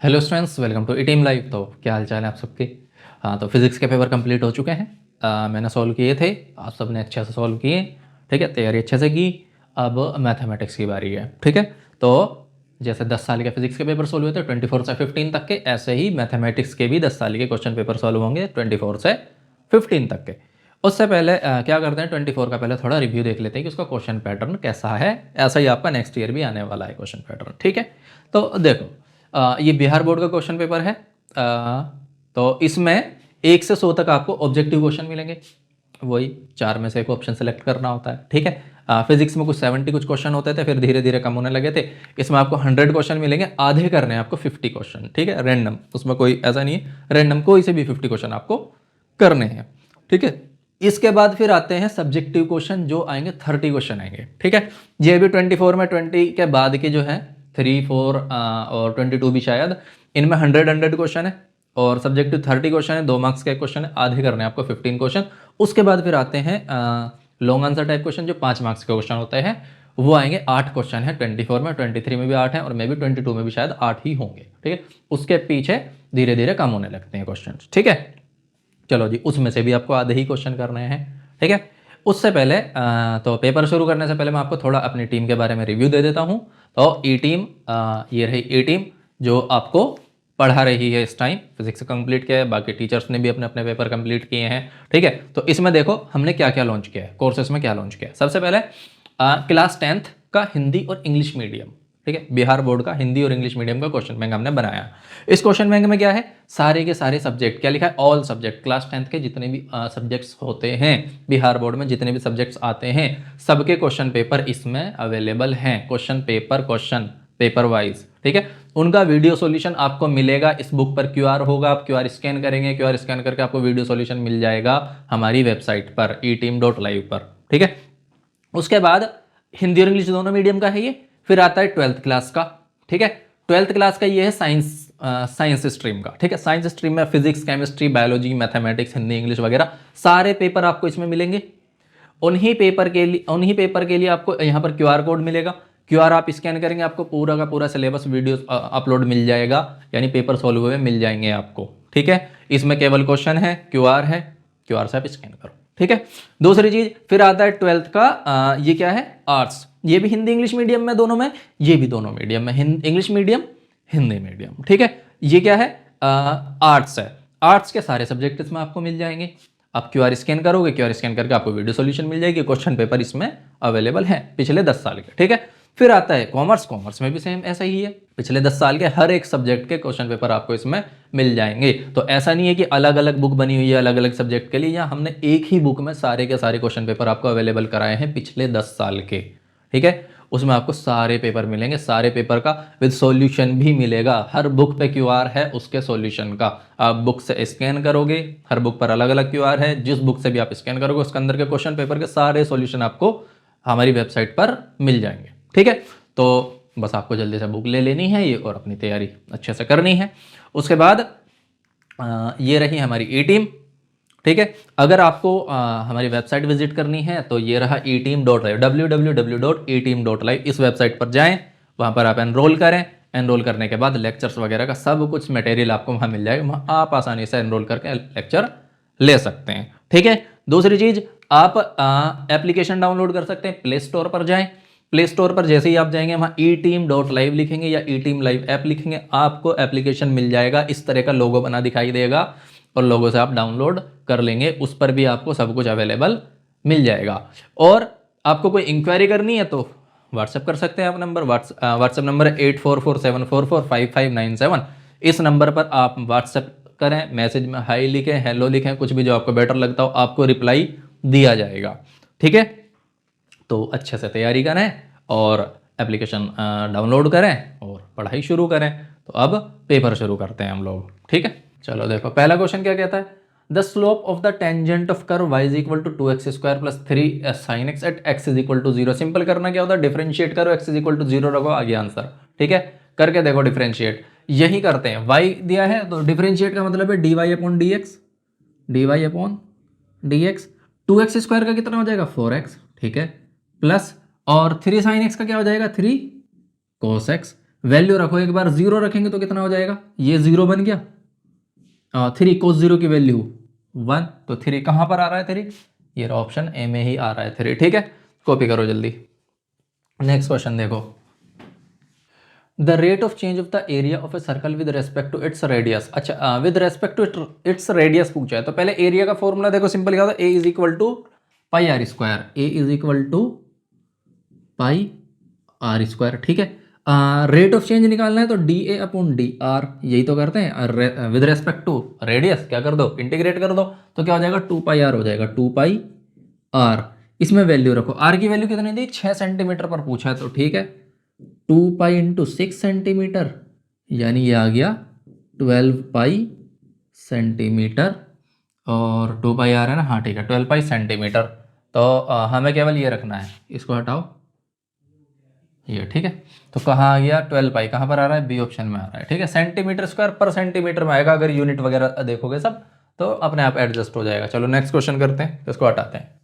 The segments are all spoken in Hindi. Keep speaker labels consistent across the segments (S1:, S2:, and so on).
S1: Hello students, welcome to E team live. तो क्या हाल चाल है आप सबके। हाँ, तो फिजिक्स के पेपर कंप्लीट हो चुके हैं। मैंने सॉल्व किए थे, आप सबने अच्छे से सॉल्व किए। ठीक है, तैयारी अच्छे से की। अब मैथमेटिक्स की बारी है। ठीक है, तो जैसे 10 साल के फिजिक्स के पेपर सॉल्व हुए थे 24 से 15 तक के, ऐसे ही मैथमेटिक्स के भी 10 साल के क्वेश्चन पेपर सॉल्व होंगे 24 से 15 तक के। उससे पहले क्या करते हैं, 24 का पहले थोड़ा रिव्यू देख लेते हैं कि उसका क्वेश्चन पैटर्न कैसा है। ऐसा ही आपका नेक्स्ट ईयर भी आने वाला है क्वेश्चन पैटर्न। ठीक है, तो देखो, ये बिहार बोर्ड का क्वेश्चन पेपर है। तो इसमें 1 से 100 तक आपको ऑब्जेक्टिव क्वेश्चन मिलेंगे। वही 4 में से एक ऑप्शन सेलेक्ट करना होता है। ठीक है, फिजिक्स में कुछ 70 कुछ क्वेश्चन होते थे, फिर धीरे धीरे कम होने लगे थे। इसमें आपको 100 क्वेश्चन मिलेंगे, आधे करने हैं आपको 50 क्वेश्चन। ठीक है, रैंडम, उसमें कोई ऐसा नहीं है, रैंडम कोई से भी 50 क्वेश्चन आपको करने हैं। ठीक है, इसके बाद फिर आते हैं सब्जेक्टिव क्वेश्चन, जो आएंगे 30 क्वेश्चन आएंगे। ठीक है, ये भी 24 में 20 के बाद के जो है 3, 4 और 22 भी शायद, इनमें 100 क्वेश्चन है और सब्जेक्टिव 30 क्वेश्चन है। 2 मार्क्स का एक क्वेश्चन है, आधे करने हैं आपको 15 क्वेश्चन। उसके बाद फिर आते हैं लॉन्ग आंसर टाइप क्वेश्चन, जो 5 मार्क्स के क्वेश्चन होते हैं। वो आएंगे 8 क्वेश्चन है 24 में, 23 में भी 8 है और मे भी 22 में भी शायद 8 ही होंगे। ठीक है, उसके पीछे धीरे धीरे कम होने लगते हैं क्वेश्चन। ठीक है, चलो जी, उसमें से भी आपको आधे ही क्वेश्चन करने हैं। ठीक है, उससे पहले तो पेपर शुरू करने से पहले मैं आपको थोड़ा अपनी टीम के बारे में रिव्यू दे देता हूँ। तो ई टीम, ये रही ई टीम जो आपको पढ़ा रही है इस टाइम। फिजिक्स कंप्लीट किया है, बाकी टीचर्स ने भी अपने अपने पेपर कंप्लीट किए हैं। ठीक है, तो इसमें देखो हमने क्या क्या लॉन्च किया है, कोर्सेस में क्या लॉन्च किया है। सबसे पहले क्लास 10th का हिंदी और इंग्लिश मीडियम। ठीक है, बिहार बोर्ड का हिंदी और इंग्लिश मीडियम का क्वेश्चन बैंक हमने बनाया। इस क्वेश्चन बैंक में क्या है, सारे के सारे सब्जेक्ट, क्या लिखा है, ऑल सब्जेक्ट, क्लास 10th के जितने भी सब्जेक्ट्स होते हैं बिहार बोर्ड में, जितने भी सब्जेक्ट्स आते हैं, सबके क्वेश्चन पेपर इसमें अवेलेबल हैं। Question paper wise. ठीक है, उनका वीडियो सॉल्यूशन आपको मिलेगा इस बुक पर। क्यूआर होगा, आप क्यूआर स्कैन करेंगे, क्यूआर स्कैन करके आपको वीडियो सॉल्यूशन मिल जाएगा हमारी वेबसाइट पर eteam.live पर। ठीक है, उसके बाद हिंदी और इंग्लिश दोनों मीडियम का है ये। फिर आता है 12th क्लास का। ठीक है, 12th क्लास का ये है साइंस स्ट्रीम का। ठीक है, साइंस स्ट्रीम में physics, chemistry, biology, mathematics, Hindi, English वगैरह सारे पेपर आपको इसमें मिलेंगे। उन्हीं पेपर के लिए आपको यहाँ पर क्यूआर कोड मिलेगा। क्यूआर आप स्कैन करेंगे, आपको पूरा का पूरा सिलेबस वीडियो अपलोड मिल जाएगा, यानी पेपर सॉल्व हुए मिल जाएंगे आपको। ठीक है, इसमें केवल क्वेश्चन है, क्यूआर है, क्यूआर से आप स्कैन करो। ठीक है, दूसरी चीज फिर आता है 12th का, ये क्या है, आर्ट्स। ये भी हिंदी इंग्लिश मीडियम में दोनों में, ये भी दोनों मीडियम में, इंग्लिश मीडियम, हिंदी मीडियम। ठीक है, ये क्या है, आर्ट्स है। आर्ट्स के सारे सब्जेक्ट इसमें आपको मिल जाएंगे। आप क्यूआर स्कैन करोगे, क्यूआर स्कैन करके आपको वीडियो सॉल्यूशन मिल जाएगी। क्वेश्चन पेपर इसमें अवेलेबल है पिछले 10 साल के। ठीक है, फिर आता है कॉमर्स। कॉमर्स में भी सेम ऐसा ही है, पिछले 10 साल के हर एक सब्जेक्ट के क्वेश्चन पेपर आपको इसमें मिल जाएंगे। तो ऐसा नहीं है कि अलग अलग बुक बनी हुई है अलग अलग सब्जेक्ट के लिए, या हमने एक ही बुक में सारे के सारे क्वेश्चन पेपर आपको अवेलेबल कराए हैं पिछले 10 साल के। ठीक है, उसमें आपको सारे पेपर मिलेंगे, सारे पेपर का विद सॉल्यूशन भी मिलेगा। हर बुक पे क्यूआर है उसके सॉल्यूशन का, आप बुक से स्कैन करोगे, हर बुक पर अलग अलग क्यूआर है, जिस बुक से भी आप स्कैन करोगे उसके अंदर के क्वेश्चन पेपर के सारे सॉल्यूशन आपको हमारी वेबसाइट पर मिल जाएंगे। ठीक है, तो बस आपको जल्दी से बुक ले लेनी है ये और अपनी तैयारी अच्छे से करनी है। उसके बाद ये रही हमारी ई टीम। ठीक है, अगर आपको हमारी वेबसाइट विजिट करनी है तो ये रहा eteam.live, www.eteam.live। इस वेबसाइट पर जाएं, वहाँ पर आप एनरोल करें। एनरोल करने के बाद लेक्चर्स वगैरह का सब कुछ मटेरियल आपको वहाँ मिल जाएगा, वहाँ आप आसानी से एनरोल करके लेक्चर ले सकते हैं। ठीक है, दूसरी चीज़, आप एप्लीकेशन डाउनलोड कर सकते हैं। प्ले स्टोर पर जाएँ, प्ले स्टोर पर जैसे ही आप जाएंगे वहाँ eteam.live लिखेंगे या eteam live ऐप लिखेंगे, आपको एप्लीकेशन मिल जाएगा। इस तरह का लोगो बना दिखाई देगा और लोगों से आप डाउनलोड कर लेंगे, उस पर भी आपको सब कुछ अवेलेबल मिल जाएगा। और आपको कोई इंक्वायरी करनी है तो व्हाट्सएप कर सकते हैं आप। नंबर व्हाट्सएप नंबर है 8447445597। इस नंबर पर आप व्हाट्सएप करें, मैसेज में हाई लिखें, हेलो लिखें, कुछ भी जो आपको बेटर लगता हो, आपको रिप्लाई दिया जाएगा। ठीक है, तो अच्छे से तैयारी करें और एप्लीकेशन डाउनलोड करें और पढ़ाई शुरू करें। तो अब पेपर शुरू करते हैं हम लोग। ठीक है, चलो देखो, पहला क्वेश्चन क्या कहता है, the slope of the tangent of curve y is equal to 2x² plus 3 sin x at x is equal to 0। Simple करना क्या होता है, डिफरेंशिएट करो, x इज इक्वल टू 0 रखो, आगे आंसर। ठीक है, करके देखो डिफरेंशिएट, यही करते हैं। y दिया है तो डिफरेंशिएट का मतलब है dy अपॉन dx। 2x² का कितना हो जाएगा, 4x। ठीक है, प्लस और 3 sin x का क्या हो जाएगा, 3 cos x। वैल्यू रखो, एक बार जीरो रखेंगे तो कितना हो जाएगा, ये जीरो बन गया, 3 कोस जीरो की वैल्यू 1, तो 3 कहाँ पर आ रहा है, 3 ये ऑप्शन ए में ही आ रहा है 3, ठीक है। कॉपी करो जल्दी। नेक्स्ट क्वेश्चन देखो, the rate of change of the area of a circle with respect to its radius. अच्छा, with respect to its radius पूछा है, तो पहले एरिया का फॉर्मूला देखो, सिंपल क्या होता है, A is equal to pi R square, A is equal to pi R square, ठीक है। रेट ऑफ चेंज निकालना है तो D A upon D R, यही तो करते हैं, विद रेस्पेक्ट टू रेडियस क्या कर दो, इंटीग्रेट कर दो, तो क्या हो जाएगा, 2 पाई आर हो जाएगा, 2 पाई आर। इसमें वैल्यू रखो, आर की वैल्यू कितनी दी, 6 सेंटीमीटर पर पूछा है, तो ठीक है, 2 पाई इंटू 6 सेंटीमीटर, यानी ये आ गया 12 पाई सेंटीमीटर, और 2 पाई आ रहा है ना, हाँ ठीक है, 12 पाई सेंटीमीटर। तो हमें केवल ये रखना है, इसको हटाओ, ये ठीक है। तो कहाँ आ गया 12 पाई, कहाँ पर आ रहा है, बी ऑप्शन में आ रहा है, ठीक है। सेंटीमीटर स्क्वायर पर सेंटीमीटर में आएगा, अगर यूनिट वगैरह देखोगे सब तो अपने आप एडजस्ट हो जाएगा। चलो नेक्स्ट क्वेश्चन करते हैं, इसको हटाते हैं।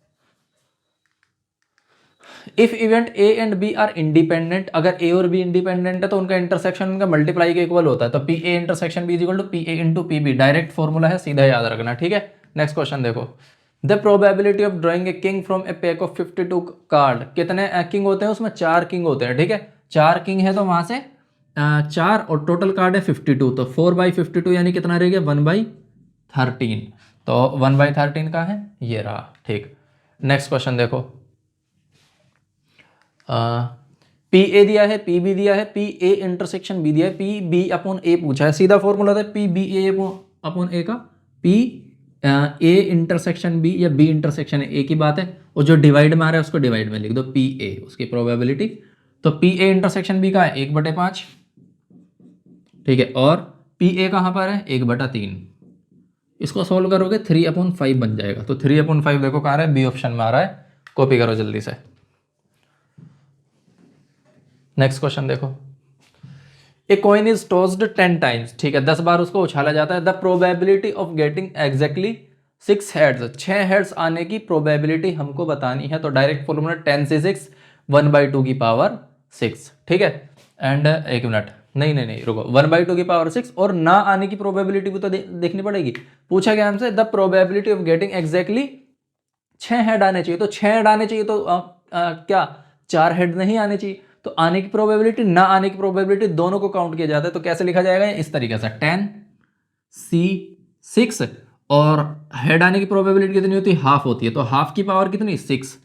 S1: If event A and B are independent, अगर ए और बी इंडिपेंडेंट है तो उनका इंटरसेक्शन उनका मल्टीप्लाई के इक्वल होता है, तो P A intersection B is equal to P A into P B, direct formula है, सीधा याद रखना, ठीक है। नेक्स्ट क्वेश्चन देखो, the probability of drawing a king from a pack of 52 card, कितने किंग होते हैं उसमें, 4 किंग होते हैं, ठीक है। 4 किंग है तो वहां से 4 और टोटल कार्ड है 52, तो 4/52 यानी कितना रह गया, 1/13, तो 1/13 का है, ये रहा, ठीक। नेक्स्ट क्वेश्चन देखो, पी ए दिया है, पी बी दिया है, पी ए इंटरसेक्शन बी दिया है, पी बी अपॉन ए पूछा है, सीधा फॉर्मूला था पी बी ए अपॉन ए का, पी ए इंटरसेक्शन बी या बी इंटरसेक्शन ए की बात है, और जो डिवाइड में आ रहा है उसको डिवाइड में लिख दो, पी ए उसकी प्रोबेबिलिटी, तो पी ए इंटरसेक्शन बी का है 1/5, ठीक है, और पी ए कहाँ पर है 1/3, इसको सोल्व करोगे 3/5 बन जाएगा, तो 3/5 देखो कहाँ रहा है, बी ऑप्शन में आ रहा है, कॉपी करो जल्दी से। नेक्स्ट क्वेश्चन देखो, a coin is tossed 10 times, ठीक है, 10 बार उसको उछाला जाता है, the probability of getting exactly 6 heads, 6 heads आने की प्रोबेबिलिटी हमको बतानी है, तो डायरेक्ट फॉर्मूला 10 से 6 1/2 की पावर 6, ठीक है। एंड एक मिनट, नहीं रुको, 1/2 की पावर 6, और ना आने की प्रोबेबिलिटी भी तो देखनी पड़ेगी। पूछा गया हमसे the probability of getting exactly 6 head आने चाहिए, तो 6 हेड आने चाहिए, तो क्या 4 हेड नहीं आने चाहिए, तो आने की प्रोबेबिलिटी ना आने की प्रोबेबिलिटी दोनों को काउंट किया जाता है, तो कैसे लिखा जाएगा, इस तरीके से 10C6, और हेड आने की प्रोबेबिलिटी कितनी होती है, हाफ होती है, तो हाफ की पावर कितनी 6,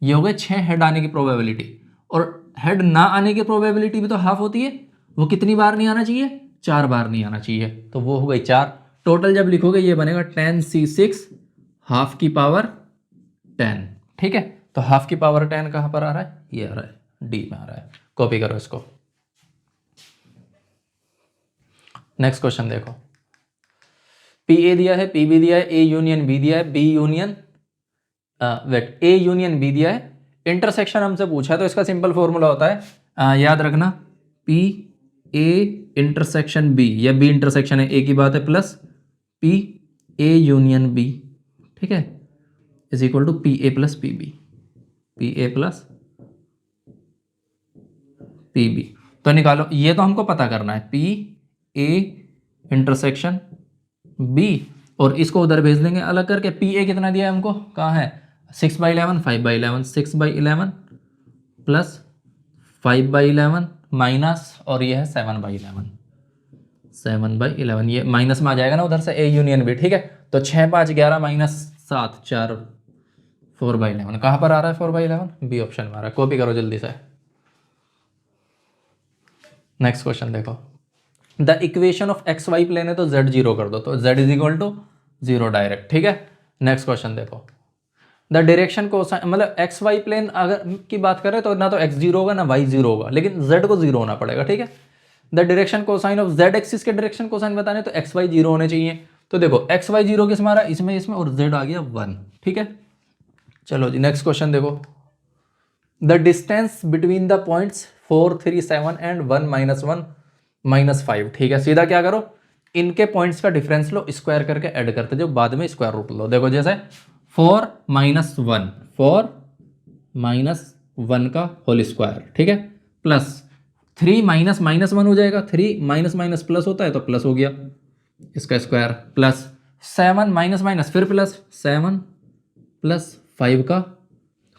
S1: ये हो गए 6 हेड आने की प्रोबेबिलिटी, और हेड ना आने की प्रोबेबिलिटी भी तो हाफ होती है, वो कितनी बार नहीं आना चाहिए, 4 बार नहीं आना चाहिए, तो वो हो गई 4, टोटल जब लिखोगे ये बनेगा 10C6 हाफ की पावर 10, ठीक है। तो हाफ की पावर 10 कहाँ पर आ रहा है, ये आ रहा है, डी में आ रहा है, कॉपी करो इसको। नेक्स्ट क्वेश्चन देखो, पी ए दिया है, पी बी दिया है, ए यूनियन बी दिया है, B union A union B दिया है, इंटरसेक्शन हमसे पूछा है, तो इसका सिंपल फॉर्मूला होता है, याद रखना, पी ए इंटरसेक्शन बी, या बी इंटरसेक्शन है ए की बात है, plus P A union B, ठीक है, is equal to P A plus P B, P A plus P B. तो निकालो, ये तो हमको पता करना है, पी ए इंटरसेक्शन बी, और इसको उधर भेज देंगे अलग करके। पी ए कितना दिया है हमको, कहाँ है, 6/11 5/11, 6/11 प्लस 5/11 माइनस, और ये है 7/11, 7/11, ये माइनस में आ जाएगा ना उधर से, ए यूनियन बी, ठीक है। तो 6 5 11 माइनस 7 4 4/11, कहाँ पर आ रहा है 4/11, बी ऑप्शन में आ रहा है, कॉपी करो जल्दी से। नेक्स्ट क्वेश्चन देखो, the equation of X Y plane है तो z 0 कर दो, तो z is equal to 0 direct, ठीक है। नेक्स्ट क्वेश्चन देखो, द डायरेक्शन को मतलब एक्स वाई प्लेन अगर की बात करें तो ना तो x 0 होगा ना y 0 होगा, लेकिन z को 0 होना पड़ेगा, ठीक है। The direction cosine of z axis के डायरेक्शन कोसाइन बताने तो x y 0 होने चाहिए, तो देखो x y 0 किस में आ रहा है, इसमें और z आ गया 1, ठीक है। चलो जी नेक्स्ट क्वेश्चन देखो, the distance between the points 4 3 7 and 1 -1 -5, ठीक है। सीधा क्या करो, इनके पॉइंट्स का डिफरेंस लो, स्क्वायर करके ऐड करते जो बाद में स्क्वायर रूट लो। देखो जैसे 4 -1 का होल स्क्वायर, ठीक है, प्लस 3 माइनस माइनस 1 हो जाएगा, 3 माइनस माइनस प्लस होता है तो प्लस हो गया, इसका स्क्वायर प्लस 7 माइनस माइनस फिर प्लस 7 प्लस 5 का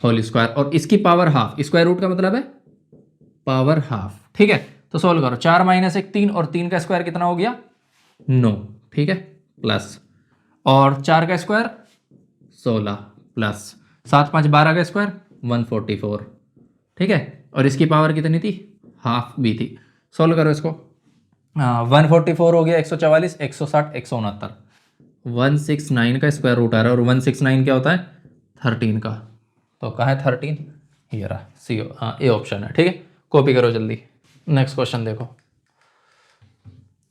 S1: होल स्क्वायर और इसकी पावर हाफ, स्क्वायर रूट का मतलब है पावर हाफ। ठीक है, तो सोल्व करो, 4 माइनस 1 3 और 3 का स्क्वायर कितना हो गया 9। ठीक है, प्लस और 4 का स्क्वायर 16 प्लस 7 5 12 का स्क्वायर 144। ठीक है, और इसकी पावर कितनी थी, हाफ भी थी। सोल्व करो इसको, 144 हो गया 144 160 169, 169 का स्क्वायर रूट आ रहा है और 169 क्या होता है 13 का, तो कहाँ है 13, ये रहा सी, ए ऑप्शन है। ठीक है, कॉपी करो जल्दी। नेक्स्ट क्वेश्चन देखो,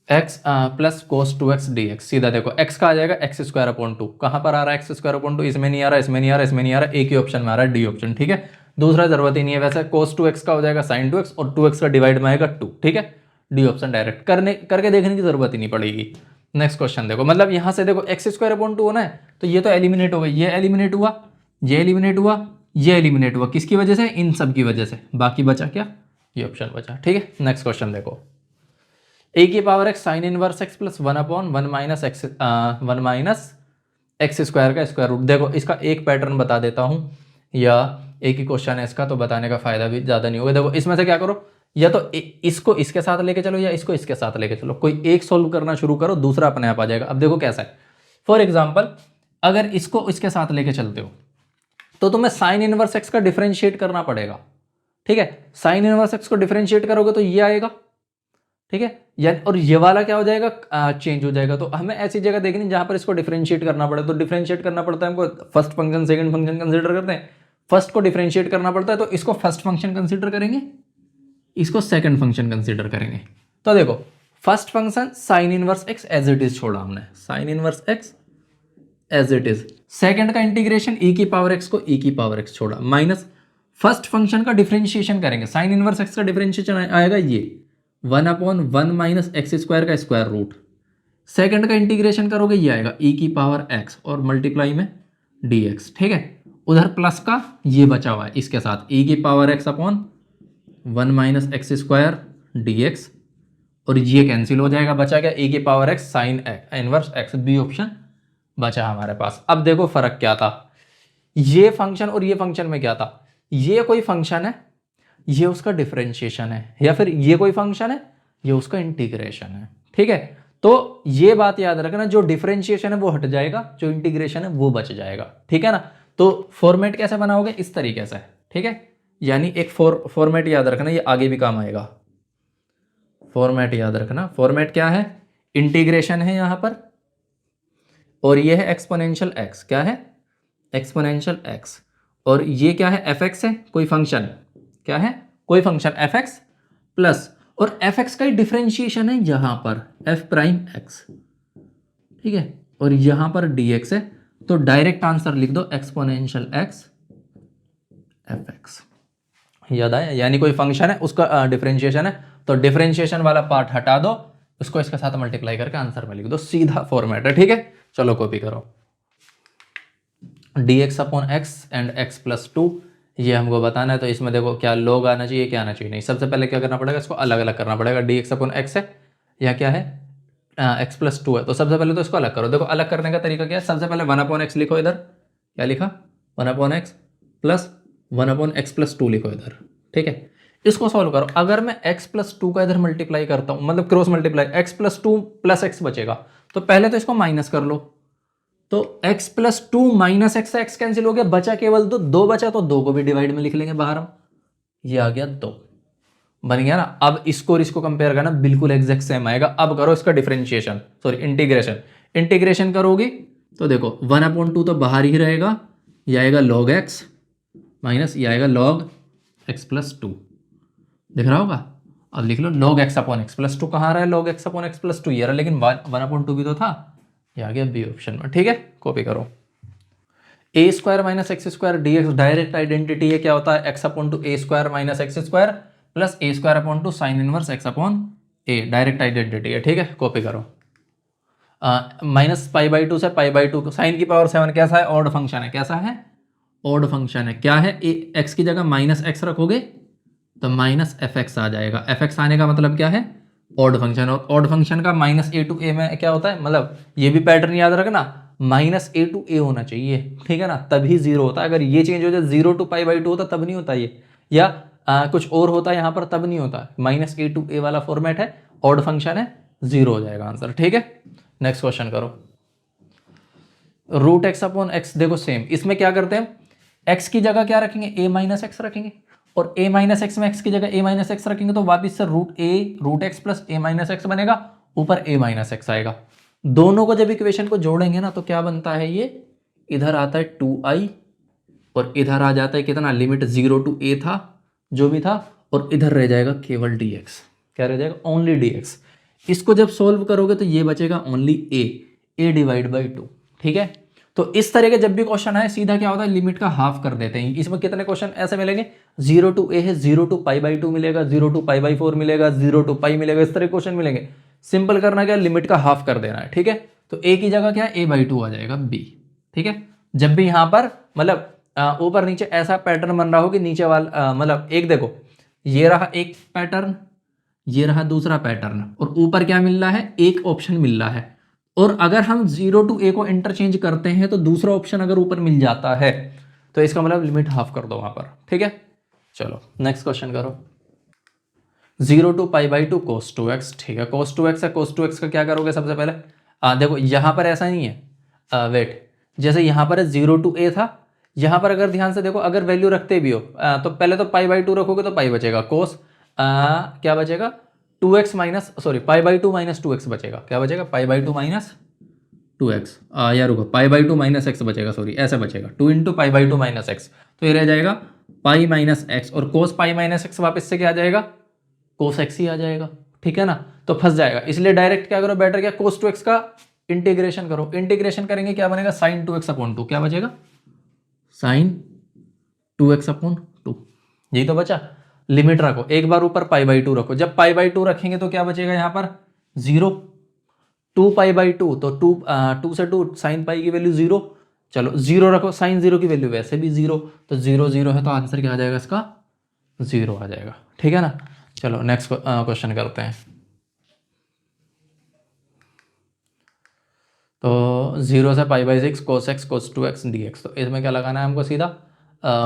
S1: x plus cos 2x dx, सीधा देखो x का आ जाएगा एक्स स्क्वायर अपॉन 2, कहाँ पर आ रहा है एक्स स्क्वायर अपॉन 2, इसमें नहीं आ रहा, इसमें नहीं आ रहा, इसमें नहीं आ रहा, एक ही ऑप्शन में आ रहा है डी ऑप्शन। ठीक है, दूसरा जरूरत ही नहीं है, वैसे कोस 2x का हो जाएगा साइन 2x और 2x का डिवाइड में आएगा 2। ठीक है, डी ऑप्शन डायरेक्ट करके देखने की जरूरत ही नहीं पड़ेगी। नेक्स्ट क्वेश्चन देखो, मतलब यहाँ से देखो एक्स स्क्वायर अपॉन 2 होना है तो ये तो एलिमिनेट हो गई, ये एलिमिनेट हुआ, ये एलिमिनेट हुआ, ये एलिमिनेट हुआ, किसकी वजह से, इन सब की वजह से, बाकी बचा क्या, ये ऑप्शन बचा। ठीक है, नेक्स्ट क्वेश्चन देखो, ए की power x sign inverse X plus 1 upon 1 minus X square का स्क्वायर रूट। देखो इसका एक पैटर्न बता देता हूँ, या एक ही क्वेश्चन है इसका, तो बताने का फायदा भी ज़्यादा नहीं होगा। देखो इसमें से क्या करो, या तो इसको इसके साथ लेके चलो या इसको इसके साथ लेके चलो, कोई एक सोल्व करना शुरू करो, दूसरा अपने आप आ जाएगा। अब देखो कैसा है, फॉर एग्जाम्पल अगर इसको इसके साथ लेके चलते हो तो तुम्हें साइन इनवर्स एक्स का डिफरेंशिएट करना पड़ेगा। ठीक है, साइन इनवर्स एक्स को डिफरेंशिएट करोगे तो ये आएगा। ठीक है, यानी और ये वाला क्या हो जाएगा, चेंज हो जाएगा। तो हमें ऐसी जगह देखनी जहां पर इसको डिफरेंशिएट करना पड़े, तो डिफरेंशिएट करना पड़ता है हमको, first function second function consider करते हैं, फर्स्ट को डिफरेंशिएट करना पड़ता है तो इसको फर्स्ट फंक्शन कंसीडर करेंगे, इसको सेकंड फंक्शन कंसीडर करेंगे। तो देखो first function sine inverse X as it is छोड़ा हमने, sine inverse X as it is, second का इंटीग्रेशन e की पावर एक्स को e की पावर एक्स छोड़ा, माइनस फर्स्ट फंक्शन का डिफरेंशिएशन करेंगे, साइन इनवर्स एक्स का डिफरेंशिएशन आएगा ये 1 अपॉन 1 माइनस एक्स स्क्वायर का स्क्वायर रूट, सेकंड का इंटीग्रेशन करोगे ये आएगा e की पावर x और मल्टीप्लाई में dx। ठीक है, उधर प्लस का ये बचा हुआ है इसके साथ e की power x upon 1 minus X square dx, और ये कैंसिल हो जाएगा, बचा क्या e की power x sine inverse x, B option बचा हमारे पास। अब देखो फर्क क्या था, ये फंक्शन और ये फंक्शन में क्या था, ये कोई फंक्शन है, ये उसका डिफरेंशिएशन है, या फिर ये कोई फंक्शन है, ये उसका इंटीग्रेशन है। ठीक है, तो ये बात याद रखना, जो डिफरेंशिएशन है वो हट जाएगा, जो इंटीग्रेशन है वो बच जाएगा। ठीक है ना, तो फॉर्मेट कैसे बनाओगे, इस तरीके से। ठीक है, यानी एक फॉर्मेट याद रखना, ये आगे भी काम आएगा। फॉर्मेट याद रखना, फॉर्मेट क्या है, इंटीग्रेशन है यहां पर, और ये है एक्सपोनेंशियल एक्स, क्या है एक्सपोनेंशियल एक्स, और ये क्या है एफ एक्स है, कोई फंक्शन, क्या है कोई फंक्शन एफ एक्स प्लस, और एफ एक्स का ही डिफरेंशिएशन है यहां पर एफ प्राइम एक्स। ठीक है, और यहां पर डी एक्स है, तो डायरेक्ट आंसर लिख दो एक्सपोनेंशियल एक्स एफ एक्स। याद आया, यानी कोई फंक्शन है उसका डिफरेंशिएशन है, तो डिफरेंशिएशन वाला पार्ट हटा दो, उसको इसके साथ मल्टीप्लाई करके आंसर में लिख दो, सीधा फॉर्मेट है। ठीक है, चलो कॉपी करो, D x upon x and x plus 2, ये हमको बताना है। तो इसमें देखो क्या लॉग आना चाहिए, क्या आना चाहिए नहीं, सबसे पहले क्या करना पड़ेगा, इसको अलग अलग करना पड़ेगा। डी एक्स अपॉन एक्स है, या क्या है एक्स प्लस 2 है, तो सबसे पहले तो इसको अलग करो। देखो अलग करने का तरीका क्या है, सबसे पहले 1 अपॉन एक्स लिखो, इधर क्या लिखा 1 upon x plus 1 upon x plus 2 लिखो इधर। ठीक है, इसको सॉल्व करो। अगर मैं x प्लस 2 का इधर मल्टीप्लाई करता हूं, मतलब cross multiply, x plus 2 plus x बचेगा, तो पहले तो इसको माइनस कर लो, तो x plus 2 minus x, x cancel हो गया, बचा केवल तो 2 बचा, तो 2 को भी डिवाइड में लिख लेंगे बाहर हम, ये आ गया 2, बन गया ना। अब इसको और इसको कंपेयर करना, बिल्कुल एग्जैक्ट सेम आएगा। अब करो इसका डिफरेंशिएशन, सॉरी इंटीग्रेशन, इंटीग्रेशन करोगे तो देखो 1/2 तो बाहर ही रहेगा, ये आएगा log x माइनस ये आएगा log x प्लस 2, दिख रहा होगा। अब लिख लो log x upon x plus 2, कहाँ रहा है log x upon x plus 2, ये रहा, लेकिन 1/2 भी तो था, ये आ गया बी ऑप्शन में। ठीक है, कॉपी करो, A square minus X square D X direct identity है, क्या होता है X upon two A square minus X square plus A square upon two sine inverse X upon A, direct identity है। ठीक है, कॉपी करो, माइनस π/2 से π/2, साइन की पावर 7 कैसा है, ऑड फंक्शन है, कैसा है ऑड फंक्शन है, क्या है एक्स की जगह माइनस एक्स रखोगे तो माइनस एफ एक्स आ जाएगा। एफ एक्स आने का मतलब क्या है, ऑड फंक्शन, और ऑड फंक्शन का माइनस ए टू ए में क्या होता है, मतलब ये भी पैटर्न याद रखना, माइनस ए टू ए होना चाहिए, ठीक है ना, तभी जीरो होता है। अगर ये चेंज हो जाए 0 टू पाई बाई 2 होता तब नहीं होता ये, या कुछ और होता है यहाँ पर तब नहीं होता। माइनस ए टू ए वाला फॉर्मेट है, ऑड फंक्शन है, जीरो हो जाएगा आंसर, ठीक है। नेक्स्ट क्वेश्चन करो। रूट एक्स अपॉन एक्स, देखो सेम, इसमें क्या करते हैं, एक्स की जगह क्या रखेंगे, ए माइनस एक्स रखेंगे, और ए माइनस एक्स में एक्स की जगह ए माइनस एक्स रखेंगे तो वापिस से रूट एक्स प्लस ए माइनस एक्स बनेगा, ऊपर ए माइनस एक्स आएगा। दोनों को जब इक्वेशन को जोड़ेंगे ना तो क्या बनता है, ये इधर आता है 2i और इधर आ जाता है कितना, लिमिट 0 टू ए था जो भी था, और इधर रह जाएगा केवल dx। क्या रह जाएगा, ओनली dx। इसको जब सोल्व करोगे तो ये बचेगा ओनली ए डिवाइड बाई 2, ठीक है। तो इस तरह के जब भी क्वेश्चन आए सीधा क्या होता है, लिमिट का हाफ कर देते हैं। इसमें कितने क्वेश्चन ऐसे मिलेंगे, 0 टू ए है, 0 टू पाई बाई 2 मिलेगा, 0 टू पाई बाई 4 मिलेगा, 0 टू पाई मिलेगा, इस तरह क्वेश्चन मिलेंगे। सिंपल करना क्या, लिमिट का हाफ कर देना है, ठीक है। तो ए की जगह क्या है, ए बाई 2 आ जाएगा बी, ठीक है। जब भी यहाँ पर मतलब ऊपर नीचे ऐसा पैटर्न बन रहा हो कि नीचे वाला मतलब एक देखो, ये रहा एक पैटर्न, ये रहा दूसरा पैटर्न, और ऊपर क्या मिल रहा है, एक ऑप्शन मिल रहा है। और अगर हम 0 टू ए को इंटरचेंज करते हैं तो दूसरा ऑप्शन अगर ऊपर मिल जाता है तो इसका मतलब लिमिट हाफ कर दो वहां पर, ठीक है। चलो नेक्स्ट क्वेश्चन करो। 0 to pi by 2 cos 2x, ठीक है। कोस 2x है, कोस 2x का क्या करोगे सबसे पहले, देखो यहाँ पर ऐसा नहीं है, वेट, जैसे यहाँ पर 0 टू ए था, यहाँ पर अगर ध्यान से देखो, अगर वैल्यू रखते भी हो तो पहले तो पाई बाई 2 रखोगे तो पाई बचेगा, कोस क्या बचेगा, 2x minus, sorry pi by 2 minus 2x बचेगा, क्या बचेगा, पाई बाई 2 माइनस 2x, यार रुको, पाई बाई 2 माइनस एक्स बचेगा, सॉरी ऐसे बचेगा, 2 into pi by 2 minus x, तो ये रह जाएगा पाई माइनस एक्स, और कोस पाई माइनस एक्स वापस से क्या आ जाएगा, कोस एक्स ही आ जाएगा, ठीक है ना। तो फंस जाएगा, इसलिए डायरेक्ट क्या करो, बेटर क्या, कोस 2x का इंटीग्रेशन करो। इंटीग्रेशन करेंगे क्या बनेगा, साइन 2x अपॉन 2, क्या बचेगा, साइन 2x अपॉन 2, यही तो बचा। लिमिट रखो, एक बार ऊपर पाई बाई 2 रखो, जब पाई बाई 2 रखेंगे तो क्या बचेगा यहाँ पर, 0, 2 पाई बाई 2, तो 2 से 2 साइन पाई की वैल्यू 0, चलो 0 रखो, साइन 0 की वैल्यू वैसे भी 0, तो 0 0 है तो आंसर क्या आ जाएगा इसका, 0 आ जाएगा, ठीक है ना। चलो नेक्स्ट क्वेश्चन करते हैं। तो 0 से pi by 6 cos x cos 2x dx, तो इसमें क्या लगाना है हमको, सीधा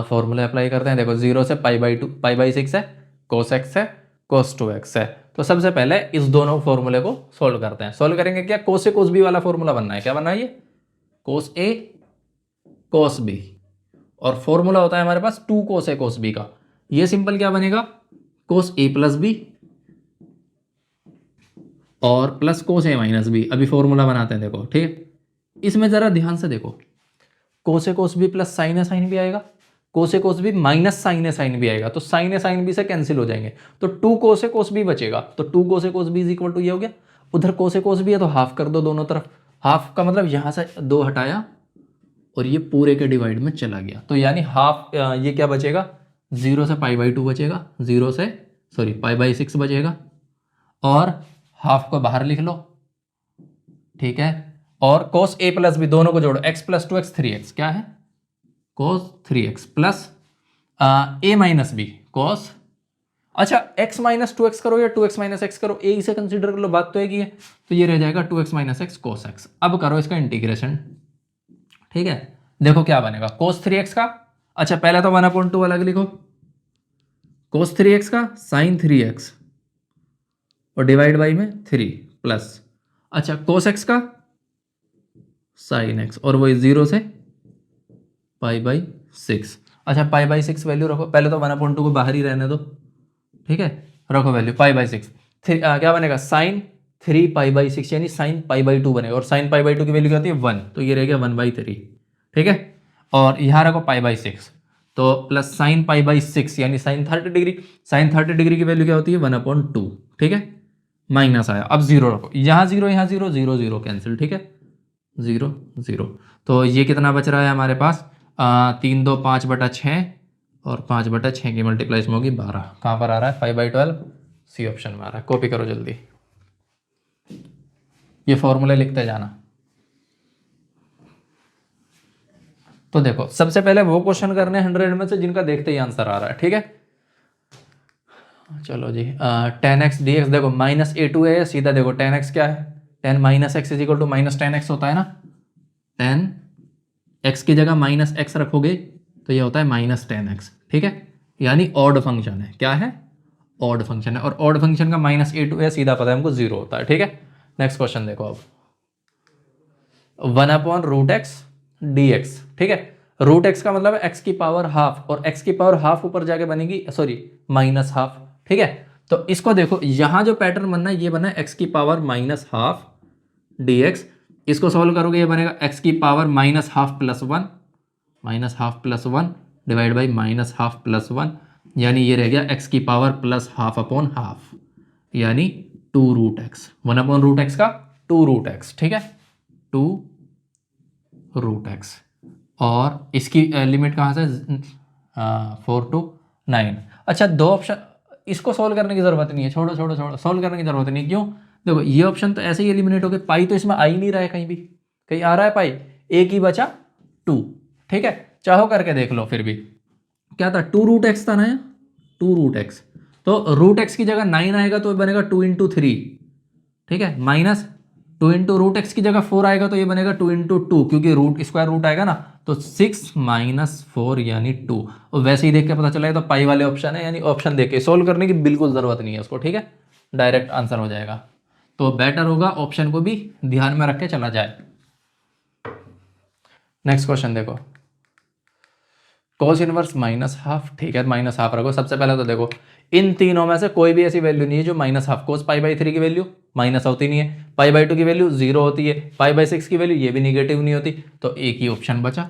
S1: फॉर्मूला अप्लाई करते हैं। देखो 0 से पाई बाई 6 है, कोस एक्स है, कोस 2x है, तो सबसे पहले इस दोनों फॉर्मूले को सोल्व करते हैं। सोल्व करेंगे क्या, कोस ए कोस बी वाला फॉर्मूला बनना है, क्या बनना है ये, कोस ए कोस बी, और फॉर्मूला होता है हमारे पास 2 कोस ए कोस बी का। ये सिंपल क्या बनेगा, कोस ए प्लस बी और प्लस कोस ए माइनस बी। अभी फॉर्मूला बनाते हैं, देखो ठीक है। इसमें जरा ध्यान से देखो, कोस A cos B plus sign A sine B आएगा, कोस A cos B minus sign A sine B आएगा, तो साइन ए साइन बी से कैंसिल हो जाएंगे, तो 2 कोस ए कोस बी बचेगा, तो 2 cos A cos B is equal to ये हो गया। उधर कोस ए कोस बी है तो हाफ कर दो दोनों तरफ, हाफ का मतलब यहाँ से 2 हटाया और ये पूरे के डिवाइड में चला गया, तो यानी हाफ, ये क्या बचेगा, 0 से पाई बाई 2 बचेगा, 0 से सॉरी पाई बाई 6 बचेगा, और हाफ को बाहर लिख लो, ठीक है। और cos a प्लस बी दोनों को जोड़ो, x प्लस 2x 3x, क्या है, cos 3x plus a minus B cos, अच्छा x माइनस 2x करो या 2x माइनस एक्स करो, a इसे कंसीडर कर लो, बात तो एक ही है, तो ये रह जाएगा 2x minus x cos x। अब करो इसका इंटीग्रेशन, ठीक है। देखो क्या बनेगा, cos 3x का, अच्छा पहले तो 1/2 अलग लिखो, cos 3x का sin 3x और डिवाइड बाई में 3 प्लस, अच्छा cos x का sin x, और वही 0 से पाई बाई 6, अच्छा पाई बाई 6 वैल्यू रखो, पहले तो 1/2 को बाहर ही रहने दो, ठीक है, रखो वैल्यू पाई बाई 6, क्या बनेगा, साइन 3 पाई बाई 6 यानी साइन पाई बाई 2 बनेगा, और साइन पाई बाई 2 की वैल्यू क्या होती है 1, तो ये रह गया 1/3, ठीक है। और यहाँ रखो पाई बाई 6, तो प्लस साइन पाई बाई 6 यानी साइन 30 डिग्री, साइन 30 डिग्री की वैल्यू क्या होती है 1/2, ठीक है, माइनस आया। अब 0 रखो, यहाँ 0 यहाँ 0, 0 0 कैंसिल, ठीक है, 0 0, तो ये कितना बच रहा है हमारे पास, 3 2 5/6 और 5/6 की मल्टीप्लाई में होगी 12, कहाँ पर आ रहा है 5/12, सी ऑप्शन में आ रहा है। कॉपी करो जल्दी, ये फॉर्मूले लिखते जाना। तो देखो सबसे पहले वो क्वेश्चन करने 100 में से जिनका देखते ही आंसर आ रहा है, ठीक है। चलो जी, टेन एक्स डी एक्स देखो माइनस ए टू है, सीधा देखो टेन एक्स क्या है, tan minus X is equal to minus tan X होता है ना। टेन एक्स की जगह माइनस एक्स रखोगे तो ये होता है माइनस टेन एक्स, ठीक है। यानी ऑड फंक्शन है, क्या है, ऑड फंक्शन है, और ऑड फंक्शन का माइनस ए टू है, सीधा पता है हमको जीरो होता है, ठीक है। नेक्स्ट क्वेश्चन देखो अब, one upon root X D X, ठीक है। रूट एक्स का मतलब है एक्स की पावर हाफ, और एक्स की पावर हाफ ऊपर जाके बनेगी, सॉरी माइनस हाफ, ठीक है। तो इसको देखो यहाँ जो पैटर्न बनना है ये बना है एक्स की power minus half D X. इसको सॉल्व करोगे ये बनेगा एक्स की power minus half plus one, minus half plus one divide by minus half plus one, यानी ये रह गया एक्स की power plus half upon half, यानी two root X, one upon root x का टू रूट एक्स, ठीक है, टू रूट एक्स। और इसकी लिमिट कहाँ से, 4 to 9। अच्छा दो ऑप्शन, इसको सॉल्व करने की ज़रूरत नहीं है, छोड़ो छोड़ो छोड़ो, सॉल्व करने की ज़रूरत नहीं, क्यों, देखो ये ऑप्शन तो ऐसे ही एलिमिनेट हो गए, पाई तो इसमें आ ही नहीं रहा है कहीं भी, कहीं आ रहा है पाई, एक ही बचा टू, ठीक है। चाहो करके देख लो, फिर भी क्या था, टू रूट एक्स था ना, टू रूट एक्स, तो रूट एक्स की जगह 9 आएगा तो बनेगा 2 into 3, ठीक है, माइनस 2 into रूट एक्स की जगह 4 आएगा तो ये बनेगा 2 into 2, क्योंकि रूट स्क्वायर रूट आएगा ना, तो 6 माइनस 4 यानी 2। और वैसे ही देख के पता चला तो पाई वाले ऑप्शन है, यानी ऑप्शन देख के सोल्व करने की बिल्कुल ज़रूरत नहीं है उसको, ठीक है, डायरेक्ट आंसर हो जाएगा। तो बेटर होगा ऑप्शन को भी ध्यान में रख के चला जाए। नेक्स्ट क्वेश्चन देखो, कॉस इनवर्स माइनस हाफ, ठीक है, माइनस हाफ रखो। सबसे पहले तो देखो इन तीनों में से कोई भी ऐसी वैल्यू नहीं है जो minus half, cos pi by 3 की वैल्यू माइनस होती नहीं है, पाई बाई 2 की वैल्यू जीरो होती है, पाई बाई 6 की वैल्यू ये भी निगेटिव नहीं होती, तो एक ही ऑप्शन बचा,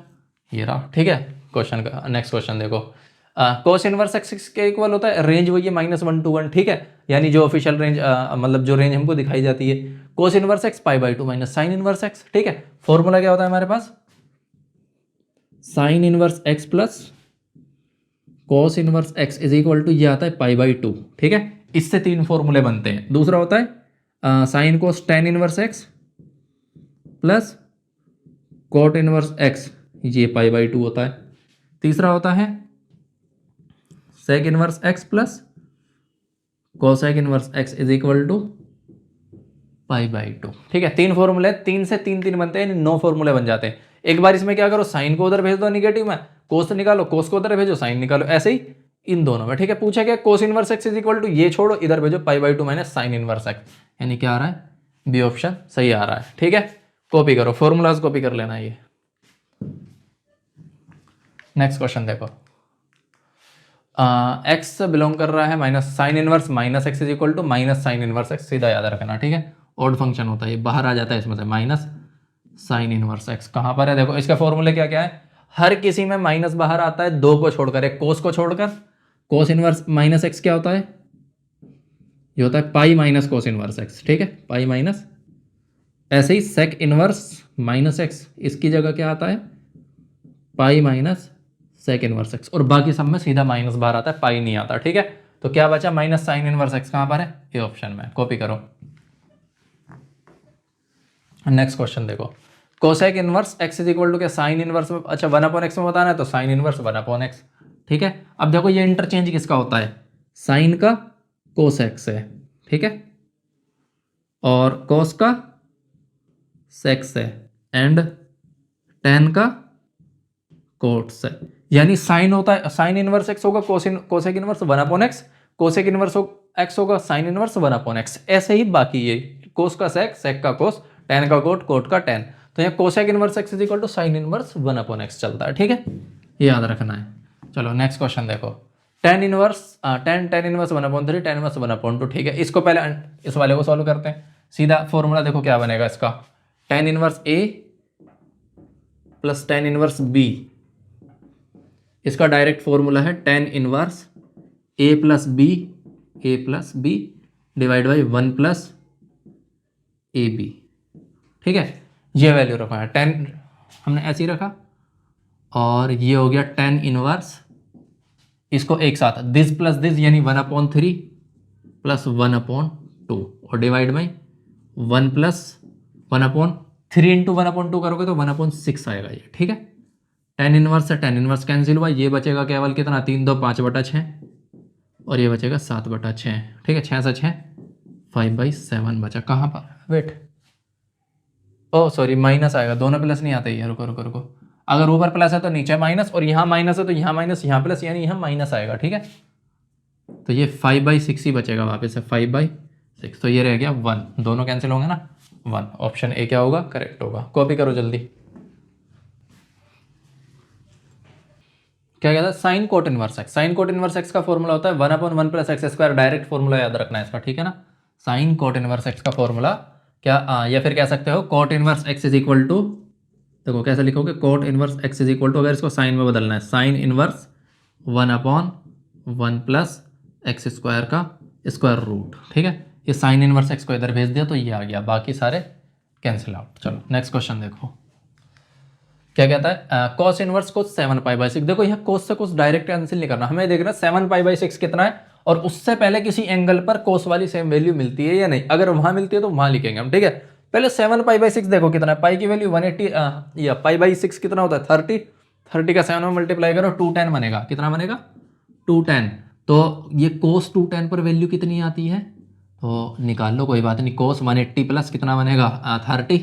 S1: ये रहा, ठीक है। क्वेश्चन का नेक्स्ट क्वेश्चन देखो, कोस इनवर्स एक्स के इक्वल होता है, रेंज वही है -1 to 1, ठीक है, यानी जो ऑफिशियल रेंज मतलब जो रेंज हमको दिखाई जाती है, cos inverse X pi by 2 minus sine inverse X, ठीक है। फॉर्मूला क्या होता है हमारे पास, sine inverse X plus cos inverse X is equal to ये आता है पाई बाई 2, ठीक है। इससे तीन फॉर्मूले बनते हैं। दूसरा होता है sine cos tan inverse X plus cot inverse X, ये पाई बाई 2 होता है। तीसरा होता है sec inverse X plus cosec inverse X is equal to pi by 2, ठीक है। तीन फॉर्मूले, तीन से तीन तीन बनते हैं, 9 फॉर्मूले बन जाते हैं। एक बार इसमें क्या करो, साइन को उधर भेज दो निगेटिव में, कोस निकालो, कोस को उधर भेजो, साइन निकालो, ऐसे ही इन दोनों में, ठीक है। पूछा क्या, cos inverse X is equal to, ये छोड़ो इधर भेजो pi by 2 minus sine inverse X, यानी क्या आ रहा है, बी ऑप्शन सही आ रहा है, ठीक है। कॉपी करो, फॉर्मूलाज कॉपी कर लेना ये। नेक्स्ट क्वेश्चन देखो, एक्स बिलोंग कर रहा है minus sine inverse minus X is equal to minus sine inverse X, सीधा याद रखना, ठीक है। ऑड फंक्शन होता है, ये बाहर आ जाता है इसमें से, माइनस साइन इनवर्स एक्स कहाँ पर है, देखो इसका फॉर्मूले क्या क्या है, हर किसी में माइनस बाहर आता है, दो को छोड़कर, एक कोस को छोड़कर। कोस इनवर्स माइनस एक्स क्या होता है, ये होता है pi minus cos inverse X, ठीक है, पाई माइनस। ऐसे ही सेक इनवर्स माइनस एक्स, इसकी जगह क्या आता है, pi minus sec inverse X, और बाकी सब में सीधा माइनस बाहर आता है, पाई नहीं आता, ठीक है। तो क्या बचा, माइनस साइन इनवर्स एक्स कहाँ पर है, ये ऑप्शन में, कॉपी करो। नेक्स्ट क्वेश्चन देखो, cosec inverse X is equal to क्या, साइन इनवर्स में, अच्छा 1/x में बताना है तो साइन इनवर्स 1/x, ठीक है। अब देखो ये इंटरचेंज किसका होता है, साइन का कोसेक से, ठीक है, और कोस का सेक से, एंड टेन का कोट से, यानी साइन होता है, साइन इनवर्स एक्स होगा cosec inverse 1/x, cosec inverse x होगा साइन इनवर्स 1/x, ऐसे ही बाकी ये कोस का सेक, सेक का कोस, टेन का कोट, कोट का टेन, तो यहाँ cosec inverse X is equal to sine inverse 1/x चलता है, ठीक है, ये याद रखना है। चलो नेक्स्ट क्वेश्चन देखो, टेन इनवर्स 1/3, टेन इनवर्स 1/2, ठीक है। इसको पहले इस वाले को सॉल्व करते हैं, सीधा फॉर्मूला देखो क्या बनेगा इसका, tan inverse A plus tan inverse B, इसका डायरेक्ट फॉर्मूला है tan inverse A plus B divide by 1 plus A B, ठीक है। ये वैल्यू रखा है, 10 हमने ऐसे ही रखा, और ये हो गया 10 इनवर्स, इसको एक साथ दिस प्लस दिस, यानी 1/3 प्लस 1/2, और डिवाइड बाई 1 प्लस 1/3 इंटू 1/2 करोगे तो 1/6 आएगा ये, ठीक है। 10 इनवर्स से 10 इनवर्स कैंसिल हुआ, ये बचेगा केवल कितना, 3 2 5/6, और ये बचेगा 7/6। ठीक है, 6 से 6 5/7 बचा। कहाँ पर, वेट, ओ सॉरी माइनस आएगा, दोनों प्लस नहीं आते, ये रुको रुको रुको, अगर ऊपर प्लस है तो नीचे माइनस, और यहाँ माइनस है तो यहाँ माइनस, यहाँ प्लस, यानी यहाँ माइनस आएगा। ठीक है, तो ये 5/6 ही बचेगा वापस से, 5/6, तो ये रह गया 1, दोनों कैंसिल होंगे ना, 1। ऑप्शन ए क्या होगा, करेक्ट होगा। कॉपी करो जल्दी। क्या कहता है, sine cot inverse X. Sine cot inverse x का फॉर्मूला होता है 1/1 + x²। डायरेक्ट फॉर्मूला याद रखना है इसका, ठीक है ना। साइन कोट इनवर्स एक्स का फॉर्मूला क्या, या फिर कह सकते हो cot inverse X is equal to, देखो कैसे लिखोगे, cot inverse X is equal to, अगर इसको साइन में बदलना है, साइन इनवर्स 1/1 + x² का स्क्वायर रूट। ठीक है, ये साइन इनवर्स एक्स को इधर भेज दिया तो ये आ गया, बाकी सारे कैंसिल आउट। चलो नेक्स्ट क्वेश्चन देखो क्या कहता है, cos इनवर्स cos 7π/6। देखो यहाँ cos से cos डायरेक्ट कैंसिल नहीं करना, हमें देखना 7π/6 कितना है, और उससे पहले किसी एंगल पर cos वाली सेम वैल्यू मिलती है या नहीं। अगर वहां मिलती है तो वहां लिखेंगे हम। ठीक है, पहले 7π/6 देखो कितना है, पाई की वैल्यू 180, या π/6 कितना होता है 30, 30 का 7 में मल्टीप्लाई करो 210 बनेगा। कितना बनेगा, 210। तो ये cos 210 पर वैल्यू कितनी आती है, तो निकाल लो, कोई बात नहीं। cos 180 प्लस कितना बनेगा, 30,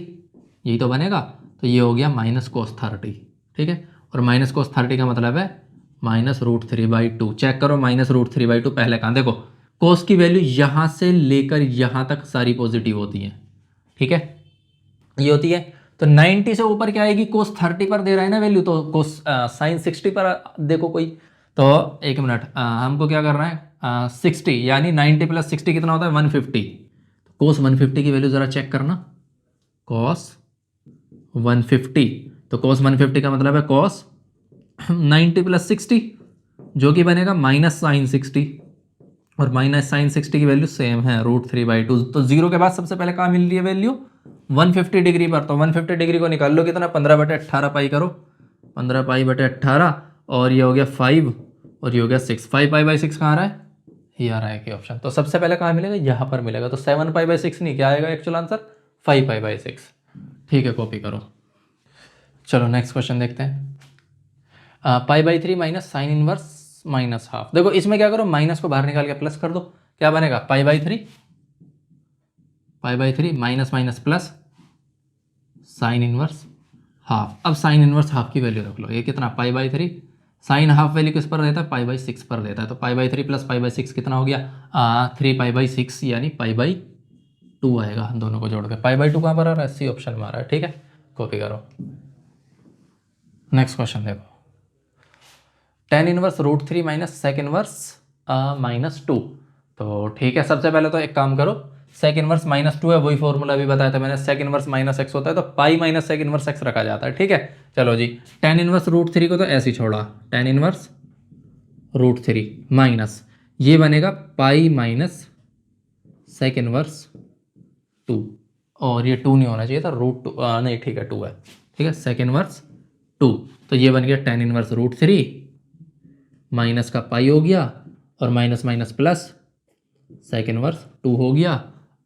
S1: यही तो बनेगा। तो ये हो गया -cos 30। ठीक है, और -cos 30 का मतलब है -√3/2। चेक करो, -√3/2 पहले कहाँ, देखो cos की वैल्यू यहाँ से लेकर यहाँ तक सारी पॉजिटिव होती है। ठीक है, ये होती है। तो 90 से ऊपर क्या आएगी, cos 30 पर दे रहा है ना वैल्यू, तो cos sin 60 पर देखो कोई। तो एक मिनट, हमको क्या करना है, 60, यानी 90 + 60 कितना होता है, 150। cos 150 की वैल्यू ज़रा चेक करना, cos 150, तो cos 150 का मतलब है cos 90 + 60, जो कि बनेगा -sin 60, और -sin 60 की वैल्यू सेम है √3/2। तो 0 के बाद सबसे पहले कहाँ मिल रही है वैल्यू, 150 डिग्री पर। तो 150 डिग्री को निकाल लो, कितना, 15/18 पाई करो, 15π/18, और ये हो गया 5, और ये हो गया 6। 5π/6 कहाँ आ रहा है, ये आ रहा है कि ऑप्शन। तो सबसे पहले कहाँ मिलेगा, यहाँ पर मिलेगा। तो 7π/6 नहीं, क्या आएगा एक्चुअल आंसर, 5π/6। ठीक है, कॉपी करो। चलो नेक्स्ट क्वेश्चन देखते हैं। π/3 माइनस साइन इनवर्स -½ देखो इसमें क्या करो, माइनस को बाहर निकाल के प्लस कर दो, क्या बनेगा, π/3 minus minus plus sine inverse ½ अब साइन इनवर्स ½ की वैल्यू रख लो, ये कितना, π/3, साइन ½ वैल्यू किस पर देता है, π/6 पर देता है। तो π/3 + π/6 कितना हो गया, 3π/6, यानी π/2 आएगा, दोनों को जोड़ के। π/2 कहाँ पर आ रहा है, सी ऑप्शन में आ रहा है। ठीक है, कॉपी करो। नेक्स्ट क्वेश्चन देखो, tan inverse √3 minus sec inverse -2। तो ठीक है, सबसे पहले तो एक काम करो, sec इनवर्स -2 है, वही फॉर्मूला भी बताया था मैंने, sec इनवर्स -x होता है, तो pi minus sec inverse x रखा जाता है। ठीक है, चलो जी, tan इनवर्स √3 को तो ऐसे ही छोड़ा, tan इनवर्स √3 माइनस, ये बनेगा पाई माइनस sec इनवर्स 2, और ये 2 नहीं होना चाहिए था, √2 नहीं, ठीक है 2 है। ठीक है, sec इनवर्स 2, तो ये बन गया tan इनवर्स √3 माइनस का पाई हो गया, और minus minus plus sec inverse 2 हो गया।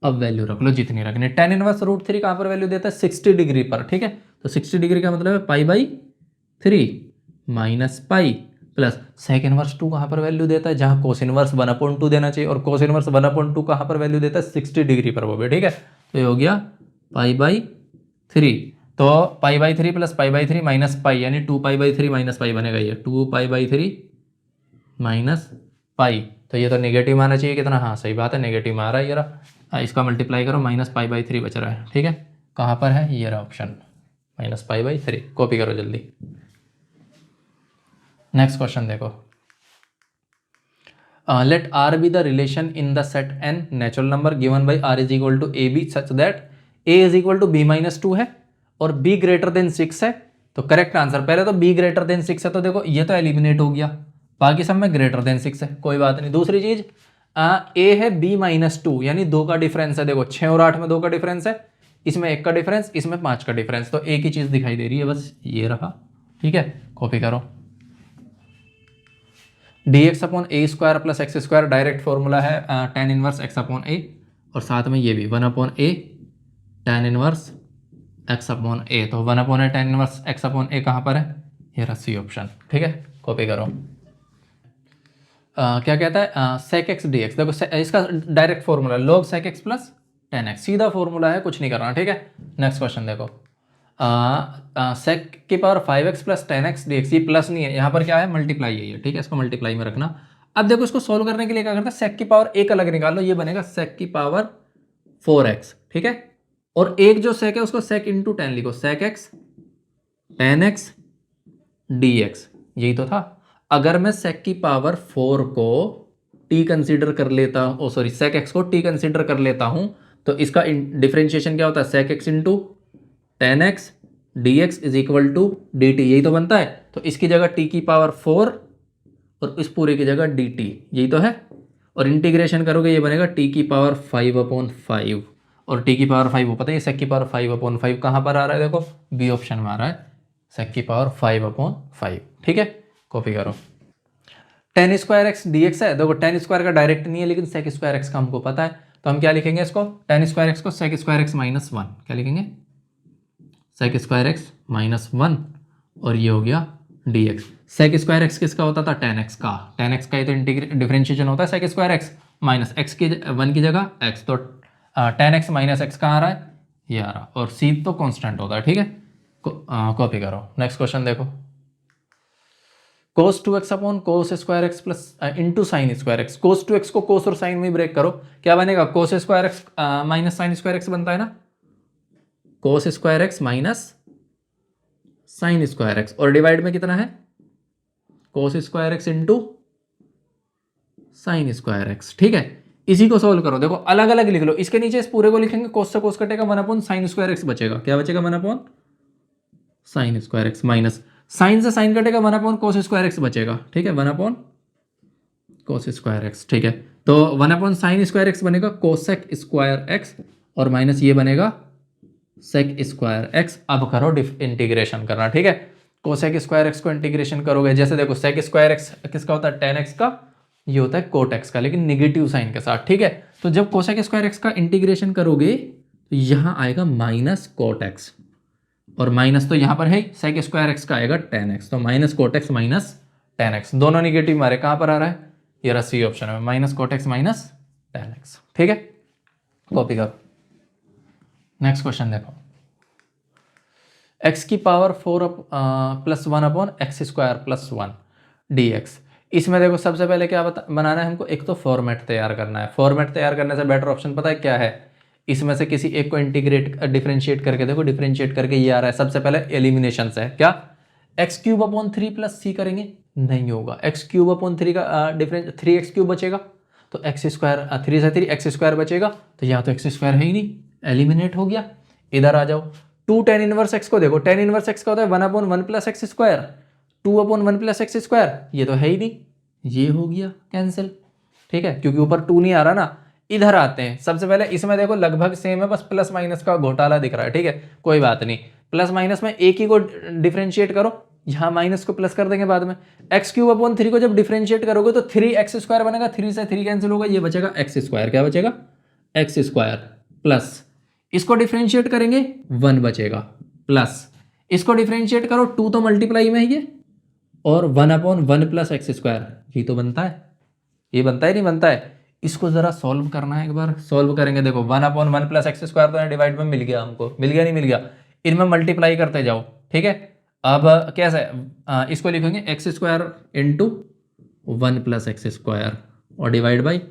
S1: अब वैल्यू रख लो जितनी रखनी है। tan इनवर्स √3 कहाँ पर वैल्यू देता है, 60 डिग्री पर। ठीक है, तो 60 डिग्री का मतलब है π/3 minus pi plus sec inverse 2 कहाँ पर वैल्यू देता है, जहाँ cos इनवर्स 1/2 देना चाहिए, और cos इनवर्स 1/2 कहाँ पर वैल्यू देता है, 60 डिग्री पर वो भी। ठीक है, तो ये हो गया π/3, तो π/3 + π/3 माइनस पाई, यानी 2π/3 माइनस पाई बनेगा, ये 2π/3 माइनस पाई। तो ये तो नेगेटिव आना चाहिए, कितना, हाँ सही बात है, नेगेटिव आ रहा है। ये रहा, इसका मल्टीप्लाई करो, -π/3 बच रहा है। ठीक है, कहाँ पर है, ये रहा ऑप्शन, -π/3। कॉपी करो जल्दी। नेक्स्ट क्वेश्चन देखो, let R be the relation in the set n natural number given by R is equal to AB such that A is equal to B - 2 है और B > 6 है। तो करेक्ट आंसर, पहले तो B > 6 है, तो देखो ये तो एलिमिनेट हो गया, बाकी सब में > 6 है, कोई बात नहीं। दूसरी चीज, A है B - 2, यानी 2 का डिफरेंस है। देखो 6 और 8 में 2 का डिफरेंस है, इसमें 1 का डिफरेंस, इसमें 5 का डिफरेंस, तो एक ही चीज दिखाई दे रही है, बस ये रहा। ठीक है, कॉपी करो। dx/a² + x² डायरेक्ट फॉर्मूला है tan इनवर्स x/a, और साथ में ये भी 1/a tan इनवर्स x/a। तो 1/a tan इनवर्स x/a कहाँ पर है, ये रहा सी ऑप्शन। ठीक है, कॉपी करो। क्या कहता है sec x dx। देखो इसका direct formula log sec x plus ten x, सीधा फॉर्मूला है, कुछ नहीं करना, ठीक है। नेक्स्ट क्वेश्चन देखो, sec की power 5x plus ten X D x, ये प्लस नहीं है, यहाँ पर क्या है मल्टीप्लाई है ये, ठीक है, इसको मल्टीप्लाई में रखना। अब देखो इसको सोल्व करने के लिए क्या करता है, sec की पावर एक अलग निकाल लो, ये बनेगा sec की पावर 4x, ठीक है। और एक जो sec है उसको sec इंटू टेन लिखो, sec x ten X D x, यही तो था। अगर मैं sec की पावर 4 को t कंसीडर कर लेता हूँ, सॉरी sec x को t कंसीडर कर लेता हूँ, तो इसका डिफरेंशिएशन क्या होता है, sec x into tan X D x is equal to D T, यही तो बनता है। तो इसकी जगह t की पावर 4 और इस पूरे की जगह dt, यही तो है। और इंटीग्रेशन करोगे ये बनेगा t की पावर 5/5, और t की पावर 5 वो पता है, sec की पावर 5/5 कहाँ पर आ रहा है, देखो बी ऑप्शन में आ रहा है, sec की पावर 5/5, ठीक है। कॉपी करो। Ten square x D x है, देखो टेन स्क्वायर का डायरेक्ट नहीं है लेकिन सेक स्क्वायर एक्स का हमको पता है, तो हम क्या लिखेंगे इसको, टेन स्क्वायर एक्स को sec square x minus one, क्या लिखेंगे, sec square x minus one, और ये हो गया D X. Sec square X किसका होता था, टेन एक्स का, टेन एक्स का ही तो डिफरेंशिएशन होता है sec square x minus X की वन की जगह एक्स, तो टेन एक्स माइनस एक्स कहाँ आ रहा है, ये आ रहा, और सी तो कॉन्स्टेंट होता है, ठीक है। कॉपी करो। नेक्स्ट क्वेश्चन देखो, cos 2x upon cos square x plus into sine square x, cos 2x को cos और साइन में ब्रेक करो, क्या बनेगा, cos square x minus sign square x बनता है ना, cos square x minus sign square x, और डिवाइड में कितना है, cos square x into sine square x, ठीक है। इसी को सोल्व करो, देखो अलग अलग लिख लो, इसके नीचे इस पूरे को लिखेंगे, cos से cos कटेगा, one upon sine square x बचेगा, क्या बचेगा, one upon sine square x minus sine से साइन कटेगा, one upon cos square x बचेगा, ठीक है, one upon cos square x, ठीक है। तो one upon sine square x बनेगा कोसेक स्क्वायर एक्स, और माइनस ये बनेगा सेक स्क्वायर एक्स। अब करो इंटीग्रेशन करना, ठीक है। कोसेक स्क्वायर एक्स को इंटीग्रेशन करोगे, जैसे देखो सेक स्क्वायर एक्स किसका होता है, टेन एक्स का, ये होता है कोट एक्स का, लेकिन निगेटिव साइन के साथ, ठीक है। तो जब कोसेक स्क्वायर एक्स का इंटीग्रेशन करोगे तो यहाँ आएगा माइनस कोट एक्स, और माइनस तो यहाँ पर है, सेक स्क्वायर एक्स का आएगा टेन एक्स, तो minus cot x minus tan x, दोनों निगेटिव मारे, कहाँ पर आ रहा है, ये रहा सी ऑप्शन में, minus cot x minus tan x, ठीक है। कॉपी करो। नेक्स्ट क्वेश्चन देखो, एक्स की power 4 plus one upon x square plus one D x. इसमें देखो सबसे पहले क्या बनाना है हमको, एक तो फॉर्मेट तैयार करना है। फॉर्मेट तैयार करने से बेटर ऑप्शन पता है क्या है, इसमें से किसी एक को इंटीग्रेट डिफरेंशिएट करके देखो, डिफरेंशिएट करके ये आ रहा है, सबसे पहले एलिमिनेशन से क्या, x cube upon three plus c करेंगे, नहीं होगा, एक्स क्यूब अपॉन थ्री का डिफरेंस, थ्री एक्स क्यूब बचेगा, तो एक्स स्क्वायर, थ्री से थ्री एक्स स्क्वायर बचेगा, तो यहाँ तो एक्स स्क्वायर है ही नहीं, एलिमिनेट हो गया। इधर आ जाओ, टू टेन इनवर्स एक्स को देखो, टेन इनवर्स एक्स का होता है one upon one plus x square, to upon one plus x square, ये तो है ही नहीं, ये हो गया कैंसिल, ठीक है, क्योंकि ऊपर टू नहीं आ रहा ना। इधर आते हैं, सबसे पहले इसमें देखो लगभग सेम है, बस प्लस माइनस का घोटाला दिख रहा है, ठीक है, कोई बात नहीं, प्लस माइनस में एक ही को डिफरेंशिएट करो, यहाँ माइनस को प्लस कर देंगे बाद में। एक्स क्यूब अपॉन थ्री को जब डिफरेंशिएट करोगे तो थ्री एक्स स्क्वायर बनेगा, थ्री से थ्री कैंसिल होगा, ये बचेगा एक्स स्क्वायर, क्या बचेगा, एक्स स्क्वायर प्लस, इसको डिफरेंशिएट करेंगे वन बचेगा, प्लस इसको डिफरेंशिएट करो, टू तो मल्टीप्लाई में ही है, और one upon one plus x square, ये तो बनता है, ये बनता है नहीं बनता है, इसको जरा सॉल्व करना है, एक बार सॉल्व करेंगे। देखो one upon one plus x square तो डिवाइड में मिल गया हमको, मिल गया नहीं मिल गया, इनमें मल्टीप्लाई करते जाओ, ठीक है। अब कैसे इसको लिखेंगे, x square into one plus x square, और divide by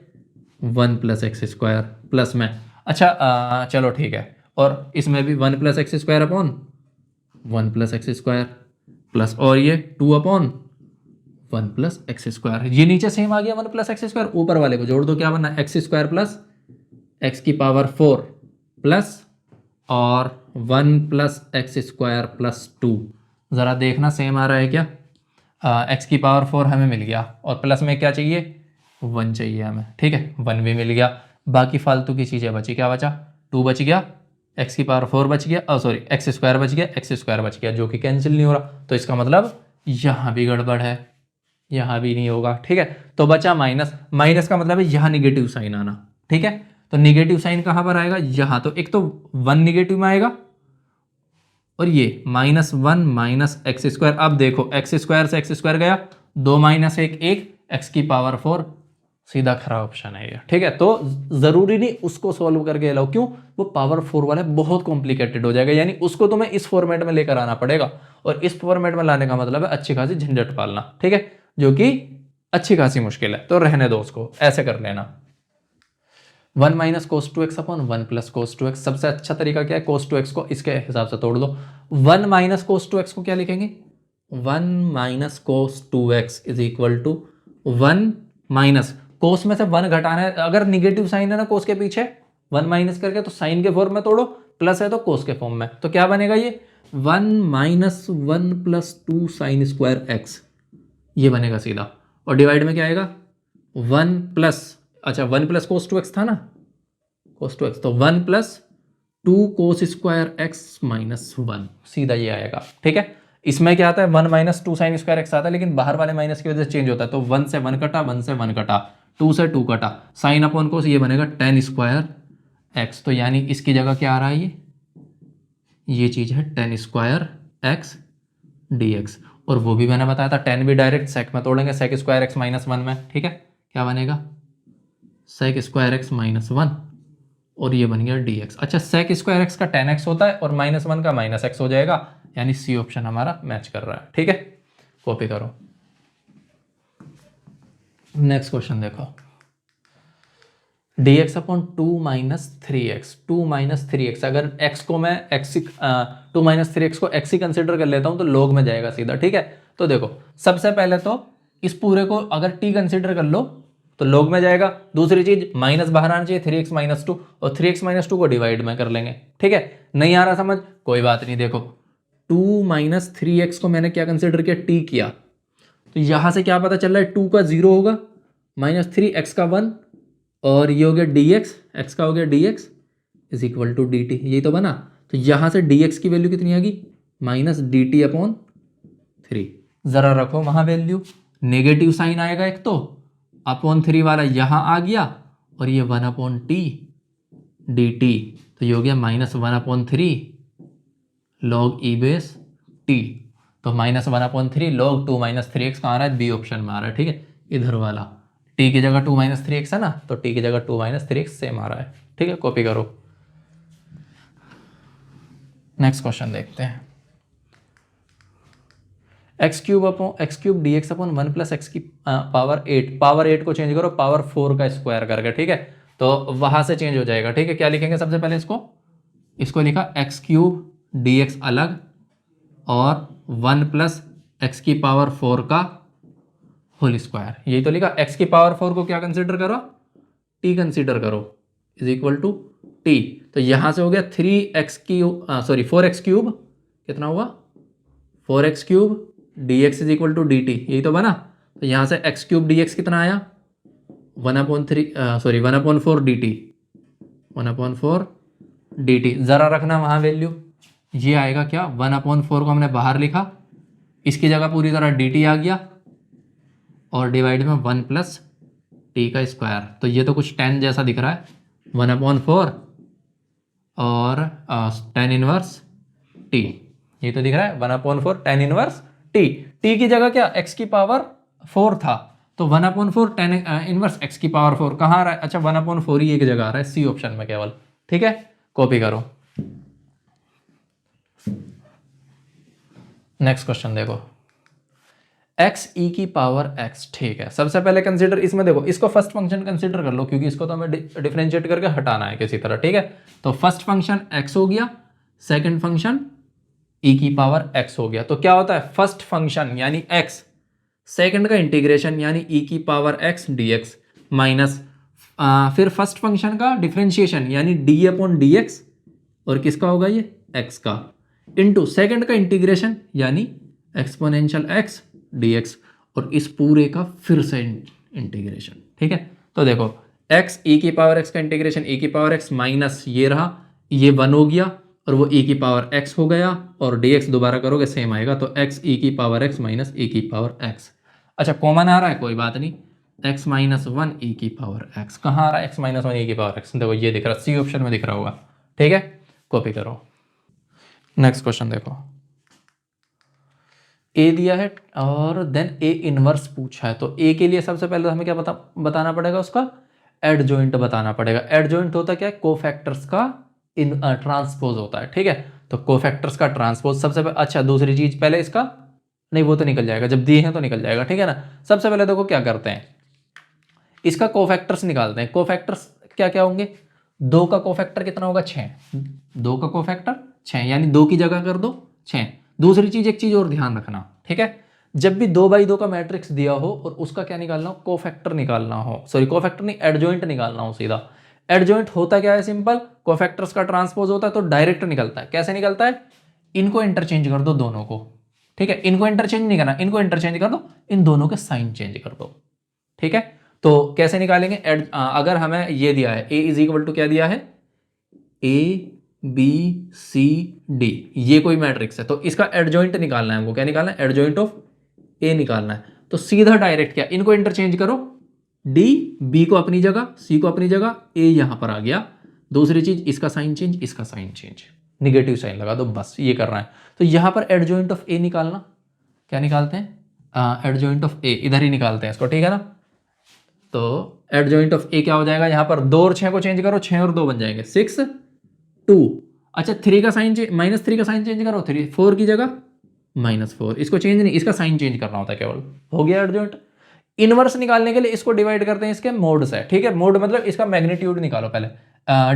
S1: one plus x square plus में, अच्छा चलो ठीक है, और इसमें भी one plus x square upon one plus x square plus, और ये two upon one plus x square, ये नीचे सेम आ गया वन प्लस एक्स स्क्वायर, ऊपर वाले को जोड़ दो, क्या बनना, एक्स स्क्वायर प्लस एक्स की पावर 4 प्लस और one plus x square plus two, ज़रा देखना सेम आ रहा है क्या, एक्स की पावर 4 हमें मिल गया, और प्लस में क्या चाहिए, वन चाहिए हमें, ठीक है, वन भी मिल गया, बाकी फालतू की चीज़ें बची, क्या बचा, टू बच गया, एक्स की पावर 4 बच गया, सॉरी एक्स स्क्वायर बच गया, एक्स स्क्वायर बच गया, जो कि कैंसिल नहीं हो रहा, तो इसका मतलब यहाँ भी गड़बड़ है, यहाँ भी नहीं होगा, ठीक है। तो बचा माइनस, माइनस का मतलब है यहाँ निगेटिव साइन आना, ठीक है। तो निगेटिव साइन कहाँ पर आएगा, यहाँ, तो एक तो वन निगेटिव में आएगा, और ये minus one minus X square. अब देखो एक्स स्क्वायर से एक्स स्क्वायर गया, दो माइनस एक एक, एक्स की पावर 4, सीधा खराब ऑप्शन है ये, ठीक है। तो जरूरी नहीं उसको सॉल्व करके लाओ, क्यों, वो पावर 4 वाला बहुत कॉम्प्लिकेटेड हो जाएगा, यानी उसको तुम्हें इस फॉर्मेट में लेकर आना पड़ेगा, और इस फॉर्मेट में लाने का मतलब है अच्छी खासी झंझट पालना, ठीक है, जो कि अच्छी खासी मुश्किल है, तो रहने दो उसको, ऐसे कर लेना। 1 minus cos two x upon 1 plus cos two x, सबसे अच्छा तरीका क्या है, कोस टू एक्स को इसके हिसाब से तोड़ दो। 1 माइनस कोस टू एक्स को क्या लिखेंगे, 1 minus cos two x is equal to 1 minus cos में से 1 घटाना है, अगर निगेटिव साइन है ना कोस के पीछे 1 माइनस करके, तो साइन के फॉर्म में तोड़ो, प्लस है तो कोस के फॉर्म में, तो क्या बनेगा ये 1 minus 1 plus 2 sign square x, ये बनेगा सीधा। और डिवाइड में क्या आएगा 1 प्लस, अच्छा 1 प्लस कोस टू एक्स था ना, कोस टू एक्स, तो 1 प्लस 2 कोस स्क्वायर एक्स माइनस 1, सीधा ये आएगा, ठीक है। इसमें क्या आता है 1 माइनस 2 साइन स्क्वायर एक्स आता है, लेकिन बाहर वाले माइनस की वजह से चेंज होता है, तो 1 से 1 कटा, 1 से 1 कटा, 2 से 2 कटा, साइन अपॉन कोस, ये बनेगा tan स्क्वायर एक्स, तो यानी इसकी जगह क्या आ रहा है, ये चीज़ है tan स्क्वायर एक्स dx, और वो भी मैंने बताया था tan भी डायरेक्ट सेक में तोड़ेंगे, सेक स्क्वायर एक्स माइनस 1 में, ठीक है, क्या बनेगा सेक स्क्वायर एक्स माइनस 1, और ये बन गया dx। अच्छा सेक स्क्वायर एक्स का tan x होता है और माइनस 1 का माइनस x हो जाएगा, यानी सी ऑप्शन हमारा मैच कर रहा है, ठीक है, कॉपी करो। नेक्स्ट क्वेश्चन देखो, dx upon 2 minus 3x, 2 minus 3x, अगर x को मैं x 2 माइनस 3x को x ही कंसिडर कर लेता हूं तो log में जाएगा सीधा, ठीक है। तो देखो सबसे पहले तो इस पूरे को अगर t कंसिडर कर लो तो log में जाएगा, दूसरी चीज माइनस बाहर आना चाहिए 3x माइनस 2, और 3x माइनस 2 को डिवाइड में कर लेंगे, ठीक है। नहीं आ रहा समझ, कोई बात नहीं, देखो 2 माइनस 3x को मैंने क्या कंसिडर किया, t किया, तो यहां से क्या पता चल रहा है 2 का 0 होगा, माइनस 3 x का 1, और ये हो गया dx, x का हो गया dx is equal to dt, यही तो बना। तो यहां से dx की वैल्यू कितनी आ गई, माइनस dt अपॉन 3, जरा रखो वहां वैल्यू, नेगेटिव साइन आएगा एक तो, अपॉन 3 वाला यहां आ गया, और ये 1 अपॉन टी dt, तो ये हो गया minus 1 upon 3 log e base t, तो minus 1 upon 3 log 2 minus 3x कहाँ आ रहा है, बी ऑप्शन में आ रहा है, ठीक है, इधर वाला t की जगह 2 माइनस 3x है ना, तो t की जगह 2 माइनस 3x सेम आ रहा है, ठीक है, कॉपी करो। नेक्स्ट क्वेश्चन देखते हैं, x cube D x upon 1 plus x की पावर 8, पावर 8 को चेंज करो पावर 4 का स्क्वायर करके, ठीक है, तो वहां से चेंज हो जाएगा, ठीक है। क्या लिखेंगे सबसे पहले, इसको लिखा एक्स क्यूब डी एक्स अलग, और 1 प्लस एक्स की पावर 4 का होल स्क्वायर, यही तो लिखा। एक्स की पावर 4 को क्या कंसिडर करो, टी कंसिडर करो, इज इक्वल टू टी, तो यहां से हो गया 3x cube, sorry 4x cube, कितना हुआ 4x cube dx is equal to dt, यही तो बना। तो यहां से x क्यूब dx कितना आया 1/4 dt, 1/4 dt, जरा रखना वहां वैल्यू, ये आएगा क्या 1/4 को हमने बाहर लिखा, इसकी जगह पूरी तरह dt आ गया, और डिवाइड में 1 प्लस टी का स्क्वायर, तो ये तो कुछ tan जैसा दिख रहा है, 1/4 और tan इनवर्स टी, ये तो दिख रहा है 1/4 tan इनवर्स टी, टी की जगह क्या x की पावर 4 था, तो 1/4 tan इनवर्स x की पावर 4 कहाँ आ रहा है, अच्छा 1/4 ही एक जगह आ रहा है, सी ऑप्शन में केवल, ठीक है, कॉपी करो। नेक्स्ट क्वेश्चन देखो, एक्स ई की पावर एक्स, ठीक है, सबसे पहले कंसीडर, इसमें देखो इसको फर्स्ट फंक्शन कंसीडर कर लो, क्योंकि इसको तो हमें डिफरेंशिएट करके हटाना है किसी तरह, ठीक है। तो फर्स्ट फंक्शन एक्स हो गया, सेकंड फंक्शन ई की पावर एक्स हो गया, तो क्या होता है फर्स्ट फंक्शन यानी एक्स, सेकंड का इंटीग्रेशन यानी ई की power x D x, minus फिर फर्स्ट फंक्शन का डिफरेंशिएशन यानी डी अपॉन डी एक्स, और किसका होगा ये एक्स का, इनटू सेकंड का इंटीग्रेशन यानी एक्सपोनेंशियल एक्स dx, और इस पूरे का फिर से इंटीग्रेशन, ठीक है। तो देखो x e की पावर x का इंटीग्रेशन e की पावर x माइनस ये रहा, ये 1 हो गया, और वो e की पावर x हो गया, और dx दोबारा करोगे सेम आएगा, तो x e की पावर x माइनस e की पावर x, अच्छा कॉमन आ रहा है कोई बात नहीं, x माइनस 1 e की पावर x, कहाँ आ रहा है x माइनस 1 e की पावर x, देखो ये दिख रहा है, सी ऑप्शन में दिख रहा होगा, ठीक है, कॉपी करो। नेक्स्ट क्वेश्चन देखो, ए दिया है और देन ए इनवर्स पूछा है, तो ए के लिए सबसे पहले तो हमें क्या बताना पड़ेगा, उसका एडजॉइंट बताना पड़ेगा। एडजॉइंट होता क्या है, कोफैक्टर्स का ट्रांसपोज होता है, ठीक है। तो कोफैक्टर्स का ट्रांसपोज सबसे पहले, अच्छा दूसरी चीज पहले इसका, नहीं वो तो निकल जाएगा, जब दिए हैं तो निकल जाएगा, ठीक है ना। सबसे पहले देखो क्या करते हैं, इसका कोफैक्टर्स निकालते हैं। कोफैक्टर्स क्या क्या होंगे, दो का कोफैक्टर कितना होगा, 6, दो का कोफैक्टर 6, यानी दो की जगह कर दो 6। दूसरी चीज, एक चीज और ध्यान रखना, ठीक है, जब भी 2x2 का मैट्रिक्स दिया हो और उसका क्या निकालना हो, कोफैक्टर निकालना हो, सॉरी कोफैक्टर नहीं, एडजॉइंट निकालना हो सीधा। एडजॉइंट होता क्या है, सिंपल, कोफैक्टर्स का ट्रांसपोज होता है तो डायरेक्ट निकलता है। कैसे निकलता है, इनको इंटरचेंज कर दो दोनों को, ठीक है, इनको इंटरचेंज नहीं करना, इनको इंटरचेंज कर दो, इन दोनों के साइन चेंज कर दो, ठीक है। तो कैसे निकालेंगे, अगर हमें ये दिया है a इज इक्वल टू क्या दिया है, ए बी सी डी, ये कोई मैट्रिक्स है, तो इसका एडजॉइंट निकालना है हमको। क्या निकालना है, एडजॉइंट ऑफ ए निकालना है। तो सीधा डायरेक्ट क्या, इनको इंटरचेंज करो, डी बी को अपनी जगह, सी को अपनी जगह, ए यहां पर आ गया। दूसरी चीज, इसका साइन चेंज, इसका साइन चेंज, निगेटिव साइन लगा दो, बस ये करना है। तो यहां पर एडजॉइंट ऑफ ए निकालना, क्या निकालते हैं, एडजॉइंट ऑफ ए इधर ही निकालते हैं इसको, ठीक है ना। तो एडजॉइंट ऑफ ए क्या हो जाएगा, यहां पर 2 और 6 को चेंज करो, 6 और 2 बन जाएंगे 6 2। अच्छा 3 का साइन चेंज, -3 का साइन चेंज करो, 3 4 की जगह -4, इसको चेंज नहीं, इसका साइन चेंज करना होता है केवल, हो गया एडजॉइंट। इनवर्स निकालने के लिए इसको डिवाइड करते हैं इसके मोड से, ठीक है, मोड मतलब इसका मैग्नीट्यूड निकालो पहले।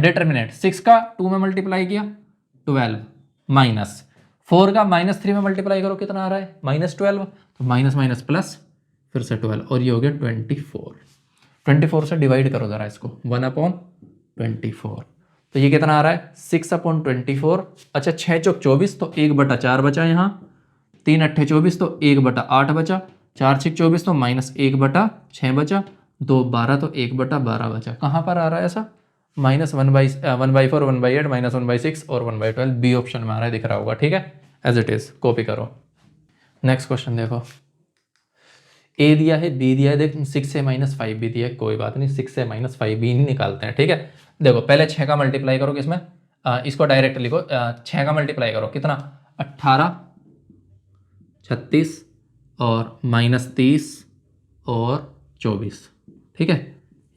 S1: डिटर्मिनेंट 6 का 2 में मल्टीप्लाई किया 12, माइनस 4 का -3 में मल्टीप्लाई करो, कितना आ रहा है, -12, तो माइनस माइनस प्लस फिर से 12, और ये हो गया 24 से डिवाइड करो जरा इसको, 1/24, तो ये कितना आ रहा है, 6/24। अच्छा 6 चौक 24, तो 1/4 बचा यहाँ, 3 अट्ठे 24, तो 1/8 बचा, 4 6 24, तो -1/6 बचा, 2 12, तो 1/12 बचा। कहाँ पर आ रहा है ऐसा, -1/4, 1/8, -1/6 और 1/12, बी ऑप्शन में आ रहा है, दिख रहा होगा, ठीक है, एज इट इज कॉपी करो। नेक्स्ट क्वेश्चन देखो, ए दिया है, बी दिया है, देख 6 से -5 भी दिया है, कोई बात नहीं, 6 से -5 भी नहीं निकालते हैं, ठीक है। देखो पहले 6 का मल्टीप्लाई करो किसमें, इसको डायरेक्ट लिखो, 6 का मल्टीप्लाई करो कितना, 18 36 और -30 और 24, ठीक है,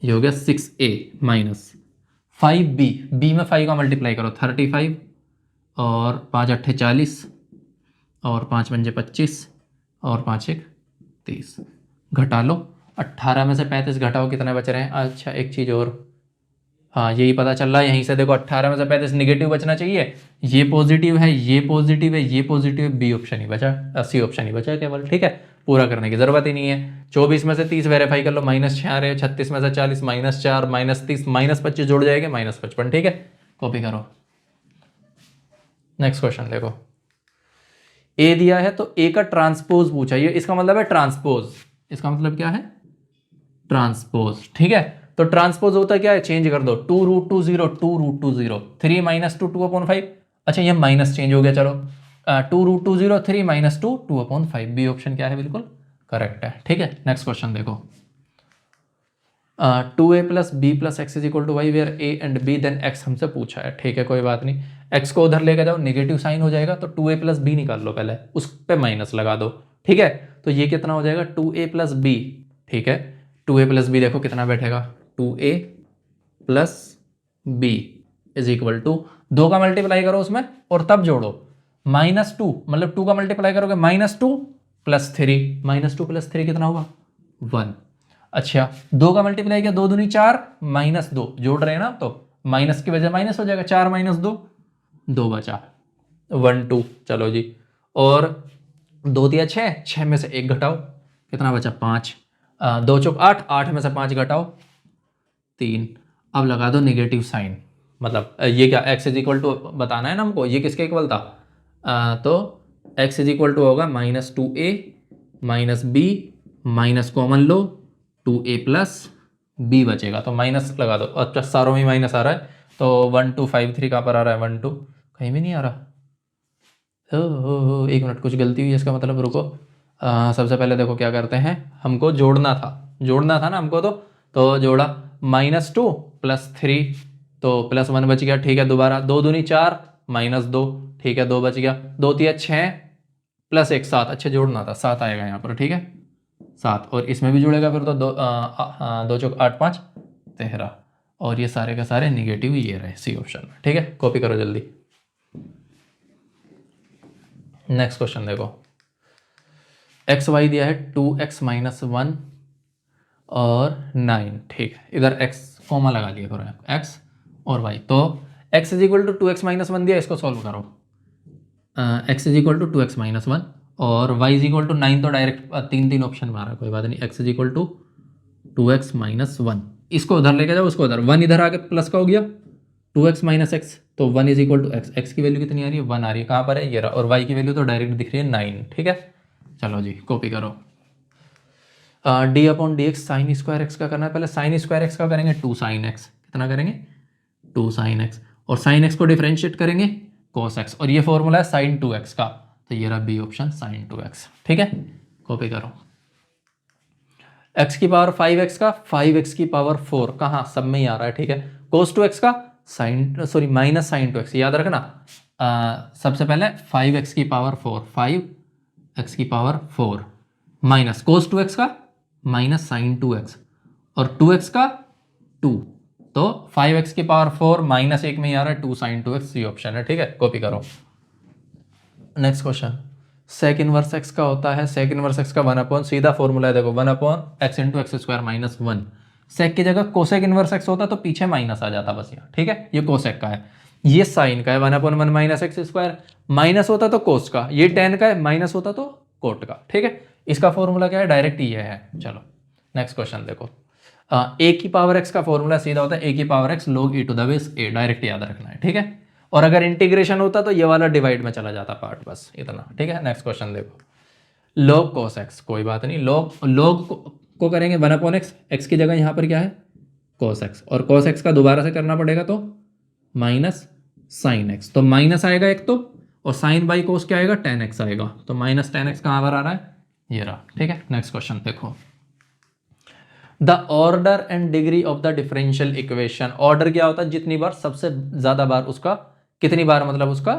S1: ये हो गया 6a -5b, बी में 5 का मल्टीप्लाई करो 35 और 5 अट्ठे 40 और 5 पंजे 25 और 5 1 30, घटा लो, 18 में से 35 घटाओ, कितने बच रहे हैं। अच्छा एक चीज़ और, हाँ यही पता चल रहा है यहीं से, देखो 18 में से 35 निगेटिव बचना चाहिए, ये पॉजिटिव है, ये पॉजिटिव है, ये पॉजिटिव है, बी ऑप्शन ही बचा, सी ऑप्शन ही बचा केवल, ठीक है, पूरा करने की जरूरत ही नहीं है। 24 में से 30 वेरीफाई कर लो, -6 आ रहे हैं, 36 में से 40 -4 -30 -25 जुड़ जाएंगे -55, ठीक है, कॉपी करो। नेक्स्ट क्वेश्चन देखो, ए दिया है तो ए का ट्रांसपोज पूछा, ये इसका मतलब है ट्रांसपोज, इसका मतलब क्या है, ट्रांसपोज, ठीक है। तो ट्रांसपोज होता है क्या है, चेंज कर दो, 2√2 0 2√2 0, 3 -2 2/5, अच्छा ये माइनस चेंज हो गया, चलो 2√2 0 3 -2 2/5, बी ऑप्शन क्या है, बिल्कुल करेक्ट है, ठीक है। नेक्स्ट क्वेश्चन देखो, 2a + b + x = y where a and b then x हमसे पूछा है, ठीक है, कोई बात नहीं, x को उधर लेकर जाओ, नेगेटिव साइन हो जाएगा, तो 2a + b निकाल लो पहले, उस पे माइनस लगा दो, ठीक है, तो ये कितना हो जाएगा 2a + b, ठीक है, 2a + b देखो कितना बैठेगा, 2a + b = 2 का मल्टीप्लाई करो उसमें और तब जोड़ो, -2 मतलब 2 का मल्टीप्लाई करोगे -2 + 3, -2 + 3 कितना होगा 1। अच्छा 2 का मल्टीप्लाई किया, 2 दूनी 4 -2 जोड़ रहे हैं ना, तो माइनस की वजह माइनस हो जाएगा, 4 - 2 2 बचा, 1 2, चलो जी, और 2 दिया 6, 6 में से 1 घटाओ, कितना बचा 5, 2 चौक 8, 8 में से 5 घटाओ 3, अब लगा दो नेगेटिव साइन, मतलब ये क्या x = बताना है ना हमको, ये किसके इक्वल था, तो x = होगा -2a -b माइनस कॉमन लो, 2a + b बचेगा, तो माइनस लगा दो, अच्छा सारों में माइनस आ रहा है, तो 1 2 5 3 कहाँ पर आ रहा है, 1 2 कहीं भी नहीं आ रहा, एक मिनट कुछ गलती हुई है, इसका मतलब रुको, सबसे पहले देखो क्या करते हैं, हमको जोड़ना था ना हमको, तो जोड़ा -2 + 3, तो +1 बच गया, ठीक है, दोबारा 2 दूनी 4 -2, ठीक है, 2 बच गया, 2 तिया 6 प्लस 1 7, अच्छा जोड़ना था, 7 आएगा यहाँ पर, ठीक है 7, और इसमें भी जुड़ेगा फिर तो 2 चौक 8 5 13, और ये सारे का सारे निगेटिव ये रहे सी ऑप्शन में, ठीक है। कॉपी करो जल्दी। नेक्स्ट क्वेश्चन देखो, एक्स वाई दिया है 2x - 1 और 9, ठीक है। इधर x कॉमा लगा लिया करो, x और y, तो x = 2x - 1 दिया, इसको सॉल्व करो। x = 2x - 1 और y = 9, तो डायरेक्ट 3 ऑप्शन में आ रहा है, कोई बात नहीं। x = 2x - 1, इसको उधर लेके जाओ, उसको उधर, 1 इधर आके प्लस का हो गया, 2x - x, तो 1 = x, x की वैल्यू कितनी आ रही है 1 आ रही है, कहाँ पर है ये रहा, और y की वैल्यू तो डायरेक्ट दिख रही है 9, ठीक है। चलो जी कॉपी करो। d/dx sin स्क्वायर एक्स का करना है, पहले sin स्क्वायर एक्स का करेंगे 2 sin x, कितना करेंगे 2 sin x, और sin x को डिफरेंशिएट करेंगे cos x, और ये फॉर्मूला है sin 2x का, तो ये रहा बी ऑप्शन sin 2x, ठीक है। कॉपी करो। x की पावर 5x का 5x की पावर 4, कहाँ सब में ही आ रहा है, ठीक है। cos 2x का माइनस sin 2x, याद रखना। सबसे पहले 5x की पावर 4, 5x की पावर 4 माइनस cos 2x का माइनस sin 2x, और 2x का 2, तो 5x की पावर 4 माइनस 1 में ही आ रहा है 2 sin 2x, सी ऑप्शन है, ठीक है। कॉपी करो। Next question, sec inverse x का होता है, सेक इनवर्स एक्स का 1/, सीधा फॉर्मूला है देखो, 1/x × x² - 1। सेक की जगह कोसेक इनवर्स एक्स होता तो पीछे माइनस आ जाता बस यहाँ, ठीक है। ये कोसेक का है, ये साइन का है, 1/1 - x², माइनस होता तो कोस का, ये टेन का है, माइनस होता तो कोट का, ठीक है। इसका फॉर्मूला क्या है, डायरेक्ट ये है। चलो नेक्स्ट क्वेश्चन देखो, a की पावर x का फॉर्मूला सीधा होता है a की power x log e to the base a, direct याद रखना है, ठीक है। और अगर इंटीग्रेशन होता तो ये वाला डिवाइड में चला जाता पार्ट, बस इतना, ठीक है। नेक्स्ट क्वेश्चन देखो, log cos x, कोई बात नहीं, log को करेंगे 1/x, x की जगह यहाँ पर क्या है cos x, और cos x का दोबारा से करना पड़ेगा तो माइनस sin x, तो माइनस आएगा एक तो, और साइन बाई कोस क्या आएगा 10x आएगा, तो माइनस 10x कहाँ पर आ रहा है, ये रहा, ठीक है। नेक्स्ट क्वेश्चन देखो, the order and degree of the differential equation, order क्या होता है, जितनी बार सबसे ज्यादा बार उसका, कितनी बार मतलब उसका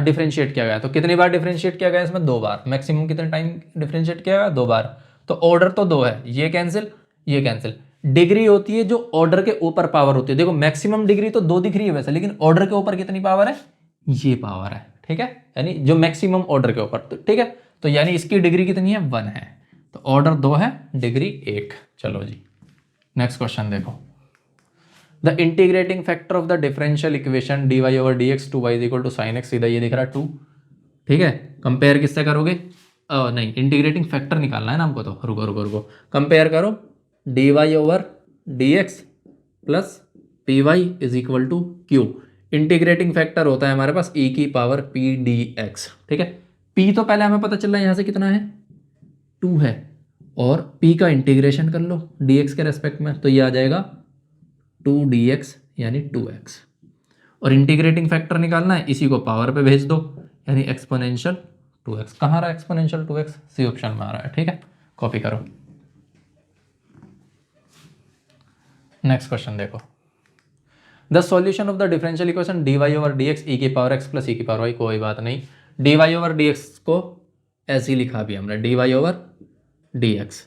S1: डिफरेंशिएट किया गया, तो कितनी बार डिफरेंशिएट किया गया इसमें 2 बार, मैक्सिमम कितने टाइम डिफरेंशिएट किया गया 2 बार, तो ऑर्डर तो 2 है, ये कैंसिल ये कैंसिल। डिग्री होती है जो ऑर्डर के ऊपर पावर होती है, देखो मैक्सिमम डिग्री तो 2 दिख रही है वैसे, लेकिन ऑर्डर के ऊपर कितनी पावर है, ये पावर है, ठीक है, यानी जो मैक्सिमम ऑर्डर के ऊपर, तो ठीक है, तो यानी इसकी डिग्री कितनी है 1 है, तो ऑर्डर 2 है, डिग्री 1। चलो जी नेक्स्ट क्वेश्चन देखो, the integrating factor of the differential equation dy/dx 2y = sin x, सीधा ये दिख रहा है 2, ठीक है। कंपेयर किससे करोगे, नहीं इंटीग्रेटिंग फैक्टर निकालना है ना हमको, तो रुको कंपेयर करो, dy/dx plus py = q, integrating factor होता है हमारे पास e की पावर p dx, ठीक है। p तो पहले हमें पता चल रहा है यहाँ से कितना है 2 है, और p का इंटीग्रेशन कर लो dx के रेस्पेक्ट में, तो ये आ जाएगा 2dx यानी 2x, और इंटीग्रेटिंग फैक्टर निकालना है, इसी को पावर पे भेज दो, यानी एक्सपोनेंशियल 2x, कहाँ रहा एक्सपोनेंशियल 2x, सी ऑप्शन में आ रहा है, ठीक है। कॉपी करो। नेक्स्ट क्वेश्चन देखो, the solution of the differential equation dy/dx e की पावर x प्लस e की पावर y, कोई बात नहीं, dy/dx को ऐसे ही लिखा भी हमने, dy/dx,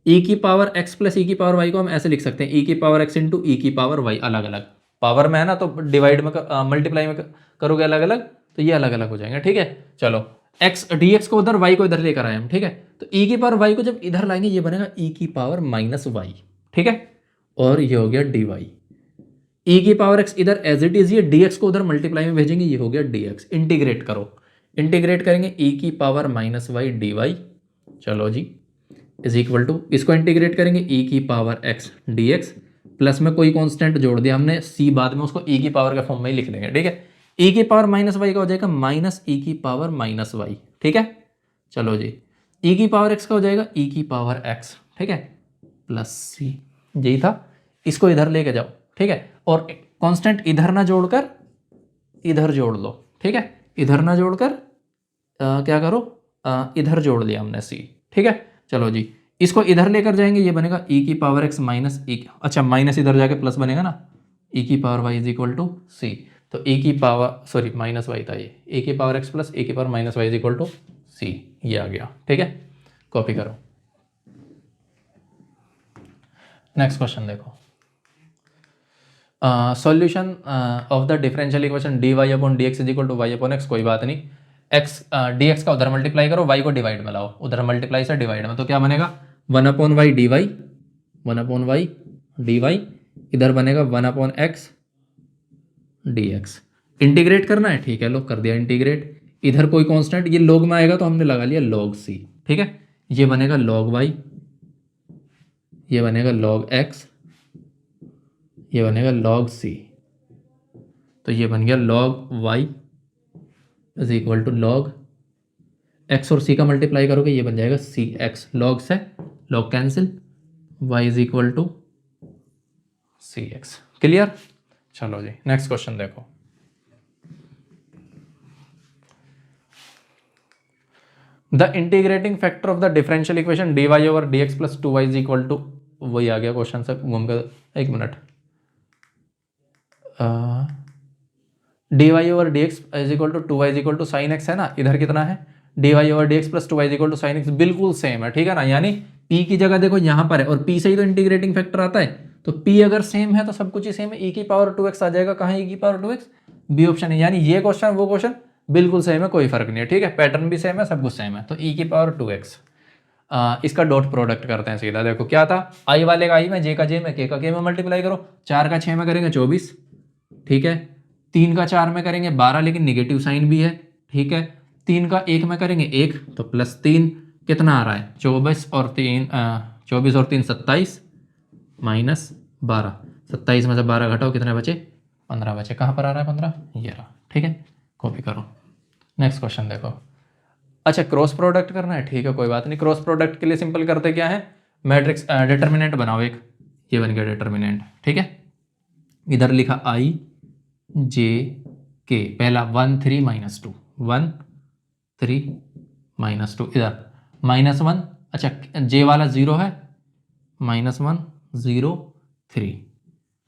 S1: e की पावर x प्लस e की पावर y को हम ऐसे लिख सकते हैं, e की पावर x इंटू e की पावर y, अलग अलग पावर में है ना, तो डिवाइड में मल्टीप्लाई में करोगे अलग अलग, तो ये अलग अलग हो जाएंगे, ठीक है। चलो x dx को उधर y को इधर लेकर आए हम, ठीक है, तो e की पावर y को जब इधर लाएंगे ये बनेगा e की पावर -y, ठीक है, और ये हो गया dy, e की पावर x इधर एज इट इज, ये dx को उधर मल्टीप्लाई में भेजेंगे, ये हो गया dx, इंटीग्रेट करो, इंटीग्रेट करेंगे e की पावर -y dy, चलो जी इज इक्वल टू, इसको इंटीग्रेट करेंगे e की पावर x dx, प्लस में कोई कांस्टेंट जोड़ दिया हमने c, बाद में उसको e की पावर के फॉर्म में ही लिख देंगे, ठीक है। e की पावर -y का हो जाएगा -e की पावर -y, ठीक है। चलो जी e की पावर x का हो जाएगा e की पावर x, ठीक है, प्लस c, यही था, इसको इधर लेके जाओ, ठीक है, और कांस्टेंट इधर ना जोड़कर इधर जोड़ लो, ठीक है, इधर ना जोड़कर क्या करो, इधर जोड़ लिया हमने c, ठीक है। चलो जी इसको इधर लेकर जाएंगे, ये बनेगा e की पावर x माइनस e, अच्छा माइनस इधर जाके प्लस बनेगा ना, e की पावर y = c, तो e की पावर माइनस y था ये, e की पावर x प्लस e की पावर -y = सी, ये आ गया। ठीक है, कॉपी करो। नेक्स्ट क्वेश्चन देखो, solution of the differential equation dy upon dx is equal to y upon x। कोई बात नहीं, x dx का उधर मल्टीप्लाई करो, y को डिवाइड में लाओ, उधर मल्टीप्लाई से डिवाइड में, तो क्या बनेगा 1 upon y d y, 1 upon y d y, इधर बनेगा 1 upon x D x. Integrate करना है, ठीक है, लो कर दिया इंटीग्रेट। इधर कोई कांस्टेंट, ये log में आएगा तो हमने लगा लिया log c। ठीक है, ये बनेगा log y, ये बनेगा log x, ये बनेगा log c, तो ये बन गया log y is equal to log x, और c का मल्टीप्लाई करोगे ये बन जाएगा c x, log से log cancel, y is equal to c x. Clear? चलो जी, नेक्स्ट क्वेश्चन देखो, the integrating factor of the differential equation dy over dx plus 2y is equal to, वही आ गया क्वेश्चन से घूम कर, एक minute, dy over dx is equal to 2y is equal to sine x है ना, इधर कितना है dy over dx plus 2y is equal to sine x, बिल्कुल सेम है। ठीक है ना, यानी p की जगह देखो यहाँ पर है, और p से ही तो इंटीग्रेटिंग फैक्टर आता है, तो p अगर सेम है तो सब कुछ ही सेम है, e की पावर 2x आ जाएगा। कहाँ e की पावर 2x? बी ऑप्शन है, यानी ये क्वेश्चन वो क्वेश्चन बिल्कुल सेम है, कोई फर्क नहीं है। ठीक है, पैटर्न भी सेम है, सब कुछ सेम है, तो e की पावर 2x। इसका डॉट प्रोडक्ट करते हैं सीधा। देखो क्या था, i वाले का i में, j का j में, k का k में मल्टीप्लाई करो, 4 का 6 में करेंगे 24। ठीक है, 3 का 4 में करेंगे 12, लेकिन निगेटिव साइन भी है। ठीक है, 3 का 1 में करेंगे 1, तो प्लस 3 कितना आ रहा है 24 और 3 27 माइनस 12, 27 में से 12 घटाओ, कितने बचे 15 बचे। कहाँ पर आ रहा है 15? ये रहा। ठीक है, कॉपी करो। नेक्स्ट क्वेश्चन देखो, अच्छा क्रॉस प्रोडक्ट करना है, ठीक है कोई बात नहीं। क्रॉस प्रोडक्ट के लिए सिंपल करते क्या है, मैट्रिक्स डिटर्मिनेंट बनाओ एक, ये बन गया डिटर्मिनेंट। ठीक है, इधर लिखा i j k, पहला 1 3 माइनस 2, 1 3 माइनस 2, इधर -1, अच्छा j वाला 0 है, -1 0 3।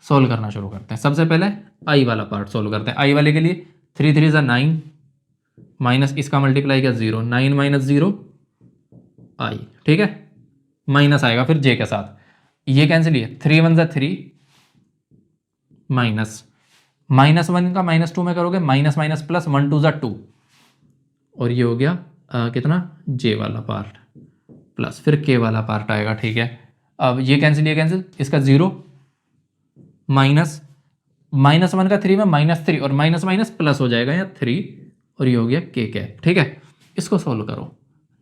S1: सोल्व करना शुरू करते हैं। सबसे पहले i वाला पार्ट सोल्व करते हैं। i वाले के लिए 3 3 ज़ा 9, माइनस इसका मल्टीप्लाई किया 0, 9 माइनस 0 i। ठीक है, माइनस आएगा फिर j के साथ, ये कैंसिल, है 3 1 ज़ा 3, -1 का -2 में करोगे माइनस माइनस प्लस, 1 2 ज़ा 2, और ये हो गया कितना j वाला पार्ट, प्लस फिर k वाला पार्ट आएगा। ठीक है, अब ये कैंसिल, इसका 0, -1 का 3 में -3, और माइनस माइनस प्लस हो जाएगा यहाँ 3, और ये हो गया k कैप। ठीक है, इसको सोल्व करो,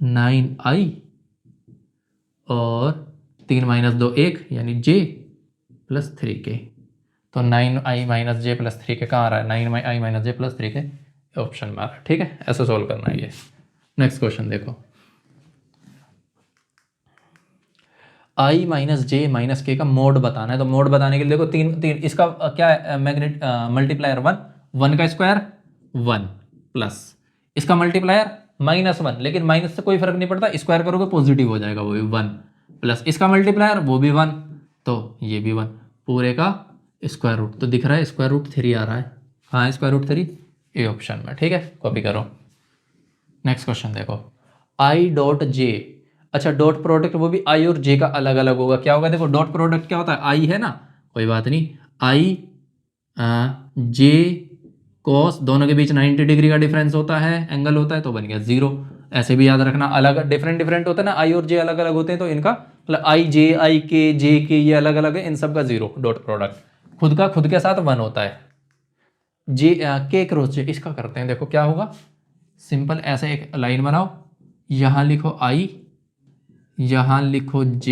S1: 9i और 3 माइनस 2 1, यानी j प्लस 3k, तो 9i minus j plus 3k कहाँ आ रहा है, 9i minus j plus 3k option में आ रहा है। ठीक है, ऐसे सोल्व करना है ये। नेक्स्ट क्वेश्चन देखो, i minus j minus k का मोड बताना है, तो मोड बताने के लिए देखो तीन इसका क्या है, मैग्नेट मल्टीप्लायर 1 का स्क्वायर 1, प्लस इसका मल्टीप्लायर -1, लेकिन माइनस से कोई फर्क नहीं पड़ता, स्क्वायर करोगे पॉजिटिव हो जाएगा, वो भी 1, प्लस इसका मल्टीप्लायर वो भी 1, तो ये भी 1, पूरे का स्क्वायर रूट, तो दिख रहा है स्क्वायर रूट 3 आ रहा है। हाँ, स्क्वायर रूट 3 ए ऑप्शन में। ठीक है, कॉपी करो। नेक्स्ट क्वेश्चन देखो, i डॉट j, अच्छा डॉट प्रोडक्ट वो भी i और j का अलग अलग होगा। क्या होगा, देखो डॉट प्रोडक्ट क्या होता है, i है ना, कोई बात नहीं, i j cos, दोनों के बीच 90 डिग्री का डिफरेंस होता है, एंगल होता है, तो बन गया 0। ऐसे भी याद रखना, अलग डिफरेंट होता है ना, i और j अलग अलग होते हैं, तो इनका मतलब i j i k j k ये अलग अलग है, इन सब का 0 डॉट प्रोडक्ट, खुद के साथ 1 होता है। j k क्रॉस j, इसका करते हैं, देखो क्या होगा, सिंपल ऐसे एक लाइन बनाओ, यहाँ लिखो i, यहाँ लिखो j,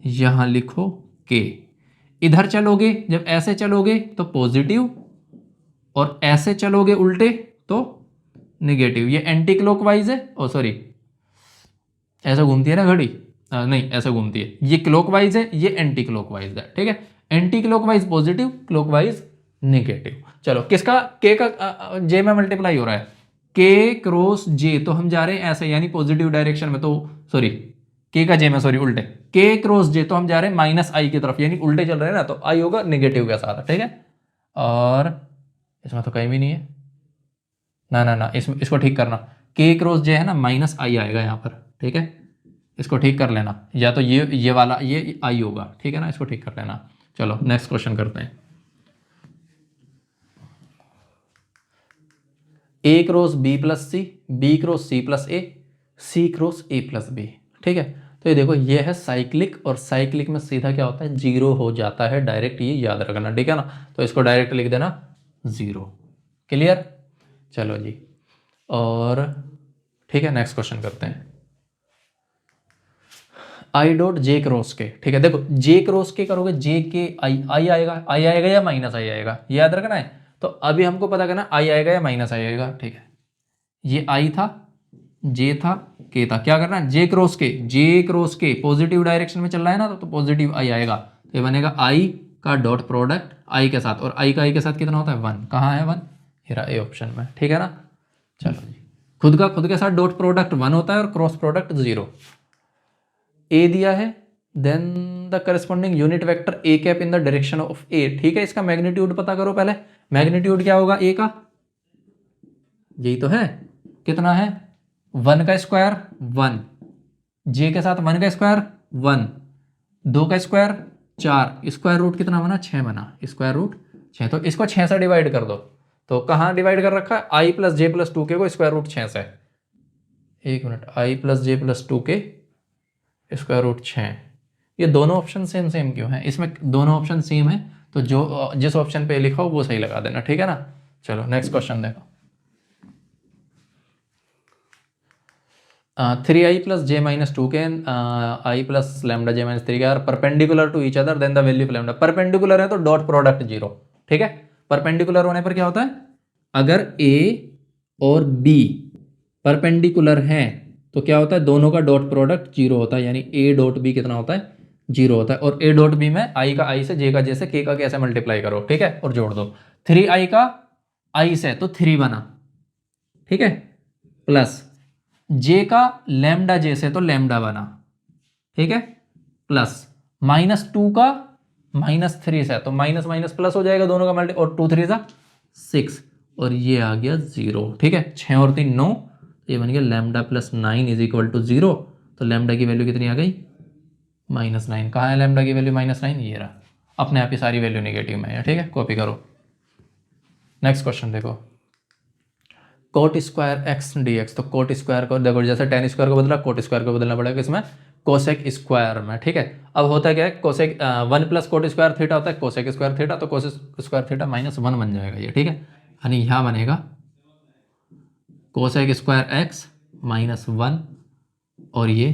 S1: यहाँ लिखो k, इधर चलोगे जब ऐसे चलोगे तो पॉजिटिव, और ऐसे चलोगे उल्टे तो नेगेटिव। ये एंटी क्लॉकवाइज है, ओ सॉरी ऐसा घूमती है ना घड़ी, नहीं ऐसा घूमती है, ये क्लॉकवाइज है, ये एंटी क्लॉकवाइज है। ठीक है, anti clockwise positive, clockwise negative. चलो किसका k का j में मल्टीप्लाई हो रहा है, k क्रॉस j, तो हम जा रहे हैं ऐसे, यानी पॉजिटिव डायरेक्शन में, तो सॉरी k का j में, सॉरी उल्टे, k क्रॉस j, तो हम जा रहे हैं -i की तरफ, यानी उल्टे चल रहे हैं ना, तो i होगा नेगेटिव के साथ। ठीक है, और इसमें तो कहीं भी नहीं है, ना इसको ठीक करना, के क्रॉस जे है ना माइनस आई आएगा यहाँ पर, ठीक है, इसको ठीक कर लेना, या तो ये वाला ये आई होगा, ठीक है ना, इसको ठीक कर लेना। चलो नेक्स्ट क्वेश्चन करते हैं। A cross b plus c, b cross c plus a, c cross a plus b, ठीक है। तो ये देखो ये है साइक्लिक, और साइक्लिक में सीधा क्या होता है, जीरो हो जाता है डायरेक्ट, ये याद रखना, ठीक है ना। तो इसको डायरेक्ट लिख देना जीरो, क्लियर। चलो जी, और ठीक है नेक्स्ट क्वेश्चन करते हैं। आई डॉट जे क्रॉस के, ठीक है, देखो जे क्रॉस के करोगे, जे के आई, आई आएगा, आई आएगा या माइनस आई आएगा, ये याद रखना है। तो अभी हमको पता करना आई आएगा या माइनस आई आएगा, ठीक है। ये आई था, जे था, के था, क्या करना है, जे क्रॉस के, जे क्रॉस के पॉजिटिव डायरेक्शन में चल रहा है ना, तो पॉजिटिव आई आएगा। तो ये बनेगा आई का डॉट प्रोडक्ट आई के साथ, और आई का आई के साथ कितना होता है, वन। कहाँ है वन, हेरा ए ऑप्शन में, ठीक है ना। चलो जी, खुद के साथ डॉट प्रोडक्ट वन होता है और क्रॉस प्रोडक्ट जीरो। ए दिया है, then the corresponding unit vector a cap in the direction of a, ठीक है। इसका मैग्नीट्यूड पता करो पहले, मैग्नीट्यूड क्या होगा ए का, यही तो है, कितना है, वन का स्क्वायर वन, जे के साथ वन का स्क्वायर वन, दो का स्क्वायर चार, स्क्वायर रूट कितना बना, छः बना, स्क्वायर रूट छः। तो इसको छः से डिवाइड कर दो, तो कहाँ डिवाइड कर रखा है, आई प्लस जे प्लस टू के को स्क्वायर रूट छः से, एक मिनट, आई प्लस जे प्लस टू के स्क्वायर रूट छः। ये दोनों ऑप्शन सेम सेम क्यों हैं, इसमें दोनों ऑप्शन सेम है, तो जो जिस ऑप्शन पे लिखा हो वो सही लगा देना, ठीक है ना। चलो नेक्स्ट क्वेश्चन देखो। 3i plus J minus two k i plus lambda j minus three k are perpendicular to each other, then the value of lambda. Perpendicular है तो डॉट प्रोडक्ट जीरो, ठीक है। परपेंडिकुलर होने पर क्या होता है, अगर a और b परपेंडिकुलर हैं तो क्या होता है, दोनों का डॉट प्रोडक्ट जीरो होता है, यानी a डॉट b कितना होता है, जीरो होता है। और a डॉट b में i का i से, j का j से, k का k से मल्टीप्लाई करो, ठीक है, और जोड़ दो। 3i का i से तो 3 बना, ठीक है, प्लस जे का लैम्डा जे से तो लैम्डा बना, ठीक है, प्लस माइनस टू का माइनस थ्री से तो माइनस माइनस प्लस हो जाएगा दोनों का मल्टी, और टू थ्री सा सिक्स, और ये आ गया जीरो, ठीक है। 6 और 3 9, ये बन गया lambda plus 9 is equal to zero. तो लैम्डा की वैल्यू कितनी आ गई, -9। कहाँ है लैम्डा की वैल्यू, -9, ये रहा। अपने आप ही सारी वैल्यू नेगेटिव में है, ठीक है, कॉपी करो। नेक्स्ट क्वेश्चन देखो, coat square x D x. तो कोट स्क्वायर को देखो, जैसे टेन स्क्वायर को बदला, कोट स्क्वायर को बदलना पड़ेगा इसमें कोसेक स्क्वायर में, ठीक है। अब होता क्या है, cosec 1 plus coat square theta होता है कोसेक स्क्वायर थीटा, तो कोसेक स्क्वायर थीटा -1 बन जाएगा ये, ठीक है। यानी यहाँ बनेगा कोसेक स्क्वायर एक्स -1 और ये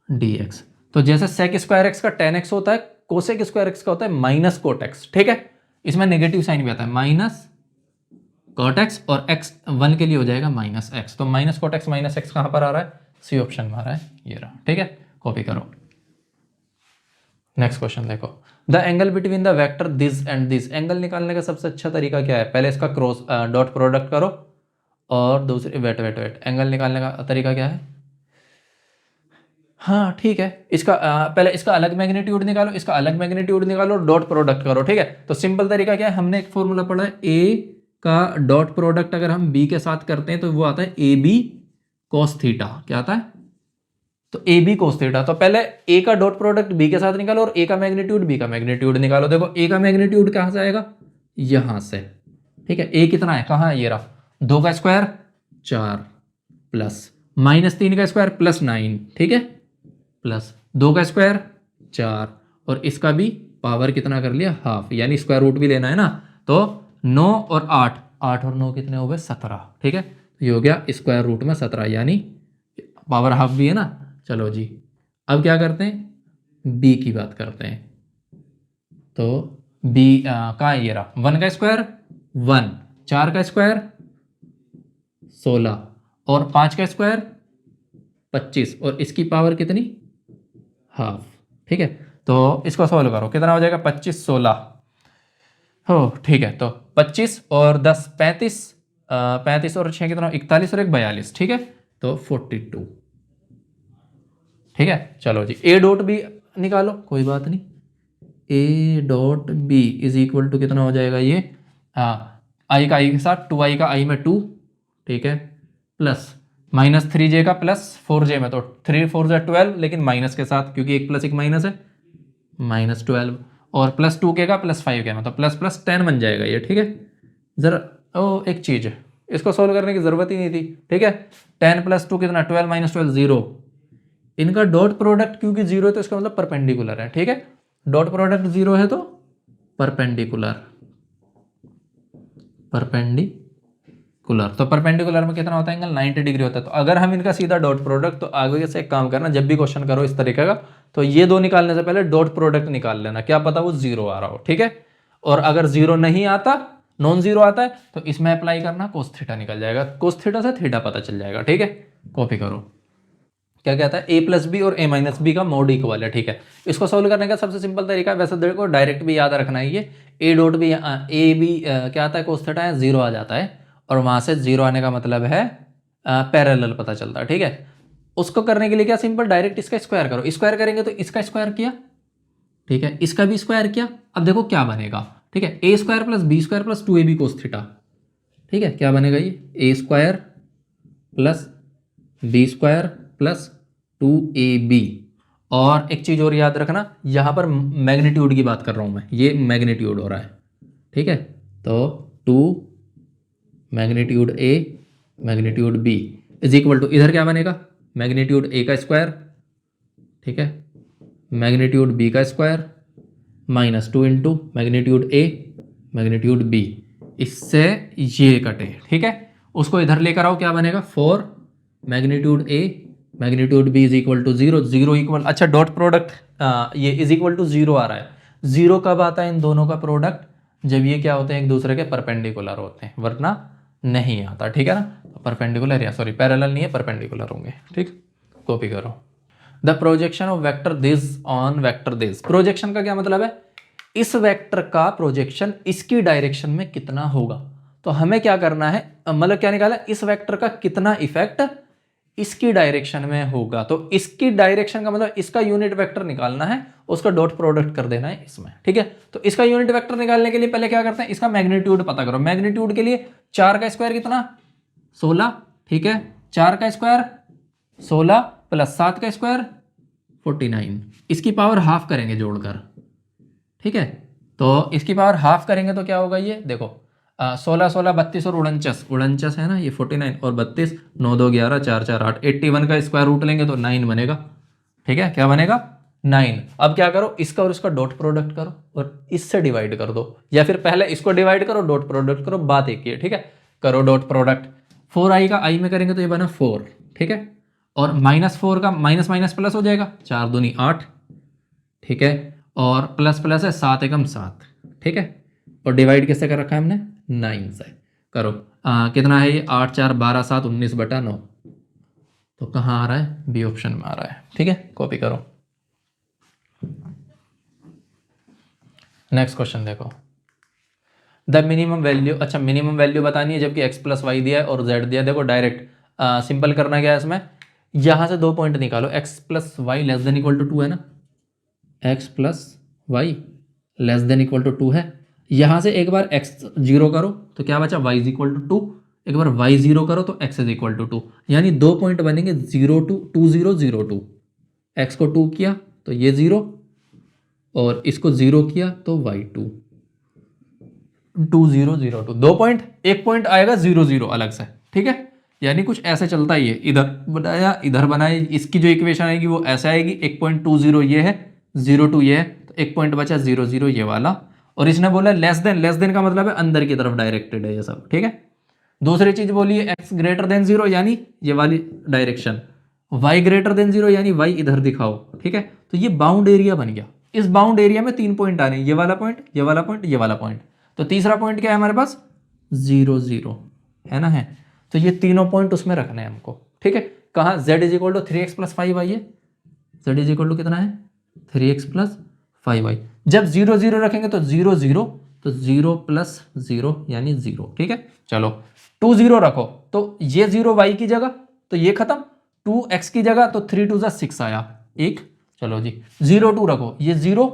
S1: डी एक्स। तो जैसे सेक स्क्वायर एक्स का tan x होता है, कोसेक स्क्वायर एक्स का होता है माइनस कोट एक्स, ठीक है। इसमें नेगेटिव साइन भी आता है, माइनस कॉट एक्स, और एक्स 1 के लिए हो जाएगा -x। तो minus cot x minus x कहाँ पर आ रहा है, सी ऑप्शन में आ रहा है, ये रहा, ठीक है, कॉपी करो। नेक्स्ट क्वेश्चन देखो, the angle between the vector this and this. Angle निकालने का सबसे अच्छा तरीका क्या है, पहले इसका क्रॉस डॉट प्रोडक्ट करो, और दूसरी वेट एंगल निकालने का तरीका क्या है, हाँ ठीक है, इसका पहले इसका अलग मैग्नीट्यूड निकालो, इसका अलग मैग्नीट्यूड निकालो, डॉट प्रोडक्ट करो, ठीक है। तो सिंपल तरीका क्या है, हमने एक फॉर्मूला पढ़ा है, ए का डॉट प्रोडक्ट अगर हम b के साथ करते हैं तो वो आता है ए बी कॉस थीटा। क्या आता है, तो ए बी कॉस थीटा। तो पहले a का डॉट प्रोडक्ट b के साथ निकालो, और a का मैग्नीट्यूड b का मैग्नीट्यूड निकालो। देखो a का मैग्नीट्यूड कहाँ से आएगा, यहां से, ठीक है। a कितना है, कहाँ है, ये रहा, 2 का स्क्वायर 4 प्लस -3 का स्क्वायर +9, ठीक है, प्लस 2 का स्क्वायर 4, और इसका भी पावर कितना कर लिया, हाफ, यानी स्क्वायर रूट भी लेना है ना। तो 9 और 8, 8 और 9 कितने हो गए, 17, ठीक है। ये हो गया स्क्वायर रूट में 17, यानी पावर हाफ भी है ना। चलो जी, अब क्या करते हैं, b की बात करते हैं। तो b कहाँ है, ये रहा, 1 का स्क्वायर 1, 4 का स्क्वायर 16, और 5 का स्क्वायर 25, और इसकी पावर कितनी, हाफ, ठीक है। तो इसको सॉल्व करो, कितना हो जाएगा, 25 16 हो, ठीक है। तो 25 और 10 35, 35 और 6 कितना, 41 और 1 42, ठीक है। तो 42, ठीक है। चलो जी, ए डॉट बी निकालो, कोई बात नहीं, a dot b is equal to कितना हो जाएगा ये, आई का आई के साथ 2i का i में 2, ठीक है, प्लस -3j का +4j में, तो 3 4 जा 12, लेकिन माइनस के साथ क्योंकि एक प्लस एक माइनस है, -12, और +2k का +5k में, तो प्लस प्लस 10 बन जाएगा ये, ठीक है। जरा एक चीज़ है, इसको सोल्व करने की ज़रूरत ही नहीं थी, ठीक है। 10 + 2 कितना, 12 - 12 0। इनका डॉट प्रोडक्ट क्योंकि 0 है तो इसका मतलब परपेंडिकुलर है, ठीक है। डॉट प्रोडक्ट 0 है तो परपेंडिकुलर, तो परपेंडिकुलर में कितना होता है एंगल, 90 डिग्री होता है। तो अगर हम इनका सीधा डॉट प्रोडक्ट, तो आगे से एक काम करना, जब भी क्वेश्चन करो इस तरीके का, तो ये दो निकालने से पहले डॉट प्रोडक्ट निकाल लेना, क्या पता वो 0 आ रहा हो, ठीक है। और अगर 0 नहीं आता, नॉन 0 आता है, तो इसमें अप्लाई करना, कोस थीटा निकल जाएगा, कोस थीटा से थीटा पता चल जाएगा, ठीक है। कॉपी करो, क्या कहता है, a + b और a - b का मोड इक्वल है, ठीक है। इसको सोल्व करने का सबसे सिंपल तरीका है, वैसे देखो डायरेक्ट भी याद रखना है, ये a डॉट भी, a b क्या आता है, कोस थीटा है, 0 आ जाता है, और वहां से 0 आने का मतलब है पैरेलल पता चलता है, ठीक है। उसको करने के लिए क्या, सिंपल डायरेक्ट इसका स्क्वायर करो, स्क्वायर करेंगे तो इसका स्क्वायर किया, ठीक है, इसका भी स्क्वायर किया, अब देखो क्या बनेगा, ठीक है, a² + b² + 2ab cos theta, ठीक है, क्या बनेगा ये, a² + b² + 2ab। और एक चीज और याद रखना, यहां पर मैग्नीट्यूड की बात कर रहा हूं मैं, ये मैग्नीट्यूड हो रहा है, ठीक है। तो 2 magnitude a magnitude b is equal to, इधर क्या बनेगा, मैग्नीट्यूड a का स्क्वायर, ठीक है, मैग्नीट्यूड b का square, -2 into magnitude a magnitude b, इससे ये कटे, ठीक है। उसको इधर लेकर आओ, क्या बनेगा, 4 magnitude a magnitude b is equal to 0, 0 equal, अच्छा डॉट प्रोडक्ट ये इज इक्वल टू 0 आ रहा है। 0 कब आता है इन दोनों का प्रोडक्ट, जब ये क्या होते हैं, एक दूसरे के परपेंडिकुलर होते हैं, वरना नहीं आता, ठीक है ना। परपेंडिकुलर या सॉरी पैरेलल नहीं है, परपेंडिकुलर होंगे, ठीक। कॉपी करो, the projection of vector this on vector this. Projection का क्या मतलब है, इस वेक्टर का प्रोजेक्शन इसकी डायरेक्शन में कितना होगा। तो हमें क्या करना है, मतलब क्या निकाला, इस वेक्टर का कितना इफेक्ट इसकी डायरेक्शन में होगा। तो इसकी डायरेक्शन का मतलब इसका यूनिट वेक्टर निकालना है, उसका डॉट प्रोडक्ट कर देना है इसमें, ठीक है। तो इसका यूनिट वेक्टर निकालने के लिए पहले क्या करते हैं, इसका मैग्नीट्यूड पता करो। मैग्नीट्यूड के लिए 4 का स्क्वायर कितना, 16, ठीक है, 4 का स्क्वायर 16 + 7 का स्क्वायर 49, इसकी पावर हाफ करेंगे जोड़कर, ठीक है। तो इसकी पावर हाफ करेंगे तो क्या होगा, ये देखो 16 16 32 और 49 है ना, ये 49 और 32, 9 2 11 4 4 8, 81 का स्क्वायर रूट लेंगे तो 9 बनेगा, ठीक है, क्या बनेगा 9। अब क्या करो, इसका और इसका डॉट प्रोडक्ट करो और इससे डिवाइड कर दो, या फिर पहले इसको डिवाइड करो डॉट प्रोडक्ट करो, बात एक ही है, ठीक है। करो डॉट प्रोडक्ट, 4i का i में करेंगे तो ये बना 4, ठीक है, और -4 का माइनस माइनस प्लस हो जाएगा, 4 दूनी 8, ठीक है, और प्लस प्लस है 7 एकम 7, ठीक है, और डिवाइड किससे कर रखा है हमने, 9 से। करो कितना है ये, 8 4 12 7 19/9, तो कहाँ आ रहा है, बी ऑप्शन में आ रहा है, ठीक है। कॉपी करो, नेक्स्ट क्वेश्चन देखो, द मिनिमम वैल्यू, अच्छा मिनिमम वैल्यू बतानी है जबकि x + y दिया है और z दिया है। देखो डायरेक्ट सिंपल करना क्या है इसमें, यहां से 2 पॉइंट निकालो, x + y ≤ 2 है ना, x + y ≤ 2 है। यहां से एक बार x 0 करो तो क्या बचा, y = 2, एक बार y 0 करो तो x = 2, यानी 2 पॉइंट बनेंगे 0 2 2 0 0 2, x को 2 किया तो ये 0, और इसको 0 किया तो y 2 2 0 0 2, 2 पॉइंट, एक पॉइंट आएगा 0 0 अलग से, ठीक है। यानी कुछ ऐसे चलता ही है, इधर बनाया इधर बनाया, इसकी जो इक्वेशन आएगी वो ऐसे आएगी, 1.20 ये है, 0 2 ये है, तो एक पॉइंट बचा 0 0 ये वाला, और इसने बोला लेस देन का मतलब है अंदर की तरफ डायरेक्टेड है ये सब, ठीक है। दूसरी चीज बोली है x > 0 यानी ये वाली डायरेक्शन, y > 0 यानी y इधर दिखाओ, ठीक है। तो ये बाउंड एरिया बन गया, इस बाउंड एरिया में 3 पॉइंट आ रहे हैं, ये वाला पॉइंट ये वाला पॉइंट ये वाला पॉइंट, तो तीसरा पॉइंट क्या है हमारे पास, 0 0 है ना, है। तो ये तीनों पॉइंट उसमें रखने हैं हमको, ठीक है। कहाँ, z = 3x + 5y है, z = कितना है, 3x + 5y। जब 0 0 रखेंगे तो 0 0, तो 0 + 0 यानी 0, ठीक है। चलो 2 0 रखो तो ये 0 y की जगह, तो ये खत्म, 2x की जगह तो 3 2 6 आया, एक। चलो जी 0 2 रखो, ये 0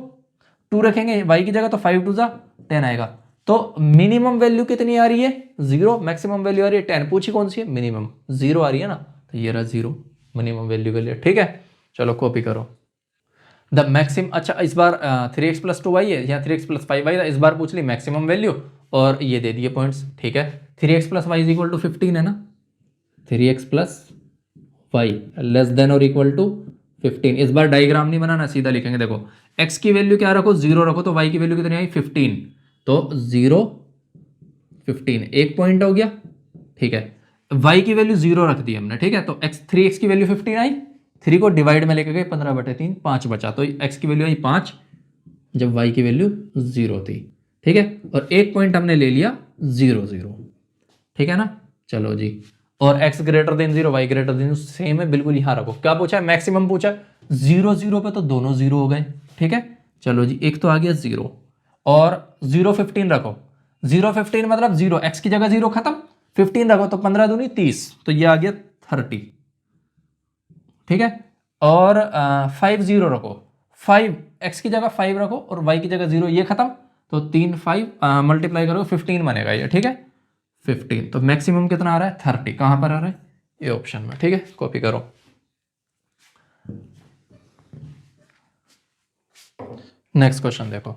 S1: 2 रखेंगे y की जगह तो 5 2 10 आएगा। तो मिनिमम वैल्यू कितनी आ रही है, 0, मैक्सिमम वैल्यू आ रही है 10, पूछी कौन सी है, मिनिमम 0 आ रही है ना, तो ये रहा 0 मिनिमम वैल्यू के लिए, ठीक है। चलो कॉपी करो द मैक्सिमम। अच्छा इस बार 3x प्लस 2y है या 3x प्लस 5y था, इस बार पूछ ली मैक्सिमम वैल्यू और ये दे दिए पॉइंट्स, ठीक है। 3x plus y is equal to 15 है ना, 3x plus y less than और इक्वल टू 15। इस बार डायग्राम नहीं बनाना, सीधा लिखेंगे। देखो x की वैल्यू क्या रखो, 0 रखो, तो y की वैल्यू कितनी आई 15, तो 0 15 एक पॉइंट हो गया, ठीक है। y की वैल्यू 0 रख दी हमने, ठीक है। तो 3x की वैल्यू 15 आई, 3 को डिवाइड में लेके गए 15/3 5 बचा, तो x की वैल्यू आई 5 जब y की वैल्यू 0 थी, ठीक है। और एक पॉइंट हमने ले लिया 0 0, ठीक है ना। चलो जी, और x greater than 0 y greater than same है, बिल्कुल यहाँ रखो। क्या पूछा है, मैक्सिमम पूछा है, 0 0 पे तो दोनों 0 हो गए, ठीक है। चलो जी, एक तो आ गया 0 और 0 15 रखो, 0 15 मतलब 0, x की जगह 0 खत्म, 15 रखो तो 15 दूनी 30, तो ये आ गया 30, ठीक है। और 5 0 रखो, 5 x की जगह 5 रखो और y की जगह 0, ये खत्म, तो 3 5 मल्टीप्लाई करो 15 बनेगा ये, ठीक है 15। तो मैक्सिमम कितना आ रहा है 30, कहां पर आ रहा है ये ऑप्शन में, ठीक है। कॉपी करो। नेक्स्ट क्वेश्चन देखो,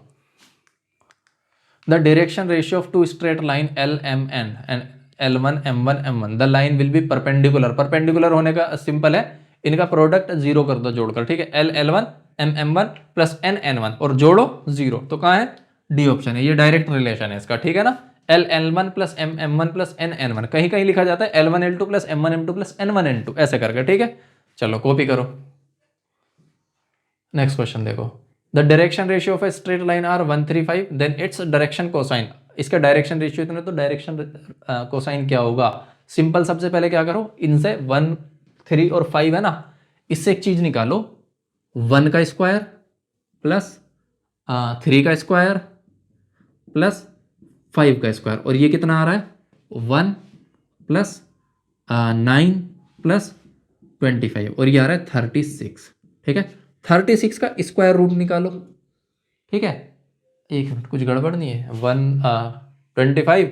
S1: the direction ratio of two straight line l m n and L1 M1 M1 the line will be perpendicular. Perpendicular होने का सिंपल है, इनका प्रोडक्ट 0 कर दो जोड़कर, ठीक है। L1 M1 plus N N1 और जोड़ो 0, तो कहाँ है डी ऑप्शन है, ये डायरेक्ट रिलेशन है इसका, ठीक है ना। L1 plus M1 plus N N1, कहीं कहीं लिखा जाता है L1 L2 plus M1 M2 plus N1 N2 ऐसे करके, ठीक है। चलो कॉपी करो। नेक्स्ट क्वेश्चन देखो, the direction ratio of a straight line are 135 then its direction cosine. इसका डायरेक्शन रेशियो इतना, तो डायरेक्शन कोसाइन क्या होगा। सिंपल, सबसे पहले क्या करो, इनसे 1 3 और 5 है ना, इससे एक चीज निकालो, 1 का स्क्वायर प्लस 3 का स्क्वायर प्लस 5 का स्क्वायर, और ये कितना आ रहा है 1 प्लस 9 प्लस 25, और ये आ रहा है 36, ठीक है। 36 का स्क्वायर रूट निकालो, ठीक है। एक मिनट, कुछ गड़बड़ नहीं है, 25,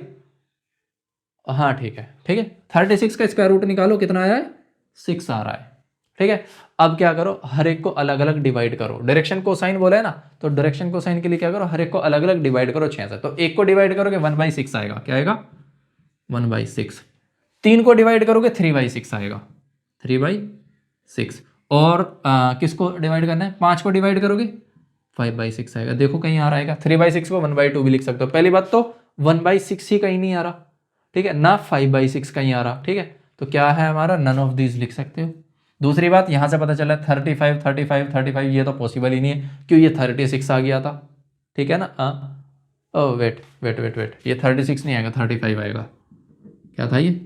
S1: हाँ ठीक है, ठीक है। 36 का स्क्वायर रूट निकालो, कितना आया है 6 आ रहा है, ठीक है। अब क्या करो, हर एक को अलग अलग डिवाइड करो, डायरेक्शन कोसाइन बोला है ना, तो डायरेक्शन कोसाइन के लिए क्या करो, हर एक को अलग अलग डिवाइड करो 6 से। तो एक को डिवाइड करोगे 1/6 आएगा, क्या आएगा 1/6। 3 को डिवाइड करोगे 3/6 आएगा, 3/6। और किसको डिवाइड करना है, 5 को डिवाइड करोगे 5/6 आएगा। देखो कहीं आ रहा है 3/6 को 1/2 भी लिख सकते हो। पहली बात तो 1/6 ही कहीं नहीं आ रहा, ठीक है ना, 5/6 कहीं आ रहा, ठीक है। तो क्या है हमारा, नन ऑफ दीज लिख सकते हो। दूसरी बात, यहां से पता चला 35 35 35, ये तो पॉसिबल ही नहीं है, क्यों, ये 36 आ गया था, ठीक है ना। Oh wait wait wait wait, ये 36 नहीं आएगा, 35 आएगा। क्या था ये,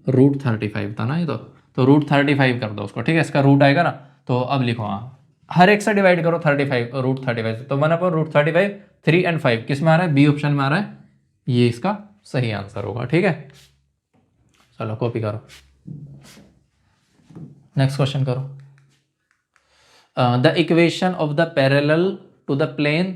S1: √35 था ना ये तो √35 कर दो उसको, ठीक है। इसका रूट आएगा ना, तो अब लिखो, हाँ हर एक से डिवाइड करो 35 √35, तो 1/√35 3 और 5 किस में आ रहा है, बी ऑप्शन में आ रहा है, ये इसका सही आंसर होगा, ठीक है। चलो कॉपी करो। नेक्स्ट क्वेश्चन करो, the equation of the parallel to the plane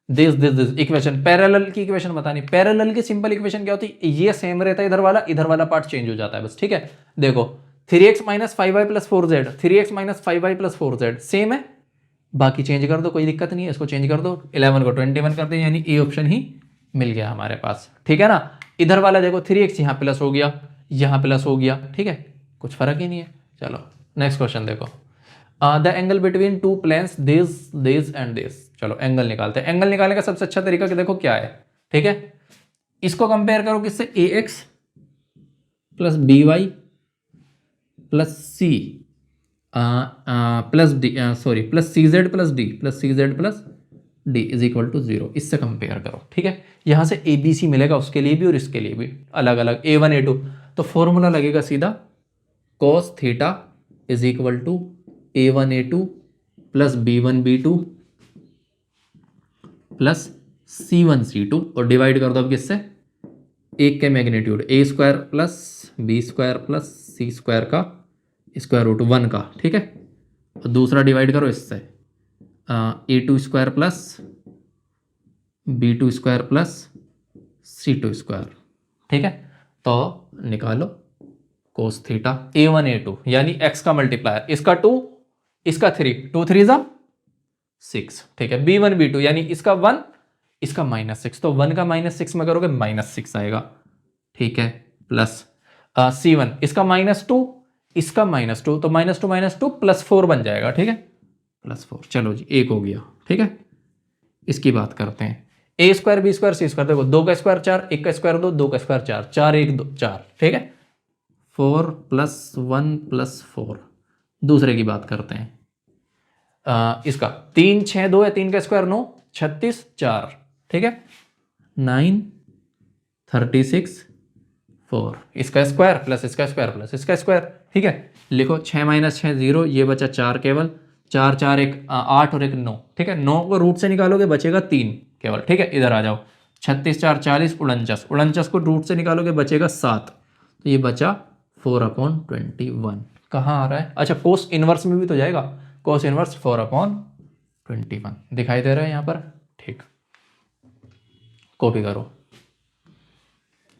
S1: this equation. Parallel की इक्वेशन बतानी, पैरेलल की सिंपल इक्वेशन क्या होती है, ये सेम रहता है, इधर वाला पार्ट चेंज हो जाता है बस, ठीक है। देखो 3x minus 5y plus 4z, 3x minus 5y plus 4z same है, बाकी चेंज कर दो, कोई दिक्कत नहीं है, इसको चेंज कर दो, 11 को 21 कर दो, यानी ए ऑप्शन ही मिल गया हमारे पास, ठीक है ना। इधर वाला देखो 3x यहाँ प्लस हो गया, यहाँ प्लस हो गया, ठीक है, कुछ फर्क ही नहीं है। चलो नेक्स्ट क्वेश्चन देखो, the angle between two planes this and this. चलो एंगल निकालते हैं। एंगल निकालने का सबसे अच्छा तरीका कि देखो क्या है, ठीक है, इसको कंपेयर करो किससे, ax plus by plus c plus d, sorry plus cz plus d is equal to 0, इससे कंपेयर करो, ठीक है। यहां से abc मिलेगा उसके लिए भी और इसके लिए भी अलग अलग, a1 a2, तो फॉर्मूला लगेगा सीधा cos theta is equal to a1 a2 plus b1 b2 plus c1 c2, और डिवाइड कर दो अब किससे, एक के magnitude a square plus b square plus c square का स्क्वायर रूट 1 का, ठीक है। और दूसरा डिवाइड करो इससे a2 square plus b2 square plus c2 square, ठीक है। तो निकालो कोस थीटा a1 a2 यानी x का मल्टीप्लायर, इसका 2 इसका 3, 2 3 जा 6, ठीक है। b1 b2 यानी इसका 1 इसका -6, तो 1 का -6 में करोगे -6 आएगा, ठीक है। प्लस c1 इसका -2 इसका -2, तो -2 +4 बन जाएगा, ठीक है, +4। चलो जी, एक हो गया, ठीक है। इसकी बात करते हैं, a square b square c square, देखो 2 का स्क्वायर 4, 1 का स्क्वायर 2, 2 का स्क्वायर 4, 4 1 2 4, ठीक है। 4 + 1 + 4। दूसरे की बात करते हैं, इसका 3 6 2 है, 3 का स्क्वायर 9, 36 4, ठीक है। 9 36 4, इसका स्क्वायर प्लस इसका स्क्वायर प्लस इसका स्क्वायर, ठीक है। लिखो 6 - 6 0, ये बचा 4 केवल, 4 4 1 8 और 1 9, ठीक है। 9 को रूट से निकालोगे बचेगा 3 केवल, ठीक है। इधर आ जाओ, 36 4 40 49, 49 को रूट से निकालोगे बचेगा 7, तो ये बचा 4/21। कहाँ आ रहा है? अच्छा, कोस इनवर्स में भी तो जाएगा, कोस इनवर्स 4/21 दिखाई दे रहा है यहाँ पर, ठीक। कॉपी करो,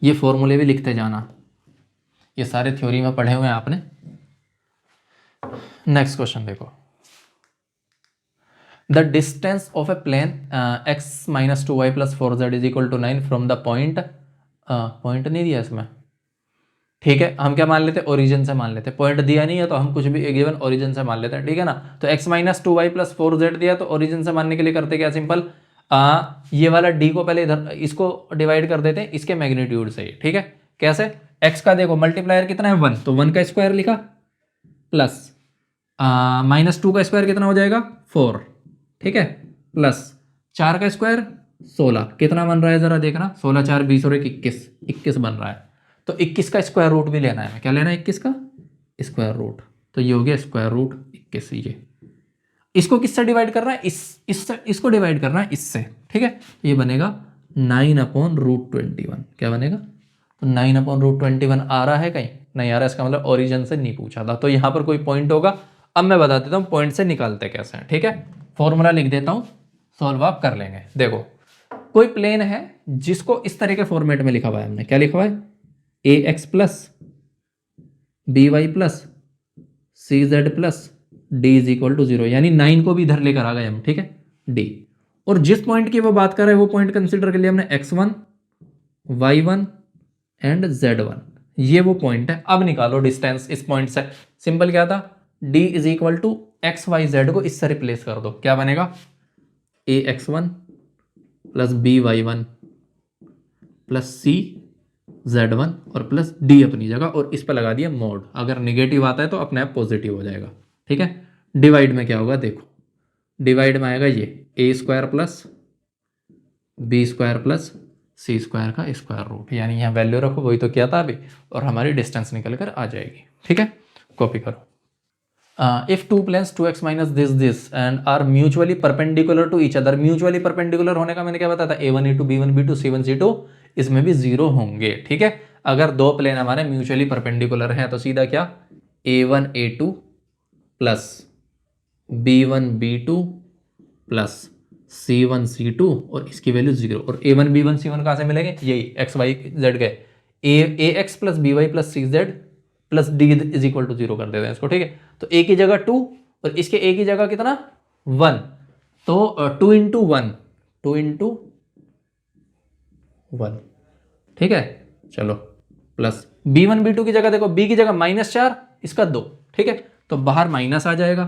S1: ये फॉर्मूले भी लिखते जाना, ये सारे थ्योरी में पढ़े हुए हैं आपने। नेक्स्ट क्वेश्चन देखो, the distance of a plane x - 2y + 4z = 9 from the point, point नहीं दिया इसमें, ठीक है। हम क्या मान लेते हैं, ओरिजिन से मान लेते हैं, पॉइंट दिया नहीं है तो हम कुछ भी गिवन ओरिजिन से मान लेते हैं, ठीक है ना। तो x - 2y + 4z दिया, तो ओरिजिन से मानने के लिए करते क्या, सिंपल, ये वाला d को पहले इधर इसको डिवाइड कर देते हैं इसके मैग्नीट्यूड से, ठीक है। कैसे, x का देखो मल्टीप्लायर कितना है 1, तो 1 का स्क्वायर लिखा, प्लस -2 का स्क्वायर कितना हो जाएगा 4, ठीक है, प्लस 4 का स्क्वायर 16, कितना बन रहा है जरा देखना, 16 4 20 और 1 21 बन रहा है। तो 21 का स्क्वायर रूट भी लेना है, क्या लेना है, 21 का स्क्वायर रूट, तो ये हो गया स्क्वायर रूट 21। ये इसको किससे डिवाइड करना है, इसको डिवाइड करना है इससे, ठीक है। ये बनेगा 9/√21, क्या बनेगा, तो 9/√21 आ रहा है, कहीं नहीं आ रहा है, इसका मतलब ओरिजिन से नहीं पूछा था। तो यहाँ पर कोई पॉइंट होगा, अब मैं बता देता हूँ पॉइंट से निकालते कैसे हैं, ठीक है। फॉर्मूला लिख देता हूँ, सॉल्व आप कर लेंगे। देखो, कोई प्लेन है जिसको इस तरह के फॉर्मेट में लिखा हुआ है, हमने क्या लिखा हुआ है, ax + by + cz + d = 0, यानी 9 को भी इधर लेकर आ गए हम, ठीक है, d। और जिस पॉइंट की वो बात कर रहे हैं वो पॉइंट कंसिडर कर लिया हमने x1 y1 एंड z1, ये वो पॉइंट है। अब निकालो डिस्टेंस इस पॉइंट से, सिंपल क्या था, d = x y z को इससे रिप्लेस कर दो, क्या बनेगा, ax1 + by1 + cz1 और प्लस d अपनी जगह, और इस पर लगा दिया मोड, अगर नेगेटिव आता है तो अपने आप पॉजिटिव हो जाएगा, ठीक है। डिवाइड में क्या होगा, देखो डिवाइड में आएगा ये a² + b² + c² का स्क्वायर रूट, यानी यहाँ वैल्यू रखो, वही तो किया था अभी, और हमारी डिस्टेंस निकल कर आ जाएगी, ठीक है। कॉपी करो, if two planes 2x - this and are mutually perpendicular to each other, mutually perpendicular होने का मैंने क्या बताया था, a1 a2 b1 b2 c1 c2, इसमें भी 0 होंगे, ठीक है। अगर दो प्लेन हमारे म्यूचुअली परपेंडिकुलर हैं तो सीधा क्या, a1 a2 + b1 b2 + c1 c2, और इसकी वैल्यू 0, और a1 b1 c1 कहाँ से मिलेंगे, यही x y z के, ax + by + cz + d = 0 कर देते हैं इसको, ठीक है। तो a की जगह 2 और इसके a की जगह कितना 1, तो 2 × 1 2 × 1, ठीक है। चलो, प्लस b1 b2 की जगह देखो, b की जगह -4 इसका 2, ठीक है, तो बाहर माइनस आ जाएगा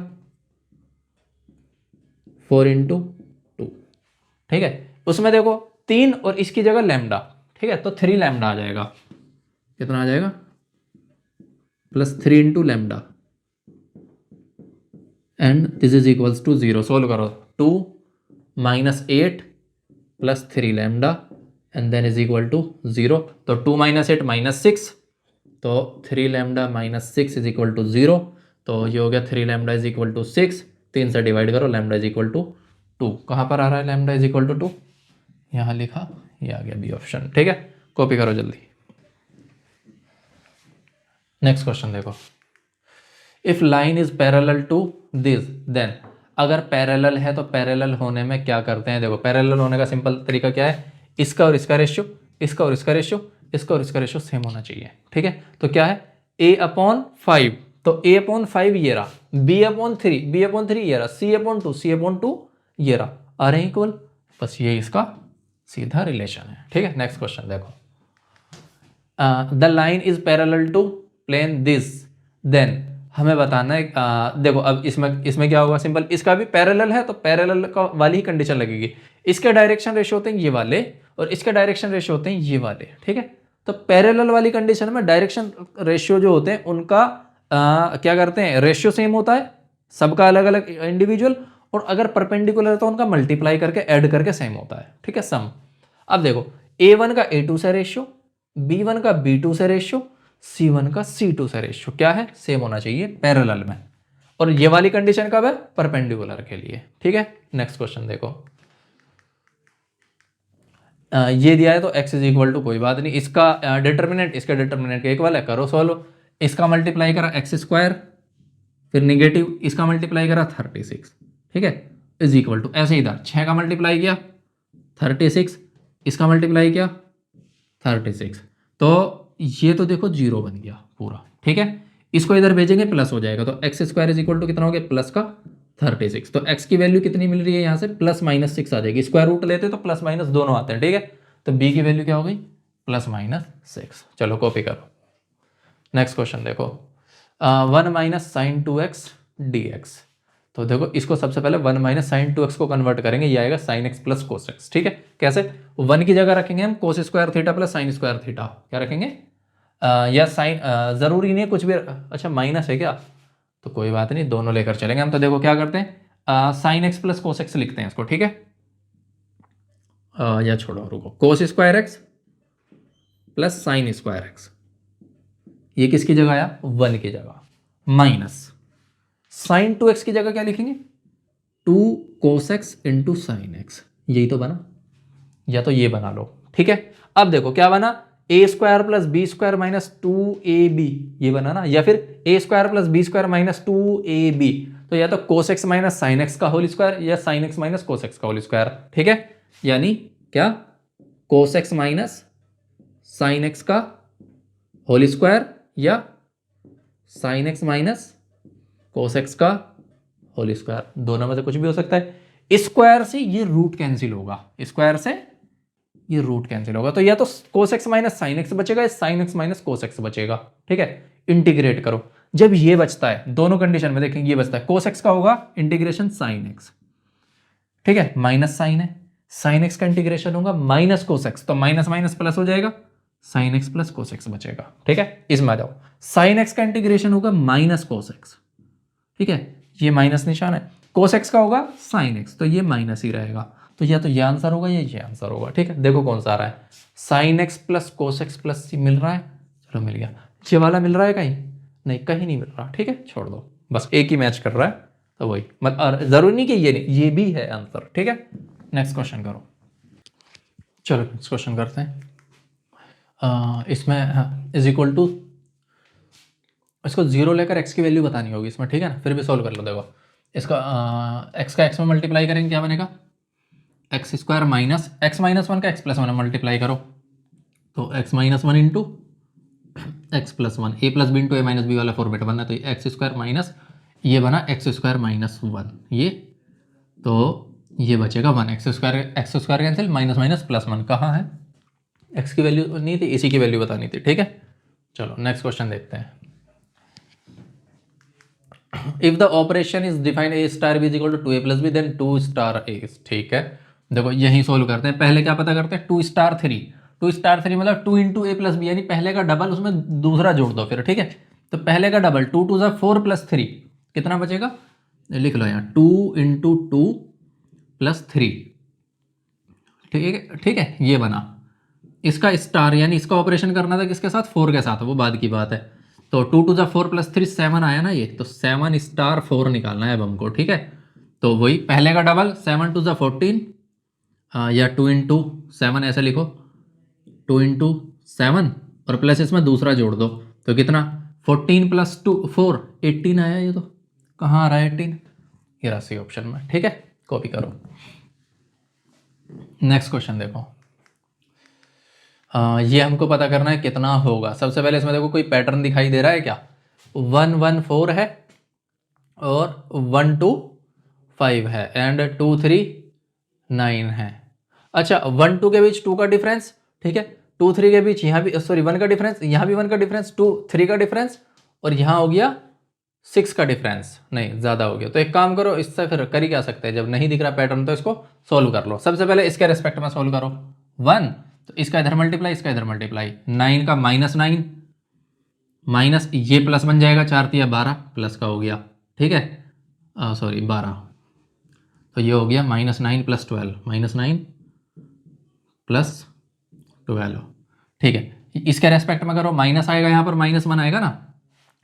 S1: 4 × 2, ठीक है। उसमें देखो 3 और इसकी जगह लैम्डा, ठीक है, तो 3 लैम्डा आ जाएगा, कितना आ जाएगा, +3 × lambda, and this is equals to 0। Solve करो, 2 - 8 + 3 lambda and then is equal to 0, तो 2 - 8 -6, तो 3 लैम्डा -6 इज इक्वल टू 0, तो ये हो गया 3 लैम्डा इज इक्वल टू 6, 3 से डिवाइड करो, लैम्डा इज इक्वल टू 2, कहाँ पर आ रहा है लैम्डा इज इक्वल टू 2, यहाँ लिखा, ये आ गया बी ऑप्शन, ठीक है। कॉपी करो जल्दी। नेक्स्ट क्वेश्चन देखो, if line is parallel to this then, अगर पैरेलल है तो पैरेलल होने में क्या करते हैं, देखो पैरेलल होने का सिंपल तरीका क्या है, इसका और इसका रेशियो, इसका और इसका रेशियो, इसका और इसका रेशियो सेम होना चाहिए, ठीक है। तो क्या है, a/5, तो a/5 ये रहा, b/3 ये रहा, c/2 ये रहा, आ रहे इक्वल। बस ये इसका सीधा रिलेशन है। ठीक है, नेक्स्ट क्वेश्चन देखो। The line is parallel to plane this, then हमें बताना है। देखो अब इसमें क्या होगा, सिंपल, इसका भी पैरेलल है तो पैरेलल का वाली ही कंडीशन लगेगी। इसके डायरेक्शन रेशियो होते हैं ये वाले और इसके डायरेक्शन रेशियो होते हैं ये वाले। ठीक है, तो पैरेलल वाली कंडीशन में डायरेक्शन रेशियो जो होते हैं उनका क्या करते हैं, रेशियो सेम होता है सबका अलग अलग इंडिविजुअल, और अगर परपेंडिकुलर है तो उनका मल्टीप्लाई करके ऐड करके सेम होता है। ठीक है, सम। अब देखो a1 का a2 से रेशियो, b1 का b2 से रेशियो, c1 का c2 से रेशियो क्या है, सेम होना चाहिए पैरेलल में। और ये वाली कंडीशन कब है, परपेंडिकुलर के लिए। ठीक है, नेक्स्ट क्वेश्चन देखो। ये दिया है तो x इज इक्वल टू, कोई बात नहीं, इसका डिटर्मिनेंट इसके डिटर्मिनेंट के इक्वल है, करो सॉल्व। इसका मल्टीप्लाई करा x², फिर निगेटिव इसका मल्टीप्लाई करा 36। ठीक है, इज इक्वल टू, ऐसे ही था, 6 का मल्टीप्लाई किया 36, इसका मल्टीप्लाई किया 36, तो ये तो देखो 0 बन गया पूरा। ठीक है, इसको इधर भेजेंगे प्लस हो जाएगा, तो x² इज इक्वल टू कितना हो गया, प्लस का 36। तो x की वैल्यू कितनी मिल रही है यहाँ से, +-6 आ जाएगी। स्क्वायर रूट लेते तो प्लस माइनस दोनों आते हैं। ठीक है, तो b की वैल्यू क्या हो गई, +-6। चलो कॉपी करो। नेक्स्ट क्वेश्चन देखो। 1 - sin 2x dx, तो देखो इसको सबसे पहले 1 - sin 2x को कन्वर्ट करेंगे, ये आएगा sin x + cos x। ठीक है, कैसे, 1 की जगह रखेंगे हम cos² थीटा + sin² थीटा, क्या रखेंगे, या साइन, जरूरी नहीं है कुछ भी, अच्छा माइनस है क्या, तो कोई बात नहीं, दोनों लेकर चलेंगे हम। तो देखो क्या करते हैं, sin x + cos x लिखते हैं इसको। ठीक है, या छोड़ो रुको, cos² x + sin² x, ये किसकी जगह आया, 1 की जगह, माइनस sin 2x की जगह क्या लिखेंगे, 2 cos x × sin x, यही तो बना, या तो ये बना लो। ठीक है, अब देखो क्या बना, a² + b² - 2ab, ये बना ना, या फिर a² + b² - 2ab, तो या तो cos x - sin x का होल स्क्वायर या sin x - cos x का होल स्क्वायर। ठीक है, यानी क्या, cos x - sin x का होल स्क्वायर या sin x - cos x का होल स्क्वायर, दोनों में से कुछ भी हो सकता है। स्क्वायर से ये रूट कैंसिल होगा, स्क्वायर से ये रूट कैंसिल होगा, तो या तो cos x - sin x बचेगा या sin x - cos x बचेगा। ठीक है, इंटीग्रेट करो, जब ये बचता है, दोनों कंडीशन में देखेंगे ये बचता है, cos x का होगा इंटीग्रेशन sin x। ठीक है, माइनस साइन है, sin x का इंटीग्रेशन होगा माइनस cos x, तो माइनस माइनस प्लस हो जाएगा, sin x + cos x बचेगा। ठीक है, इसमें आ जाओ, sin x का इंटीग्रेशन होगा माइनस cos x। ठीक है, ये माइनस निशान है, cos x का होगा sin x, तो ये माइनस ही रहेगा, तो या तो ये आंसर होगा या ये आंसर होगा। ठीक है, देखो कौन सा आ रहा है, sin x + cos x + c मिल रहा है, चलो मिल गया। ये वाला मिल रहा है कहीं, नहीं कहीं नहीं मिल रहा। ठीक है, छोड़ दो, बस एक ही मैच कर रहा है, तो वही मतलब जरूरी नहीं कि ये नहीं, ये भी है आंसर। ठीक है, नेक्स्ट क्वेश्चन करो। चलो नेक्स्ट क्वेश्चन करते हैं। इसमें इज इक्वल टू, इसको 0 लेकर x की वैल्यू बतानी होगी इसमें। ठीक है ना, फिर भी सॉल्व कर लो। देखो इसका x का x में मल्टीप्लाई करेंगे, क्या बनेगा, x² - x - 1 का x + 1 में मल्टीप्लाई करो, तो x - 1 × x + 1, a + b × a - b वाला फॉर्मेट बनना है, तो x² - ये बना x² - 1, ये तो ये बचेगा 1, x² cancel, minus minus plus 1 कहाँ है, x की वैल्यू नहीं थी, इसी की वैल्यू बतानी थी। ठीक है, चलो नेक्स्ट क्वेश्चन देखते हैं। If the operation is defined a * b = 2a + b, then 2 * a। ठीक है, देखो यही सोल्व करते हैं। पहले क्या पता करते हैं, 2 * 3, 2 * 3 मतलब 2 × a + b, यानी पहले का डबल उसमें दूसरा जोड़ दो फिर। ठीक है, तो पहले का डबल 2 × 2 = 4 + 3 कितना बचेगा, लिख लो यहाँ 2 × 2 + 3। ठीक है, ये बना, इसका स्टार यानी इसका ऑपरेशन करना था किसके साथ, 4 के साथ, वो बाद की बात है। तो 2 × 2 = 4 + 3 7 आया ना ये, तो 7 * 4 निकालना है अब हमको। ठीक है, तो वही पहले का डबल 7 × 2 = 14, या 2 × 7 ऐसे लिखो, 2 × 7 और प्लस इसमें दूसरा जोड़ दो, तो कितना, 14 + 2 4 18 आया। ये तो कहाँ आ रहा है 18, ये रहा सी ऑप्शन में। ठीक है, कॉपी करो। नेक्स्ट क्वेश्चन देखो। ये हमको पता करना है कितना होगा। सबसे पहले इसमें देखो कोई पैटर्न दिखाई दे रहा है क्या? 1 1 4 है और 1 2 5 है एंड 2 3 9 है। अच्छा 1 2 के बीच 2 का डिफरेंस, ठीक है, 2 3 के बीच यहाँ भी सॉरी 1 का डिफरेंस, यहाँ भी 1 का डिफरेंस, 2 3 का डिफरेंस और यहाँ हो गया 6 का डिफरेंस, नहीं ज़्यादा हो गया। तो एक काम करो, इससे फिर कर ही क्या सकते हैं, जब नहीं दिख रहा पैटर्न तो इसको सोल्व कर लो। सबसे पहले इसके रेस्पेक्ट में सोल्व करो। 1 तो इसका इधर मल्टीप्लाई, इसका इधर मल्टीप्लाई, 9 का -9 माइनस ये प्लस बन जाएगा, 4 तिया 12 प्लस का हो गया, ठीक है, सॉरी 12, तो ये हो गया -9 + 12, -9 + 12, ठीक है। इसके रेस्पेक्ट में करो, माइनस आएगा यहाँ पर, -1 आएगा ना,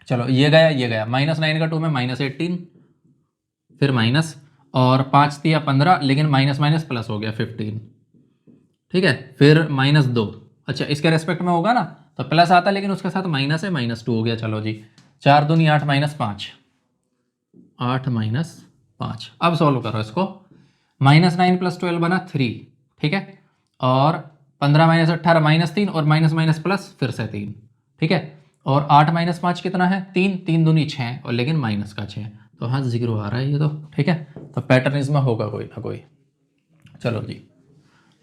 S1: चलो ये गया ये गया, -9 का 2 में -18, फिर माइनस और 5 तिया 15, लेकिन माइनस माइनस प्लस हो गया 15, ठीक है, फिर -2, अच्छा इसके रेस्पेक्ट में होगा ना तो प्लस आता, लेकिन उसके साथ माइनस है, -2 हो गया। चलो जी 4 दूनी 8 -5, 8 -5। अब सॉल्व करो इसको, -9 + 12 बना 3, ठीक है, और 15 - 18 -3 और माइनस माइनस प्लस फिर से 3, ठीक है, और 8 - 5 कितना है 3, 3 दूनी 6 और लेकिन माइनस का 6, तो हाँ 0 आ रहा है ये तो, ठीक है। तो पैटर्न इसमें होगा कोई ना कोई। चलो जी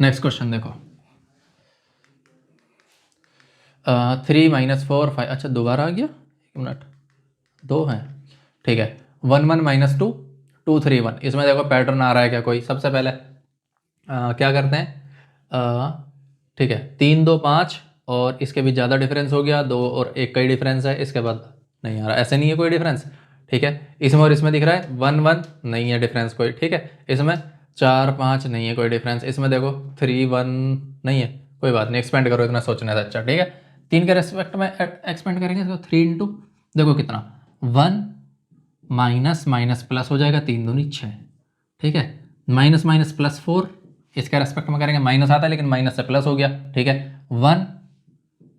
S1: नेक्स्ट क्वेश्चन देखो, 3 - 4 5, अच्छा दोबारा आ गया, 1 मिनट, 2 हैं, ठीक है, 1 1 -2 2 3 1, इसमें देखो पैटर्न आ रहा है क्या कोई। सबसे पहले क्या करते हैं, ठीक है, 3 2 5 और इसके भी ज़्यादा डिफरेंस हो गया, 2 और 1 का ही डिफरेंस है, इसके बाद नहीं आ रहा, ऐसे नहीं है कोई डिफरेंस, ठीक है। इसमें और इसमें दिख रहा है 1 1 नहीं है डिफरेंस कोई, ठीक है। इसमें 4 5 नहीं है कोई डिफरेंस, इसमें देखो 3 1 नहीं है, कोई बात नहीं, एक्सपेंड करो, इतना सोचने से अच्छा, ठीक है। 3 के रेस्पेक्ट में एक्सपेंड करेंगे तो 3 इंटू देखो कितना 1 माइनस माइनस प्लस हो जाएगा, 3 दूनी 6, ठीक है, माइनस माइनस प्लस 4, इसके रेस्पेक्ट में करेंगे माइनस आता है लेकिन माइनस से प्लस हो गया, ठीक है, 1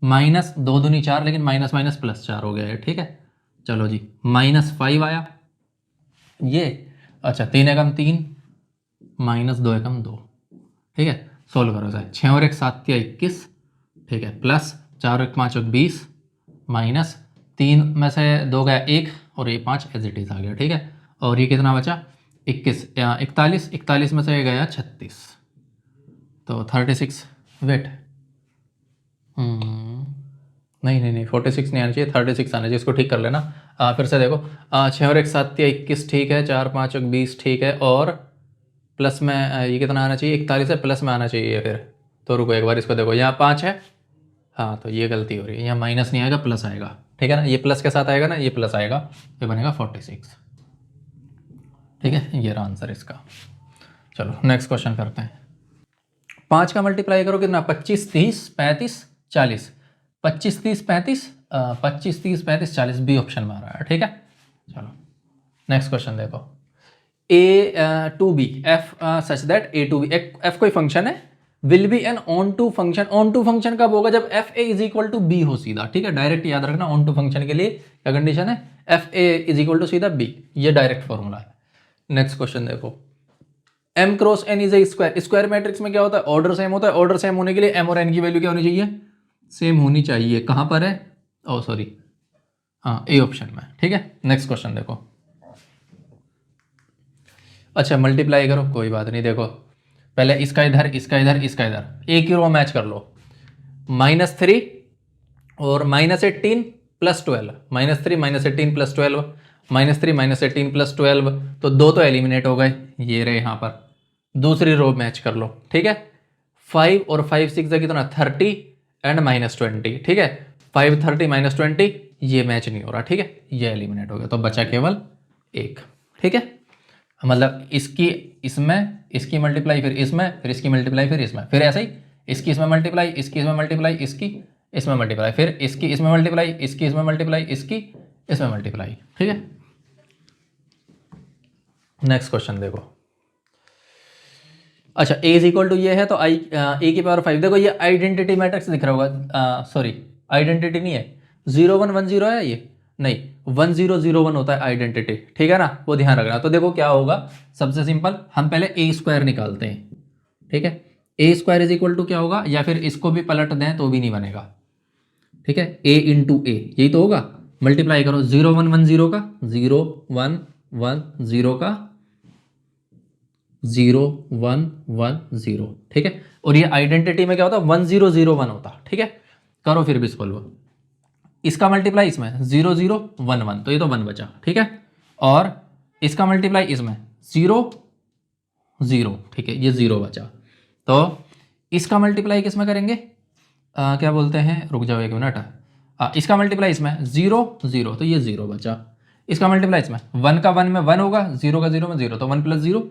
S1: माइनस 2 दूनी 4 लेकिन माइनस माइनस प्लस 4 हो गया है, ठीक है। चलो जी -5 आया ये, अच्छा 3 एकम 3 -2 एकम 2, ठीक है, सोल्व करो सर, 6 और 1 7 तिया 21, ठीक है, प्लस 4 1 5 और 20 माइनस 3 में से 2 गया 1 और ये 5 एज इट इज आ गया, ठीक है, और ये कितना बचा 21 41, 41 में से गया 36, तो 36 वेट नहीं नहीं नहीं 46 नहीं आना चाहिए, 36 आना चाहिए, इसको ठीक कर लेना। फिर से देखो 6 और 1 7 तिया 21, ठीक है, 4 5 और 20, ठीक है, और प्लस में ये कितना आना चाहिए 41 है, प्लस में आना चाहिए फिर, तो रुको एक बार इसको देखो, यहाँ 5 है, हाँ तो ये गलती हो रही है, यहाँ माइनस नहीं आएगा प्लस आएगा, ठीक है ना, ये प्लस के साथ आएगा ना, ये प्लस आएगा, ये बनेगा 46, ठीक है, ये रहा आंसर इसका। चलो नेक्स्ट क्वेश्चन करते हैं। 5 का मल्टीप्लाई करो कितना 25 30 35 40, 25 30 35 25 30 35 40 बी ऑप्शन में आ रहा है, ठीक है। चलो नेक्स्ट क्वेश्चन देखो, a to b f such that a to b, f कोई फंक्शन है, will be an onto function, onto function कब होगा जब f a is equal to b हो सीधा, ठीक है, डायरेक्ट याद रखना, ऑन टू फंक्शन के लिए क्या कंडीशन है, f a is equal to सीधा बी, ये डायरेक्ट फॉर्मूला है। नेक्स्ट क्वेश्चन देखो, m cross n is a square, square matrix में क्या होता है ऑर्डर सेम होता है, ऑर्डर सेम होने के लिए m और n की वैल्यू क्या होनी चाहिए, सेम होनी चाहिए, कहाँ पर है, ओ सॉरी हाँ ए ऑप्शन में, ठीक है। नेक्स्ट क्वेश्चन देखो, अच्छा मल्टीप्लाई करो कोई बात नहीं, देखो पहले इसका इधर इसका इधर इसका इधर एक ही रो मैच कर लो, -3 और -18 + 12, -3 -18 + 12, -3 -18 + 12, तो 2 तो एलिमिनेट हो गए, ये रहे यहाँ पर, दूसरी रो मैच कर लो, ठीक है, 5 और 5 6 कितना 30 एंड -20, ठीक है, 5 30 -20 ये मैच नहीं हो रहा, ठीक है, ये एलिमिनेट हो गया, तो बचा केवल एक, ठीक है, मतलब इसकी इसमें इसकी मल्टीप्लाई फिर इसमें फिर इसकी मल्टीप्लाई फिर इसमें, फिर ऐसे ही इसकी इसमें मल्टीप्लाई इसकी इसमें मल्टीप्लाई इसकी इसमें मल्टीप्लाई, फिर इसकी इसमें मल्टीप्लाई इसकी इसमें मल्टीप्लाई इसकी इसमें मल्टीप्लाई, ठीक है। नेक्स्ट क्वेश्चन देखो, अच्छा a इज इक्वल टू ये है तो a की पावर 5, देखो ये आइडेंटिटी मैट्रिक्स दिख रहा होगा, सॉरी आइडेंटिटी नहीं है, 0 1 1 0 है ये नहीं, 1 0 0 1 होता है आइडेंटिटी, ठीक है ना, वो ध्यान रखना। तो देखो क्या होगा, सबसे सिंपल हम पहले a स्क्वायर निकालते हैं, ठीक है, ए स्क्वायर इज इक्वल टू क्या होगा, या फिर इसको भी पलट दें तो भी नहीं बनेगा, ठीक है, ए इंटू ए यही तो होगा, मल्टीप्लाई करो 0 1 1 0 का 0 1 1 0 का 0 1 1 0, ठीक है, और ये आइडेंटिटी में क्या होता है 1 0 0 1 होता, ठीक है। करो फिर भी सॉल्व, इसका मल्टीप्लाई इसमें 0 0 1 1, तो ये तो 1 बचा, ठीक है, और इसका मल्टीप्लाई इसमें 0 0, ठीक है, ये 0 बचा। तो इसका मल्टीप्लाई किस में करेंगे, क्या बोलते हैं, रुक जाओ एक मिनट, इसका मल्टीप्लाई इसमें 0 0, तो ये 0 बचा। इसका मल्टीप्लाई इसमें 1 का 1 में 1 होगा, 0 का 0 में 0, तो 1 + 0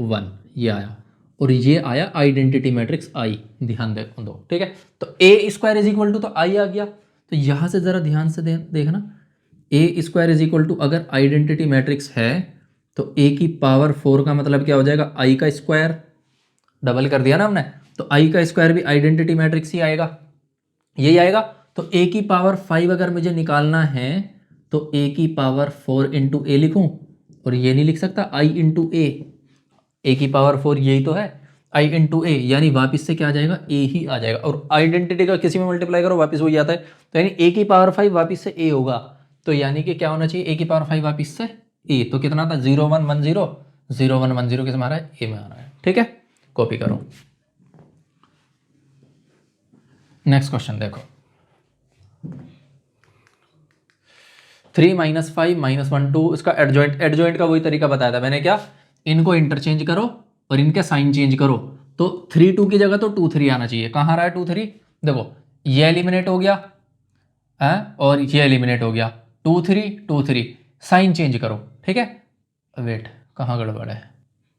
S1: 1, ये आया, और ये आया आइडेंटिटी मैट्रिक्स आई, ध्यान दो, ठीक है। तो ए स्क्वायर इज इक्वल टू तो आई आ गया, तो यहां से जरा ध्यान से देखना, ए स्क्वायर इज इक्वल टू अगर आइडेंटिटी मैट्रिक्स है तो ए की पावर 4 का मतलब क्या हो जाएगा, आई का स्क्वायर, डबल कर दिया ना हमने, तो आई का स्क्वायर भी आइडेंटिटी मैट्रिक्स ही आएगा, यही आएगा। तो ए की पावर 5 अगर मुझे निकालना है तो ए की पावर 4 इंटू ए लिखूँ, और ये नहीं लिख सकता आई इंटू ए की पावर 4 यही तो है, आई इंटू ए, यानी वापिस से क्या आ जाएगा, ए ही आ जाएगा, और आइडेंटिटी का किसी में मल्टीप्लाई करो वापिस वही आता है, तो यानी ए की पावर 5 वापिस से ए होगा, तो यानी कि क्या होना चाहिए, ए की पावर 5 वापिस से ए, तो कितना था 0 1 1 0, 0 1 1 0 किस में आ रहा है, ए में आ रहा है, ठीक है, कॉपी करो। नेक्स्ट क्वेश्चन देखो, 3 - 5 - 1 2, इसका एडजॉइंट का वही तरीका बताया था मैंने, क्या, इनको इंटरचेंज करो और इनके साइन चेंज करो, तो 3 2 की जगह तो 2 3 आना चाहिए, कहाँ आ रहा है 2 3, देखो ये एलिमिनेट हो गया है और ये एलिमिनेट हो गया, 2 3 2 3, साइन चेंज करो, ठीक है, वेट कहाँ गड़बड़ है,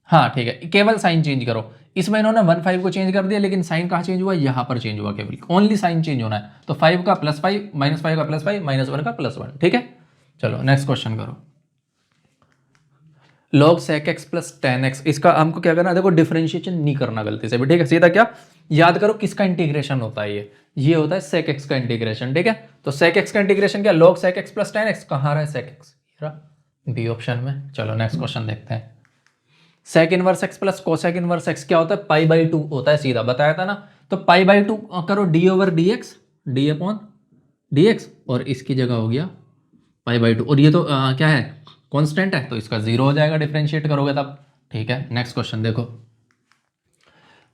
S1: हाँ ठीक है, केवल साइन चेंज करो, इसमें इन्होंने 1 5 को चेंज कर दिया, लेकिन साइन कहाँ चेंज हुआ, यहाँ पर चेंज हुआ, केवल ओनली साइन चेंज होना है, तो 5 का +5 -5 का +5 -1 का +1, ठीक है। चलो नेक्स्ट क्वेश्चन करो, log sec x + tan x, इसका हमको क्या करना है, देखो डिफरेंशिएशन नहीं करना गलती से भी, ठीक है, सीधा क्या याद करो किसका इंटीग्रेशन होता है, ये होता है sec x का इंटीग्रेशन, ठीक है। तो sec x का इंटीग्रेशन क्या, log sec x + tan x, कहाँ रहा है sec x, बी ऑप्शन में। चलो नेक्स्ट क्वेश्चन देखते हैं, sec inverse x + cosec inverse x क्या होता है, π/2 होता है, सीधा बताया था ना, तो π/2 करो d/dx, d/dx, और इसकी जगह हो गया π/2, और ये तो क्या है, कांस्टेंट है, तो इसका 0 हो जाएगा, डिफरेंशिएट करोगे तब, ठीक है। नेक्स्ट क्वेश्चन देखो,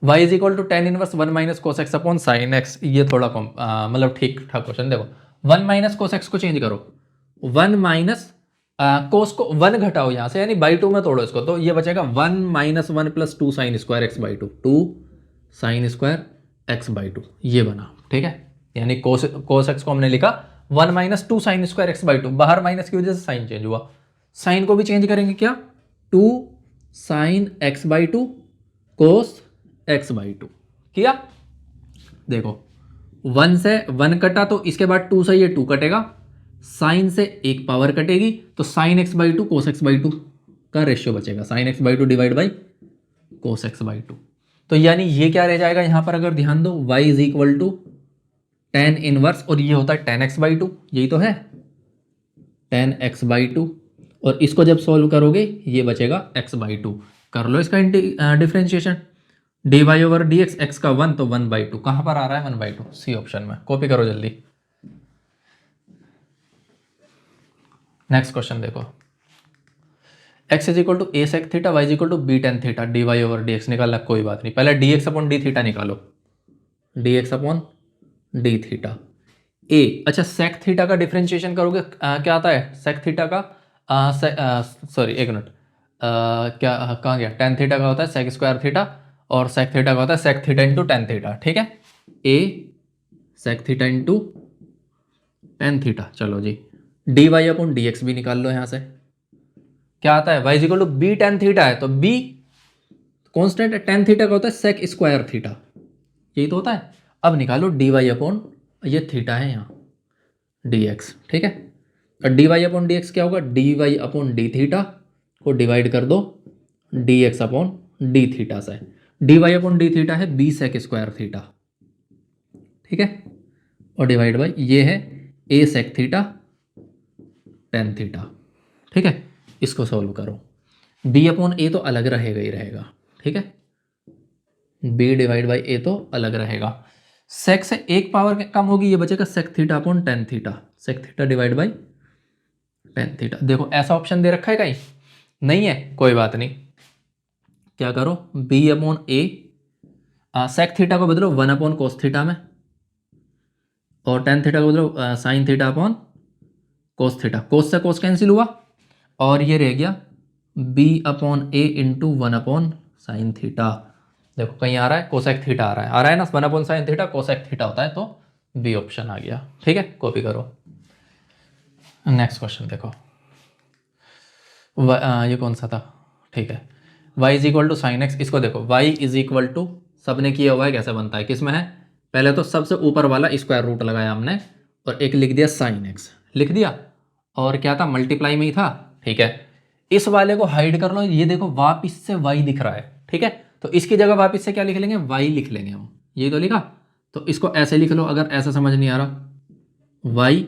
S1: y = tan inverse 1 - cos x / sin x, ये थोड़ा मतलब ठीक ठाक क्वेश्चन, देखो 1 - cos x को चेंज करो, 1 - cos को 1 घटाओ यहाँ से, यानी by 2 में तोड़ो इसको, तो ये बचेगा 1 - 1 + 2 sin square x/2, 2 sin square x/2, ये बना, ठीक है, यानी cos x को हमने लिखा 1 - 2 sin स्क्वायर x/2, बाहर माइनस की वजह से साइन चेंज हुआ, साइन को भी चेंज करेंगे क्या, 2 sin x/2 cos x/2 किया, देखो 1 से 1 कटा, तो इसके बाद 2 से ये 2 कटेगा, साइन से एक पावर कटेगी, तो sin x/2 cos x/2 का रेशियो बचेगा, sin x/2 divide by cos x/2, तो यानी ये क्या रह जाएगा यहां पर, अगर ध्यान दो y = tan इनवर्स, और ये होता है tan x/2, यही तो है tan x/2, और इसको जब सॉल्व करोगे ये बचेगा x/2, कर लो इसका डिफरेंशिएशन, dy/dx, x का 1 तो 1/2, कहां पर आ रहा है 1/2, सी ऑप्शन में, कॉपी करो जल्दी। नेक्स्ट क्वेश्चन देखो, x = a sec theta, y = b tan theta, dy/dx निकालना, कोई बात नहीं, पहले dx/d थीटा निकालो, dx/d थीटा, a, अच्छा sec थीटा का डिफरेंशिएशन करोगे, क्या आता है sec थीटा का, सॉरी एक मिनट, क्या कहाँ गया, tan थीटा का होता है sec स्क्वायर थीटा, और sec थीटा का होता है sec theta into tan theta, ठीक है, a sec theta into tan theta, चलो जी, dy/dx भी निकाल लो यहाँ से, क्या आता है, y = b tan थीटा है, तो b कांस्टेंट है, tan थीटा का होता है sec स्क्वायर थीटा, यही तो होता है, अब निकालो dy/ ये थीटा है यहाँ dx, ठीक है, और dy/dx क्या होगा, dy/d थीटा को डिवाइड कर दो dx/d थीटा से, dy/d थीटा है b sec स्क्वायर थीटा, ठीक है, और डिवाइड बाई ये है a sec theta tan theta, ठीक है, इसको सॉल्व करो, b/a तो अलग रहेगा ही रहेगा, ठीक है। बी डिवाइड बाई ए तो अलग रहेगा। सेक से एक पावर कम होगी, ये बचेगा sec theta upon tan theta, sec theta divide by tan theta. देखो ऐसा ऑप्शन दे रखा है कहीं नहीं है, कोई बात नहीं, क्या करो बी अपॉन ए, सेक थीटा को बदलो वन अपॉन कोस थीटा में, और टेन थीटा को बदलो sine theta upon cos theta. Cos से कोस कैंसिल हुआ और ये रह गया b upon a into one upon sine theta. देखो कहीं आ रहा है कोसेक थीटा आ रहा है ना, one upon sine theta cosec theta होता है, तो बी ऑप्शन आ गया। ठीक है, कॉपी करो। नेक्स्ट क्वेश्चन देखो, ये कौन सा था, ठीक है, y is equal to sine x. इसको देखो y इज इक्वल टू, सबने किया हुआ है कैसे बनता है, किस में है, पहले तो सबसे ऊपर वाला स्क्वायर रूट लगाया हमने और एक लिख दिया साइन एक्स, लिख दिया, और क्या था मल्टीप्लाई में ही था। ठीक है, इस वाले को हाइड कर लो, ये देखो वापिस से y दिख रहा है। ठीक है, तो इसकी जगह वापिस से क्या लिख लेंगे, y लिख लेंगे हम, ये तो लिखा, तो इसको ऐसे लिख लो अगर ऐसा समझ नहीं आ रहा, y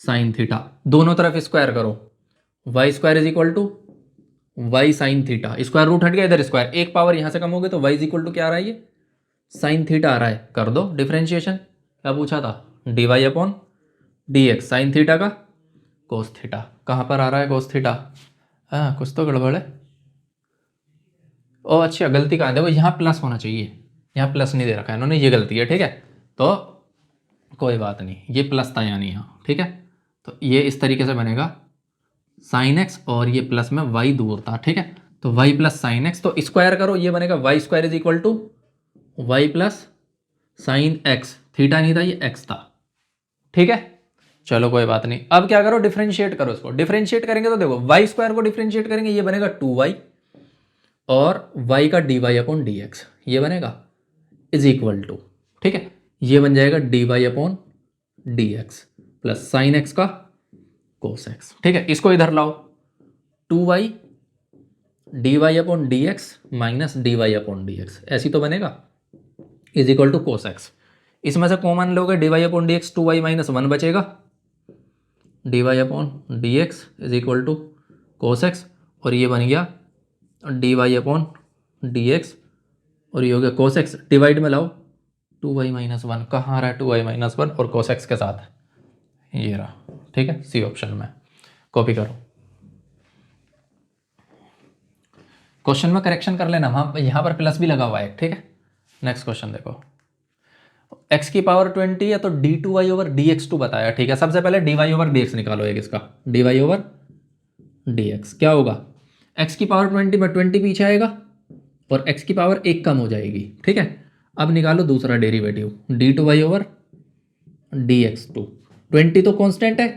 S1: साइन थीटा, दोनों तरफ स्क्वायर करो, y square is equal to y sine theta, square root हट गया इधर स्क्वायर, एक पावर यहां से कम हो गई तो वाई इज इक्वल टू क्या आ रहा है, ये साइन थीटा आ रहा है, कर दो डिफ्रेंशिएशन। क्या पूछा था, d y upon d x, sine theta का कोस थीटा, कहाँ पर आ रहा है कोस थीटा, हाँ कुछ तो गड़बड़ है, ओ अच्छा गलती कहाँ है, देखो यहाँ प्लस होना चाहिए, यहाँ प्लस नहीं दे रखा है इन्होंने, ये गलती है। ठीक है, तो कोई बात नहीं, ये प्लस था यानी यहाँ। ठीक है, तो ये इस तरीके से बनेगा साइन एक्स और ये प्लस में वाई दूर था। ठीक है, तो वाई प्लस साइन एक्स, तो स्क्वायर करो, ये बनेगा y square is equal to y plus sine x, theta नहीं था ये एक्स था। ठीक है, चलो कोई बात नहीं, अब क्या करो डिफ्रेंशिएट करो इसको, डिफ्रेंशिएट करेंगे तो देखो वाई स्क्वायर को डिफ्रेंशिएट करेंगे, ये बनेगा टू वाई और वाई का d y upon d x, ये बनेगा इज इक्वल टू, ठीक है, ये बन जाएगा d y upon d x plus sine x का कोस एक्स। ठीक है, इसको इधर लाओ, two y d y upon d x minus d y upon d x, ऐसी तो बनेगा, is equal to cos x. इसमें से कॉमन लोगे d y upon d x, two y minus one बचेगा, d y upon d x is equal to cos x, और ये बन गया D y upon d x, और ये हो गया कोस एक्स, डिवाइड में लाओ, टू वाई माइनस वन, कहाँ आ रहा है टू वाई माइनस वन, और कोस एक्स के साथ ये रहा। ठीक है, सी ऑप्शन में, कॉपी करो। क्वेश्चन में करेक्शन कर लेना, वहाँ यहाँ पर प्लस भी लगा हुआ है। ठीक है, नेक्स्ट क्वेश्चन देखो, x की पावर 20 है तो d two y over d x two बताया। ठीक है, सबसे पहले d y over d x निकालो, एक इसका d y over d x क्या होगा, x की पावर 20 में 20 पीछे आएगा और x की पावर एक कम हो जाएगी। ठीक है, अब निकालो दूसरा derivative, d two y over d x two, 20 तो कांस्टेंट है,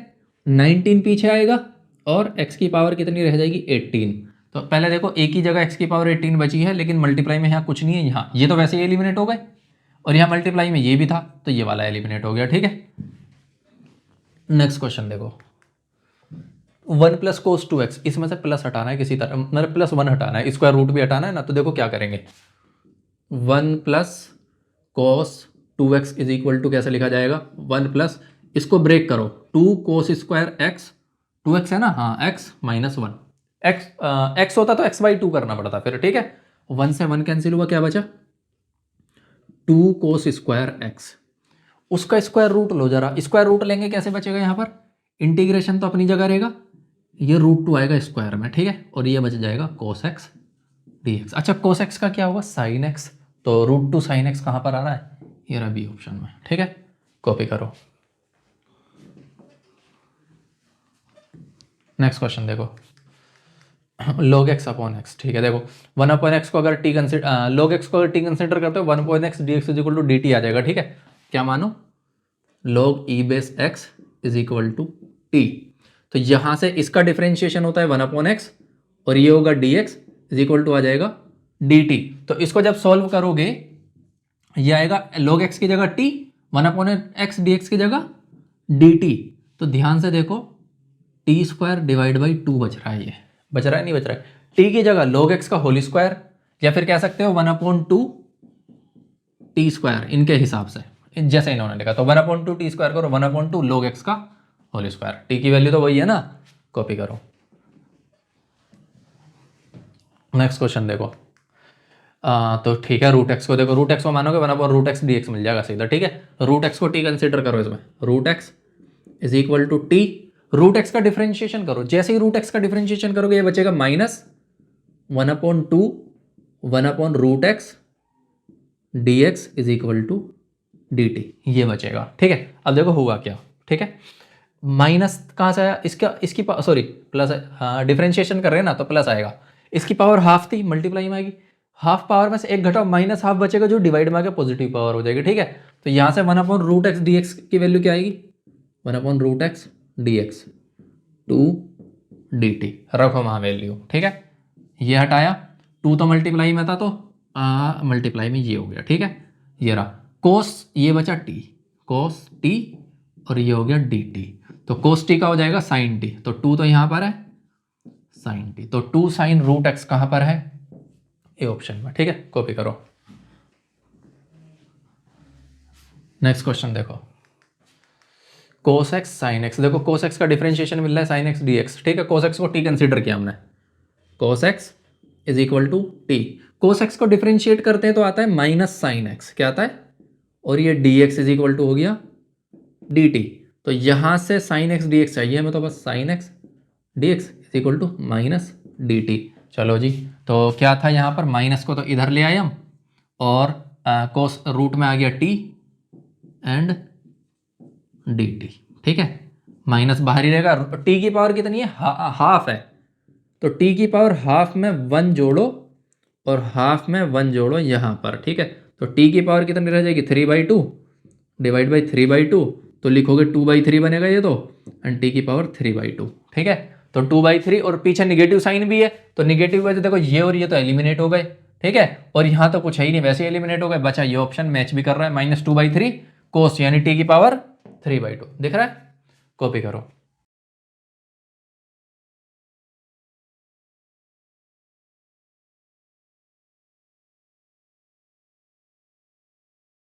S1: 19 पीछे आएगा और x की पावर कितनी रह जाएगी 18। तो पहले देखो एक ही जगह x की पावर 18 बची है, लेकिन मल्टीप्लाई में यहाँ कुछ नहीं है, यहाँ ये तो वैसे ही एलिमिनेट हो गए, और यहाँ मल्टीप्लाई में ये भी था तो ये वाला एलिमिनेट हो गया। ठीक है, नेक्स्ट क्वेश्चन देखो, one plus cos two x, इसमें से प्लस हटाना है किसी तरह, मतलब प्लस वन हटाना है, स्क्वायर रूट भी हटाना है ना, तो देखो क्या करेंगे, one plus cos two x is equal to कैसे लिखा जाएगा, वन प्लस, इसको ब्रेक करो, two cos square x, two x है ना, हाँ एक्स माइनस वन, एक्स होता तो एक्स बाई टू करना पड़ता फिर। ठीक है, वन से वन कैंसिल हुआ, क्या बचा, टू कोस स्क्वायर एक्स, उसका स्क्वायर रूट लो जरा, स्क्वायर रूट लेंगे कैसे बचेगा, यहाँ पर इंटीग्रेशन तो अपनी जगह रहेगा, ये रूट टू आएगा स्क्वायर में। ठीक है, और ये बच जाएगा कोस एक्स डी एक्स। अच्छा कोस एक्स का क्या होगा, साइन एक्स, तो रूट टू साइन एक्स कहाँ पर आ रहा है, ये रहा बी ऑप्शन में। ठीक है, कॉपी करो। नेक्स्ट क्वेश्चन देखो, log x अपॉन एक्स। ठीक है, देखो वन अपॉन एक्स को अगर टी कंसिडर, log x को अगर टी कंसिडर करते हो, one upon x D x is equal to D t आ जाएगा। ठीक है, क्या मानो, log e base x is equal to t, तो यहां से इसका डिफरेंशिएशन होता है वन अपॉन एक्स, और ये होगा d x is equal to आ जाएगा डी टी। तो इसको जब सॉल्व करोगे ये आएगा log x की जगह t, one upon x D x की जगह डी टी। तो ध्यान से देखो, T square divide by two बच रहा है, ये बच रहा है नहीं बच रहा है, टी की जगह log x का होल स्क्वायर, या फिर कह सकते हो one upon two t square, इनके हिसाब से जैसे इन्होंने लिखा, तो one upon two t square करो, one upon two log x का होल स्क्वायर, टी की वैल्यू तो वही है ना, कॉपी करो। नेक्स्ट क्वेश्चन देखो, तो ठीक है, रूट एक्स को देखो, रूट एक्स को मानोगे 1/√x dx मिल जाएगा सीधा, ठीक है। रूट एक्स को टी कंसिडर करो इसमें, root x is equal to t, root x का डिफरेंशिएशन करो, जैसे ही रूट एक्स का डिफरेंशिएशन करोगे ये बचेगा -1/2 1/√x dx is equal to dt, ये बचेगा, ठीक है। अब देखो हुआ क्या, ठीक है, माइनस कहाँ से आया, इसकी सॉरी प्लस, डिफरेंशिएशन कर रहे हैं ना तो प्लस आएगा, इसकी पावर हाफ थी, मल्टीप्लाई में आएगी, हाफ पावर में से एक घटाओ माइनस हाफ बचेगा जो डिवाइड में आके पॉजिटिव पावर हो जाएगी, ठीक है। तो यहाँ से 1/√x dx की वैल्यू क्या आएगी, 1/√x dx टू dt, रखो वहाँ वैल्यू, ठीक है। ये हटाया, 2 तो मल्टीप्लाई में था तो मल्टीप्लाई में ये हो गया, ठीक है। ये रहा कोस, ये बचा टी, कोस टी, और ये हो गया dt, तो कोस टी का हो जाएगा साइन टी, तो 2 तो यहाँ पर है साइन टी, तो 2 साइन रूट एक्स कहाँ पर है, ए ऑप्शन में, ठीक है। कॉपी करो। नेक्स्ट क्वेश्चन देखो, कोस एक्स साइन एक्स, देखो कोस एक्स का डिफरेंशिएशन मिल रहा है साइन एक्स dx, ठीक है। कोस एक्स को टी कंसिडर किया हमने, cos x is equal to t, cos x को डिफरेंशिएट करते हैं तो आता है माइनस साइन एक्स, क्या आता है, और ये dx इज इक्वल टू हो गया dt, तो यहां से साइन एक्स dx चाहिए हमें, तो बस sine x dx is equal to minus dt। चलो जी, तो क्या था यहाँ पर, माइनस को तो इधर ले आए हम, और कोस रूट में आ गया t एंड dt, ठीक है। माइनस बाहर ही रहेगा, t की पावर कितनी है, हाफ है, तो t की पावर हाफ में 1 जोड़ो और हाफ में 1 जोड़ो यहाँ पर, ठीक है। तो t की पावर कितनी रह जाएगी, 3/2 डिवाइड बाई 3/2, तो लिखोगे 2/3 बनेगा ये तो, एंड t की पावर 3/2, ठीक है। तो 2/3 और पीछे निगेटिव साइन भी है, तो निगेटिव वजह देखो ये और ये तो एलिमिनेट हो गए, ठीक है। और यहाँ तो कुछ है ही नहीं, वैसे एलिमिनेट हो गए, बचा ये ऑप्शन, मैच भी कर रहा है, -2/3 कोस यानी t की पावर 3/2, दिख रहा है। कॉपी करो।